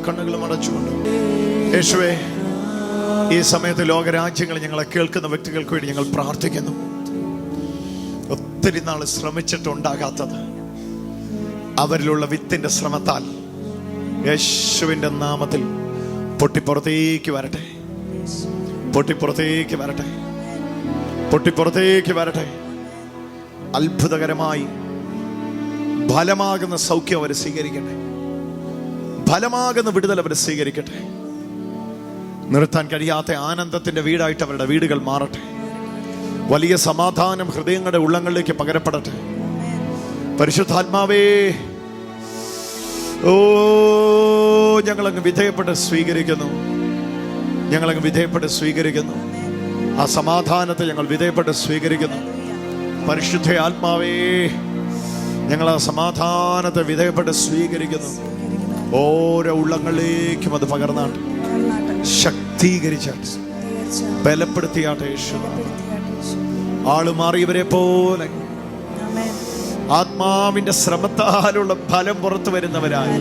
കണ്ണുകളും അടച്ചുകൊണ്ട്, യേശുവേ, ഈ സമയത്ത് ലോകരാജ്യങ്ങൾ ഞങ്ങളെ കേൾക്കുന്ന വ്യക്തികൾക്ക് വേണ്ടി ഞങ്ങൾ പ്രാർത്ഥിക്കുന്നു. ഒത്തിരി നാൾ ശ്രമിച്ചിട്ടുണ്ടാകാത്തത് അവരിലുള്ള വിത്തിന്റെ ശ്രമത്താൽ യേശുവിന്റെ നാമത്തിൽ പൊട്ടിപ്പുറത്തേക്ക് വരട്ടെ. അത്ഭുതകരമായി ഫലമാകുന്ന സൗഖ്യം അവർ സ്വീകരിക്കട്ടെ. ഫലമാകുന്ന വിടുതൽ അവർ സ്വീകരിക്കട്ടെ. നിർത്താൻ കഴിയാത്ത ആനന്ദത്തിന്റെ വീടായിട്ട് അവരുടെ വീടുകൾ മാറട്ടെ. വലിയ സമാധാനം ഹൃദയങ്ങളുടെ ഉള്ളങ്ങളിലേക്ക് പകരപ്പെടട്ടെ. പരിശുദ്ധാത്മാവേ, ഓ, ഞങ്ങളങ്ങ് വിധേയപ്പെട്ട് സ്വീകരിക്കുന്നു. ആ സമാധാനത്തെ ഞങ്ങൾ വിധേയപ്പെട്ട് സ്വീകരിക്കുന്നു. പരിശുദ്ധ ആത്മാവേ, ഞങ്ങൾ ആ സമാധാനത്തെ വിധേയപ്പെട്ട് സ്വീകരിക്കുന്നു. ഓരോ ഉള്ളങ്ങളിലേക്കും അത് പകർന്നാട്ട്, ശക്തീകരിച്ചാട്ട്, ബലപ്പെടുത്തിയാട്ടെ. യേശു ആളുമാറിയവരെ പോലെ ആത്മാവിന്റെ ശ്രമത്താലുള്ള ഫലം പുറത്തു വരുന്നവരായി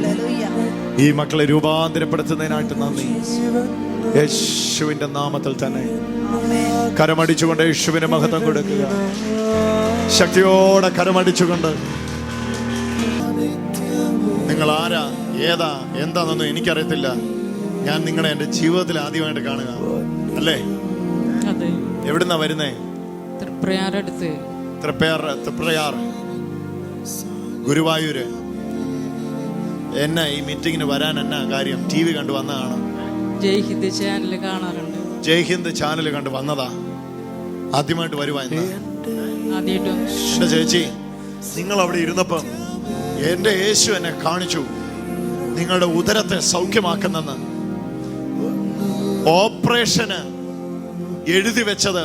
ഈ മക്കളെ രൂപാന്തരപ്പെടുത്തുന്നതിനായിട്ട് നന്ദി. യേശുവിന്റെ നാമത്തിൽ തന്നെ കരമടിച്ചുകൊണ്ട് യേശുവിന് മഹത്വം കൊടുക്കുക. ശക്തിയോടെ കരമടിച്ചുകൊണ്ട്. നിങ്ങൾ ആരാ, ഏതാ, എന്താണെന്നൊന്നും എനിക്കറിയത്തില്ല. ഞാൻ നിങ്ങളെ എൻ്റെ ജീവിതത്തിൽ ആദ്യമായിട്ട് കാണുക അല്ലേ? എവിടുന്നാ വരുന്നേ? തൃപ്രയാർ ഗുരുവായൂര്. എന്നാ ഈ മീറ്റിങ്ങിന് വരാൻ എന്നാ കാര്യം? TV കണ്ടു വന്നതാണ്. ജയ് ഹിന്ദ് ചാനൽ കാണാറുണ്ട്. ജയ് ഹിന്ദ് ചാനൽ കണ്ടു വന്നതാ. ആദ്യമായിട്ട് വരുവാ. എന്റെ ചേച്ചി, നിങ്ങൾ അവിടെ ഇരുന്നപ്പം എന്റെ യേശു എന്നെ കാണിച്ചു നിങ്ങളുടെ ഉദരത്തെ സൗഖ്യമാക്കുന്നെന്ന്. ഓപ്പറേഷന് എഴുതി വെച്ചത്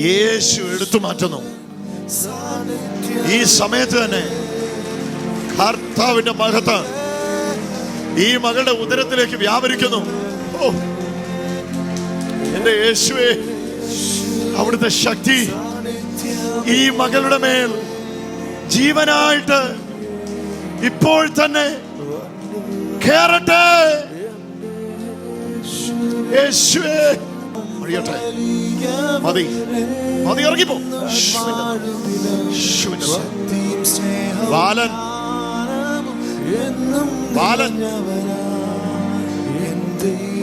യേശു എടുത്തു മാറ്റുന്നു. ഈ സമയത്ത് തന്നെ കർത്താവിന്റെ മഹത്വം ഈ മകളുടെ ഉദരത്തിലേക്ക് വ്യാപരിക്കുന്നു. ഓ എന്റെ യേശുവേ, അവിടുത്തെ ശക്തി ഈ മകളുടെ മേൽ ജീവനായിട്ട് ഇപ്പോൾ തന്നെ കേറട്ടെ. യേശുവേ, മതി മതി, ഇറങ്ങിപ്പോ. ബാലൻ ബാലൻ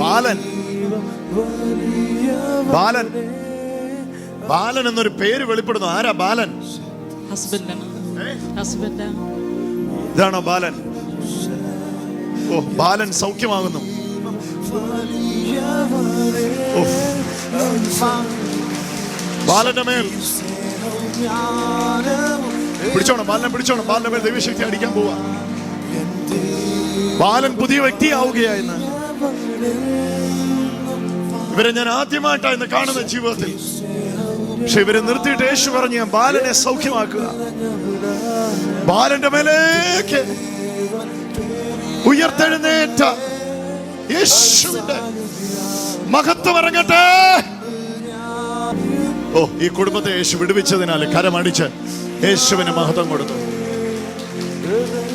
ബാലൻ ബാലൻ ബാലൻ എന്നൊരു പേര് വെളിപ്പെടുന്നു. ആരാ ബാലൻ? ഇതാണോ ബാലൻ? ഓ, ബാലൻ സൗഖ്യമാകുന്നു. ബാലന്റെ മേൽ പിടിച്ചോണം, ബാലനെ പിടിച്ചോണം. ബാലന്റെ മേൽ ദൈവശക്തി അടിക്കാൻ പോവാ. ബാലൻ പുതിയ വ്യക്തിയാവുകയായിരുന്നു. ഇവരെ ഞാൻ ആദ്യമായിട്ടായിരുന്നു കാണുന്ന ജീവിതത്തിൽ. പക്ഷെ ഇവരെ നിർത്തിയിട്ട് യേശു പറഞ്ഞു, ഞാൻ ബാലനെ സൗഖ്യമാക്കുക. ബാലന്റെ മേലേക്ക് ഉയർത്തെഴുന്നേറ്റ യേശുവിന്റെ മഹത്വം ഇറങ്ങട്ടെ. ഓ, ഈ കുടുംബത്തെ യേശു വിടുവിച്ചതിനാൽ കരമടിച്ച് യേശുവിന് മഹത്വം കൊടുത്തു.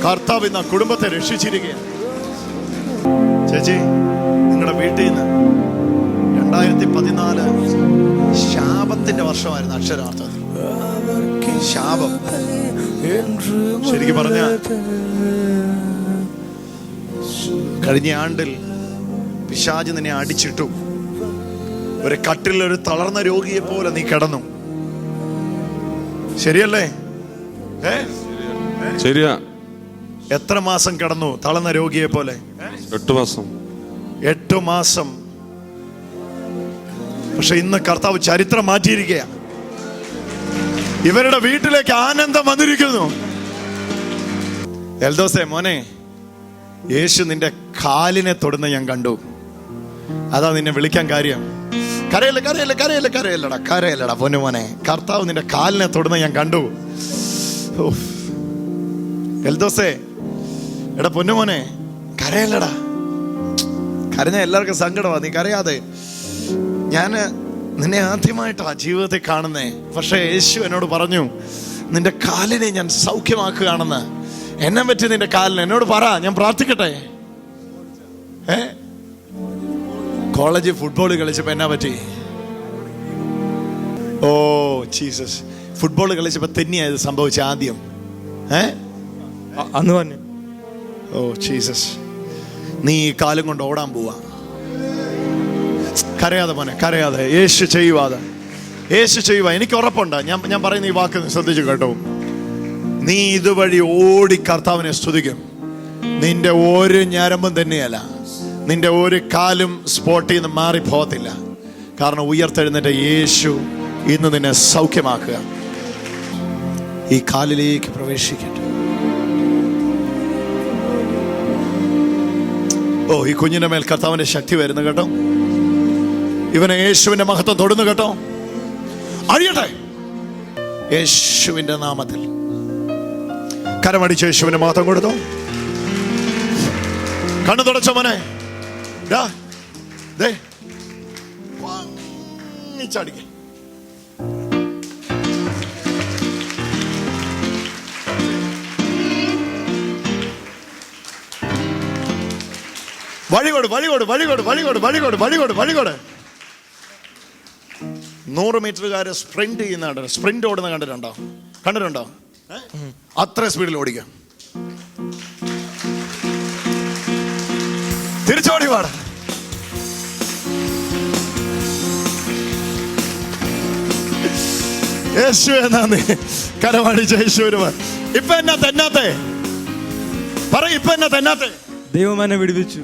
കർത്താവ് ഇന്ന് കുടുംബത്തെ രക്ഷിച്ചിരിക്കുകയാണ്. ചേച്ചി, നിങ്ങളുടെ വീട്ടിൽ നിന്ന് 2014 ശാപത്തിന്റെ വർഷമായിരുന്നു. അക്ഷരാർത്ഥത്തിൽ ശാപം. ശരിക്കും പറഞ്ഞ കഴിഞ്ഞ ആണ്ടിൽ പിശാച് നിന്നെ അടിച്ചിട്ടു. ഒരു കട്ടിൽ ഒരു തളർന്ന രോഗിയെ പോലെ നീ കിടന്നു. ശരിയല്ലേ? ശരിയാ. എത്ര മാസം കിടന്നു തളർന്ന രോഗിയെ പോലെ? 8 മാസം. 8 മാസം. പക്ഷെ ഇന്ന് കർത്താവ് ചരിത്രം മാറ്റിയിരിക്കുക. ഇവരുടെ വീട്ടിലേക്ക് ആനന്ദം വന്നിരിക്കുന്നു. എൽദോസേ മോനെ, യേശു നിന്റെ കാലിനെ തൊടുന്ന ഞാൻ കണ്ടു. അതാ നിന്നെ വിളിക്കാൻ കാര്യം. കരയല്ല കരയല്ല കരയല്ല കരയല്ലടാ കരയല്ലടാ പൊന്നുമോനെ, കർത്താവ് നിന്റെ കാലിനെ തൊടുന്ന ഞാൻ കണ്ടു. എൽദോസേ, എടാ പൊന്നുമോനെ, കരയല്ലടാ. കരഞ്ഞ എല്ലാവർക്കും സങ്കടമാ. നീ കരയാതെ. ഞാൻ നിന്നെ ആദ്യമായിട്ടാ ജീവിതത്തിൽ കാണുന്നേ. പക്ഷെ യേശു എന്നോട് പറഞ്ഞു, നിന്റെ കാലിനെ ഞാൻ സൗഖ്യമാക്കുകയാണെന്ന്. എന്നെ പറ്റി നിന്റെ കാലിന് എന്നോട് പറ, ഞാൻ പ്രാർത്ഥിക്കട്ടെ. കോളേജിൽ ഫുട്ബോൾ കളിച്ചപ്പോ എന്നാ പറ്റി? ഓ ജീസസ്, ഫുട്ബോൾ കളിച്ചപ്പോ തന്നെയായത് സംഭവിച്ച ആദ്യം. അന്ന് തന്നെ. ഓ ജീസസ്, നീ ഈ കാലം കൊണ്ട് ഓടാൻ പോവാ. കരയാതെ മോനെ, കരയാതെ. യേശു ചെയ്യുവാതെ, യേശു ചെയ്യുക. എനിക്ക് ഉറപ്പുണ്ട്. ഞാൻ പറയുന്ന ഈ വാക്ക് ശ്രദ്ധിച്ചു കേട്ടോ. നീ ഇതുവഴി ഓടി കർത്താവിനെ സ്തുതിക്കും. നിന്റെ ഒരു ഞരമ്പും തന്നെയല്ല, നിന്റെ ഒരു കാലും സ്പോട്ടിൽ നിന്ന് മാറി പോകത്തില്ല. കാരണം ഉയർത്തെഴുന്നേറ്റ യേശു ഇന്ന് നിന്നെ സൗഖ്യമാക്കുക. ഈ കാലിലേക്ക് പ്രവേശിക്കട്ടെ. ഓ, ഈ കുഞ്ഞിന്റെ മേൽ കർത്താവിന്റെ ശക്തി വരുന്നു കേട്ടോ. ഇവനെ യേശുവിന്റെ മഹത്വം തൊടുന്നു കേട്ടോ. അഴിയട്ടെ യേശുവിന്റെ നാമത്തിൽ. കരമടിച്ച് യേശുവിന്റെ മഹത്വം കൊടുത്തു. കണ്ണു തുടച്ച മോനെ, ചാടിക്ക. വഴികോട് വഴികോട് വഴികോട് വഴികോട് വഴികോട് വഴികോട് വഴികോട്. 100 മീറ്ററുകാര് സ്പ്രിന്റ് ചെയ്യുന്ന, സ്പ്രിന്റ് ഓടുന്ന കണ്ടിട്ടുണ്ടോ? അത്ര സ്പീഡിൽ ഓടിക്കാം. തിരിച്ചോടി പാടാ. യേശു എന്നാ കരമടിച്ച യേശുവിന്. ഇപ്പൊ എന്നാ തെന്നാത്തെ പറ, ഇപ്പൊ എന്നാ തെന്നാത്തെ? ദൈവം എന്നെ വിടുവിച്ചു.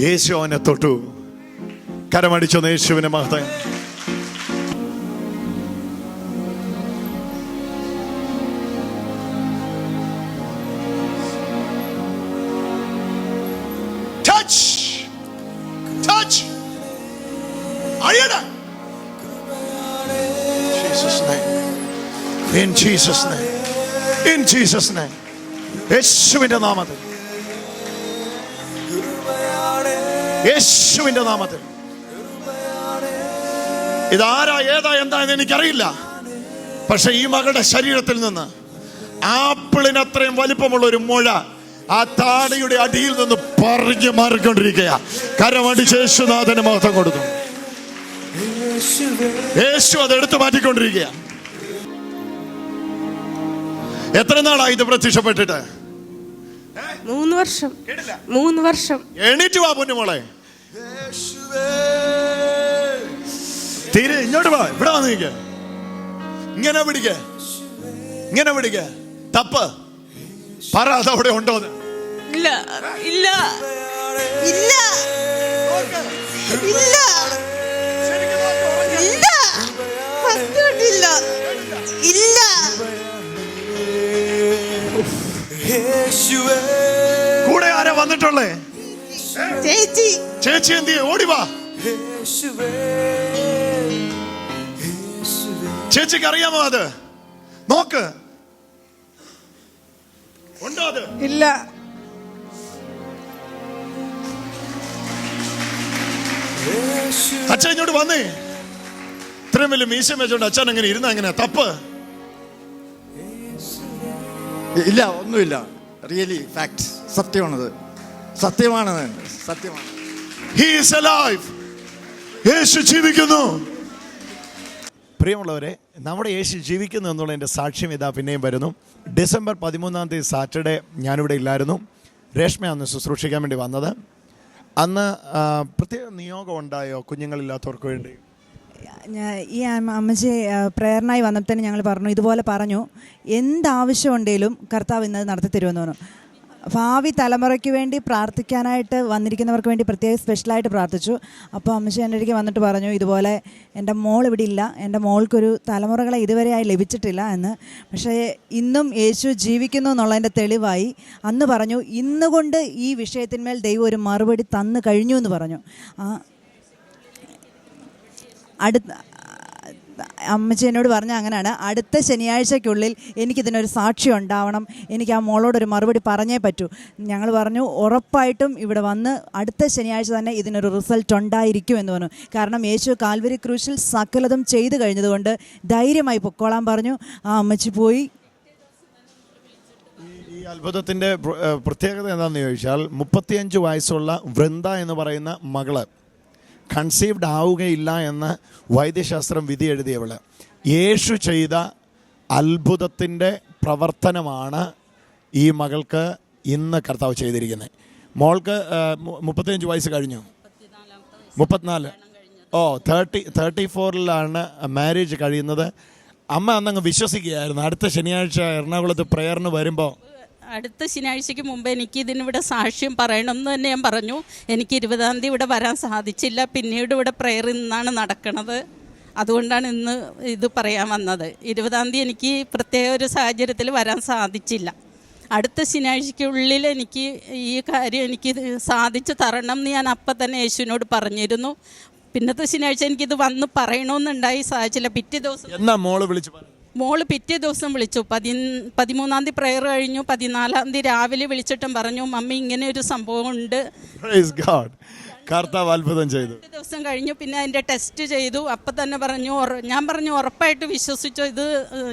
യേശു അവനെ തൊട്ടു. കരമടിച്ചൊന്ന് യേശുവിനെ മഹത്വം. In Jesus' name. In Jesus' name. യേശുവിന്റെ നാമത്തിൽ. യേശുവിന്റെ നാമത്തിൽ. ഇതാരാ ഏതാ എന്താന്ന് എനിക്കറിയില്ല. പക്ഷെ ഈ മകളുടെ ശരീരത്തിൽ നിന്ന് ആപ്പിളിനത്രയും വലിപ്പമുള്ള ഒരു മുഴ ആ താടിയുടെ അടിയിൽ നിന്ന് പറഞ്ഞു മാറിക്കൊണ്ടിരിക്കുക. കരമടിച്ച് യേശുനാഥന് മഹത്വം കൊടുത്തു. യേശു അത് എടുത്തു മാറ്റിക്കൊണ്ടിരിക്കുക. എത്ര നാളായി ഇത് പ്രത്യക്ഷപ്പെട്ടിട്ട്? 3 വർഷം. 3 വർഷം. എണീറ്റ് വാ പൊന്നുമോളെ. തീരെ ഇങ്ങോട്ട് വാ. ഇവിടെ വന്ന് നിൽക്ക. ഇങ്ങനെ പിടിക്ക. തപ്പ് പറ, അതവിടെ ഉണ്ടോ? ഇല്ല ഇല്ല ഇല്ല ഇല്ല ഇല്ല പറ്റില്ല ഇല്ല. കൂടെ ആരാ വന്നിട്ടുള്ളേ? ചേച്ചി എന്തിയെ? ഓടി വാ. ചേച്ചിക്ക് അറിയാമോ അത്? നോക്ക്, ഉണ്ടോ അത്? ഇല്ല. അച്ഛൻ ഇങ്ങോട്ട് വന്നേ. ഇത്രയും വലിയ മീശം വെച്ചോണ്ട് അച്ഛൻ അങ്ങനെ ഇരുന്ന എങ്ങനെയാ? തപ്പ്. ഇല്ല, ഒന്നുമില്ല. Really fact. സത്യമാണത്. സത്യമാണ്. He is alive. യേശു ജീവിക്കുന്നു. പ്രിയമുള്ളവരെ, നമ്മുടെ യേശു ജീവിക്കുന്നു എന്നുള്ളതിൻ്റെ സാക്ഷ്യം ഇതാ പിന്നെയും വരുന്നു. ഡിസംബർ 13 സാറ്റർഡേ ഞാനിവിടെ ഇല്ലായിരുന്നു. രേഷ്മ അന്ന് ശുശ്രൂഷിക്കാൻ വേണ്ടി വന്നത്. അന്ന് പ്രത്യേക നിയോഗം ഉണ്ടായോ കുഞ്ഞുങ്ങളില്ലാത്തവർക്ക് വേണ്ടി? ഈ അമ്മച്ചി പ്രേരണയായി വന്നപ്പോൾ ഞങ്ങൾ പറഞ്ഞു, ഇതുപോലെ പറഞ്ഞു, എന്താവശ്യമുണ്ടെങ്കിലും കർത്താവ് ഇന്നത് നടത്തി തരുമെന്ന് പറഞ്ഞു. ഭാവി തലമുറയ്ക്ക് വേണ്ടി പ്രാർത്ഥിക്കാനായിട്ട് വന്നിരിക്കുന്നവർക്ക് വേണ്ടി പ്രത്യേകം സ്പെഷ്യലായിട്ട് പ്രാർത്ഥിച്ചു. അപ്പോൾ അമ്മച്ചി എൻ്റെ അടുത്തേക്ക് വന്നിട്ട് പറഞ്ഞു, ഇതുപോലെ എൻ്റെ മോൾ ഇവിടെ ഇല്ല, എൻ്റെ മോൾക്കൊരു തലമുറകളെ ഇതുവരെയായി ലഭിച്ചിട്ടില്ല എന്ന്. പക്ഷേ ഇന്നും യേശു ജീവിക്കുന്നു എന്നുള്ളതിൻ്റെ തെളിവായി അന്ന് പറഞ്ഞു, ഇന്നുകൊണ്ട് ഈ വിഷയത്തിന്മേൽ ദൈവം ഒരു മറുപടി തന്നു കഴിഞ്ഞു എന്ന് പറഞ്ഞു. അമ്മച്ചി എന്നോട് പറഞ്ഞ അങ്ങനെയാണ്, അടുത്ത ശനിയാഴ്ചയ്ക്കുള്ളിൽ എനിക്കിതിനൊരു സാക്ഷ്യം ഉണ്ടാവണം, എനിക്ക് ആ മോളോടൊരു മറുപടി പറഞ്ഞേ പറ്റൂ. ഞങ്ങൾ പറഞ്ഞു, ഉറപ്പായിട്ടും ഇവിടെ വന്ന് അടുത്ത ശനിയാഴ്ച തന്നെ ഇതിനൊരു റിസൾട്ട് ഉണ്ടായിരിക്കും എന്ന് പറഞ്ഞു. കാരണം യേശു കാൽവരി ക്രൂശിൽ സകലതും ചെയ്തു കഴിഞ്ഞതുകൊണ്ട് ധൈര്യമായി പൊക്കോളാൻ പറഞ്ഞു. ആ അമ്മച്ചി പോയി. ഈ അത്ഭുതത്തിൻ്റെ പ്രത്യേകത എന്താണെന്ന് ചോദിച്ചാൽ, 35 വയസ്സുള്ള വൃന്ദ എന്ന് പറയുന്ന മകള് കൺസീവ്ഡ് ആവുകയില്ല എന്ന് വൈദ്യശാസ്ത്രം വിധി എഴുതിയവള്. യേശു ചെയ്ത അത്ഭുതത്തിൻ്റെ പ്രവർത്തനമാണ് ഈ മകൾക്ക് ഇന്ന് കർത്താവ് ചെയ്തിരിക്കുന്നത്. മോൾക്ക് 35 വയസ്സ് കഴിഞ്ഞു. 34 34 മാരേജ് കഴിയുന്നത്. അമ്മ അന്നങ്ങ് വിശ്വസിക്കുകയായിരുന്നു. അടുത്ത ശനിയാഴ്ച എറണാകുളത്ത് പ്രയറിന് വരുമ്പോൾ, അടുത്ത ശനിയാഴ്ചയ്ക്ക് മുമ്പ് എനിക്ക് ഇതിനിവിടെ സാക്ഷ്യം പറയണം എന്ന് തന്നെ ഞാൻ പറഞ്ഞു. എനിക്ക് 20-ാം തീയതി ഇവിടെ വരാൻ സാധിച്ചില്ല. പിന്നീട് ഇവിടെ പ്രയർ ഇന്നാണ് നടക്കുന്നത്. അതുകൊണ്ടാണ് ഇന്ന് ഇത് പറയാൻ വന്നത്. 20-ാം തീയതി എനിക്ക് പ്രത്യേക ഒരു സാഹചര്യത്തിൽ വരാൻ സാധിച്ചില്ല. അടുത്ത ശനിയാഴ്ചയ്ക്കുള്ളിൽ എനിക്ക് ഈ കാര്യം എനിക്ക് സാധിച്ചു തരണം എന്ന് ഞാൻ അപ്പം തന്നെ യേശുവിനോട് പറഞ്ഞിരുന്നു. പിന്നത്തെ ശനിയാഴ്ച എനിക്കിത് വന്ന് പറയണമെന്നുണ്ടായി, സാധിച്ചില്ല. പിറ്റേ ദിവസം എന്നാ മോള് വിളിച്ചു പറഞ്ഞു? മോള് പിറ്റേ ദിവസം വിളിച്ചു. 13-ാം തീയതി പ്രയർ കഴിഞ്ഞു. 14-ാം തീയതി രാവിലെ വിളിച്ചിട്ടും പറഞ്ഞു, മമ്മി ഇങ്ങനെ ഒരു സംഭവം ഉണ്ട്. Praise God. കർത്താവ് അത്ഭുതം ചെയ്തു. പിറ്റേ ദിവസം കഴിഞ്ഞു. പിന്നെ അതിൻ്റെ ടെസ്റ്റ് ചെയ്തു. അപ്പം തന്നെ പറഞ്ഞു, ഞാൻ പറഞ്ഞു ഉറപ്പായിട്ട് വിശ്വസിച്ചോ, ഇത്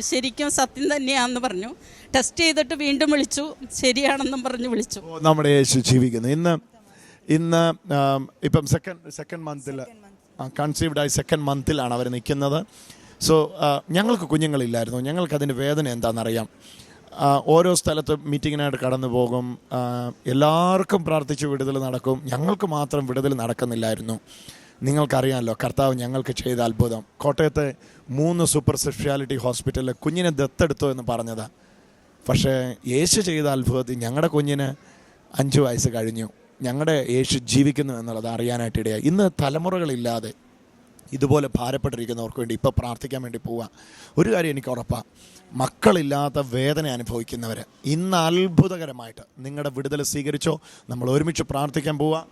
ശരിക്കും സത്യം തന്നെയാണെന്ന് പറഞ്ഞു. ടെസ്റ്റ് ചെയ്തിട്ട് വീണ്ടും വിളിച്ചു, ശരിയാണെന്നും പറഞ്ഞു വിളിച്ചു. നമ്മുടെ യേശു ജീവിക്കുന്നു. ഇന്ന് ഇപ്പം സെക്കൻഡ് മന്തിൽ കൺസീവ്ഡായി സെക്കൻഡ് മന്തിലാണ് അവർ നിൽക്കുന്നത്. സോ ഞങ്ങൾക്ക് കുഞ്ഞുങ്ങളില്ലായിരുന്നു. ഞങ്ങൾക്ക് അതിൻ്റെ വേദന എന്താണെന്നറിയാം. ഓരോ സ്ഥലത്ത് മീറ്റിങ്ങിനായിട്ട് കടന്നു പോകും, എല്ലാവർക്കും പ്രാർത്ഥിച്ച് വിടുതൽ നടക്കും, ഞങ്ങൾക്ക് മാത്രം വിടുതൽ നടക്കുന്നില്ലായിരുന്നു. നിങ്ങൾക്കറിയാമല്ലോ കർത്താവ് ഞങ്ങൾക്ക് ചെയ്ത അത്ഭുതം. കോട്ടയത്തെ 3 സൂപ്പർ സ്പെഷ്യാലിറ്റി ഹോസ്പിറ്റലിൽ കുഞ്ഞിനെ ദത്തെടുത്തോ എന്ന് പറഞ്ഞതാണ്. പക്ഷേ യേശു ചെയ്ത അത്ഭുതത്തിൽ ഞങ്ങളുടെ കുഞ്ഞിന് 5 വയസ്സ് കഴിഞ്ഞു. ഞങ്ങളുടെ യേശു ജീവിക്കുന്നു എന്നുള്ളത് അറിയാനായിട്ടിടയായി. ഇന്ന് തലമുറകളില്ലാതെ ഇതുപോലെ ഭാരപ്പെട്ടിരിക്കുന്നവർക്ക് വേണ്ടി ഇപ്പോൾ പ്രാർത്ഥിക്കാൻ വേണ്ടി പോവുക. ഒരു കാര്യം എനിക്ക് ഉറപ്പാണ്, മക്കളില്ലാത്ത വേദന അനുഭവിക്കുന്നവർ ഇന്ന് അത്ഭുതകരമായിട്ട് നിങ്ങളുടെ വിടുതൽ സ്വീകരിച്ചോ. നമ്മൾ ഒരുമിച്ച് പ്രാർത്ഥിക്കാൻ പോവുക.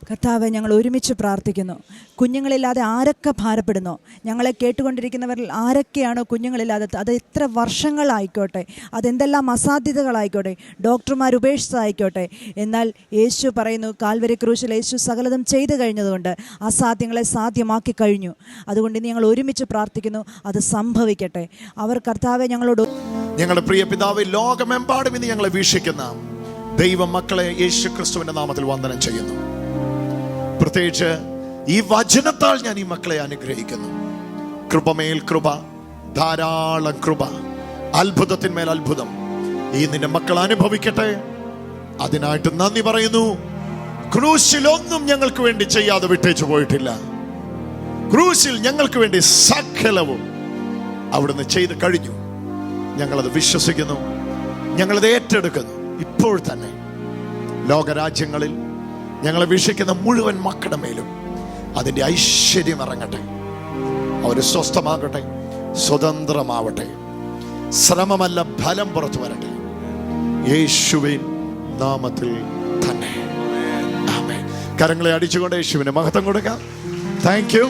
കർത്താവെ, ഞങ്ങൾ ഒരുമിച്ച് പ്രാർത്ഥിക്കുന്നു. കുഞ്ഞുങ്ങളില്ലാതെ ആരൊക്കെ ഭാരപ്പെടുന്നോ, ഞങ്ങളെ കേട്ടുകൊണ്ടിരിക്കുന്നവരിൽ ആരൊക്കെയാണോ കുഞ്ഞുങ്ങളില്ലാതെ, അത് എത്ര വർഷങ്ങളായിക്കോട്ടെ, അതെന്തെല്ലാം അസാധ്യതകളായിക്കോട്ടെ, ഡോക്ടർമാർ ഉപേക്ഷിച്ചതായിക്കോട്ടെ, എന്നാൽ യേശു പറയുന്നു, കാൽവരി ക്രൂശിൽ യേശു സകലതും ചെയ്തു കഴിഞ്ഞതുകൊണ്ട് അസാധ്യങ്ങളെ സാധ്യമാക്കി കഴിഞ്ഞു. അതുകൊണ്ട് ഞങ്ങൾ ഒരുമിച്ച് പ്രാർത്ഥിക്കുന്നു, അത് സംഭവിക്കട്ടെ. അവർ കർത്താവെ ഞങ്ങളോട്, ഞങ്ങളുടെ പ്രിയ പിതാവേ, ലോകമെമ്പാടും ഇന്ന് ഞങ്ങളെ വീക്ഷിക്കുന്ന ദൈവ മക്കളെ യേശു ക്രിസ്തുവിന്റെ നാമത്തിൽ വന്ദനം ചെയ്യുന്നു. പ്രത്യേകിച്ച് ഈ വചനത്താൽ ഞാൻ ഈ മക്കളെ അനുഗ്രഹിക്കുന്നു. കൃപമേൽ കൃപ, ധാരാളം കൃപ, അത്ഭുതത്തിന്മേൽ അത്ഭുതം ഈ നിന്റെ മക്കൾ അനുഭവിക്കട്ടെ. അതിനായിട്ട് നന്ദി പറയുന്നു. ക്രൂശിൽ ഒന്നും ഞങ്ങൾക്ക് വേണ്ടി ചെയ്യാതെ വിട്ടേച്ചു പോയിട്ടില്ല. ക്രൂശിൽ ഞങ്ങൾക്ക് വേണ്ടി സകലവും അവിടുന്ന് ചെയ്ത് കഴിഞ്ഞു. ഞങ്ങളത് വിശ്വസിക്കുന്നു, ഞങ്ങളത് ഏറ്റെടുക്കുന്നു. ഇപ്പോൾ തന്നെ ലോകരാജ്യങ്ങളിൽ ഞങ്ങളെ വീക്ഷിക്കുന്ന മുഴുവൻ മക്കളുടെ മേലും അതിൻ്റെ ഐശ്വര്യം ഇറങ്ങട്ടെ. അവർ സ്വസ്ഥമാകട്ടെ, സ്വതന്ത്രമാവട്ടെ. ശ്രമമല്ല, ഫലം പുറത്തു വരട്ടെ. യേശുവിൻ നാമത്തിൽ തന്നെ ആമേൻ. കരങ്ങളെ അടിച്ചുകൊണ്ട് യേശുവിന് മഹത്വം കൊടുക്കാം. Thank you.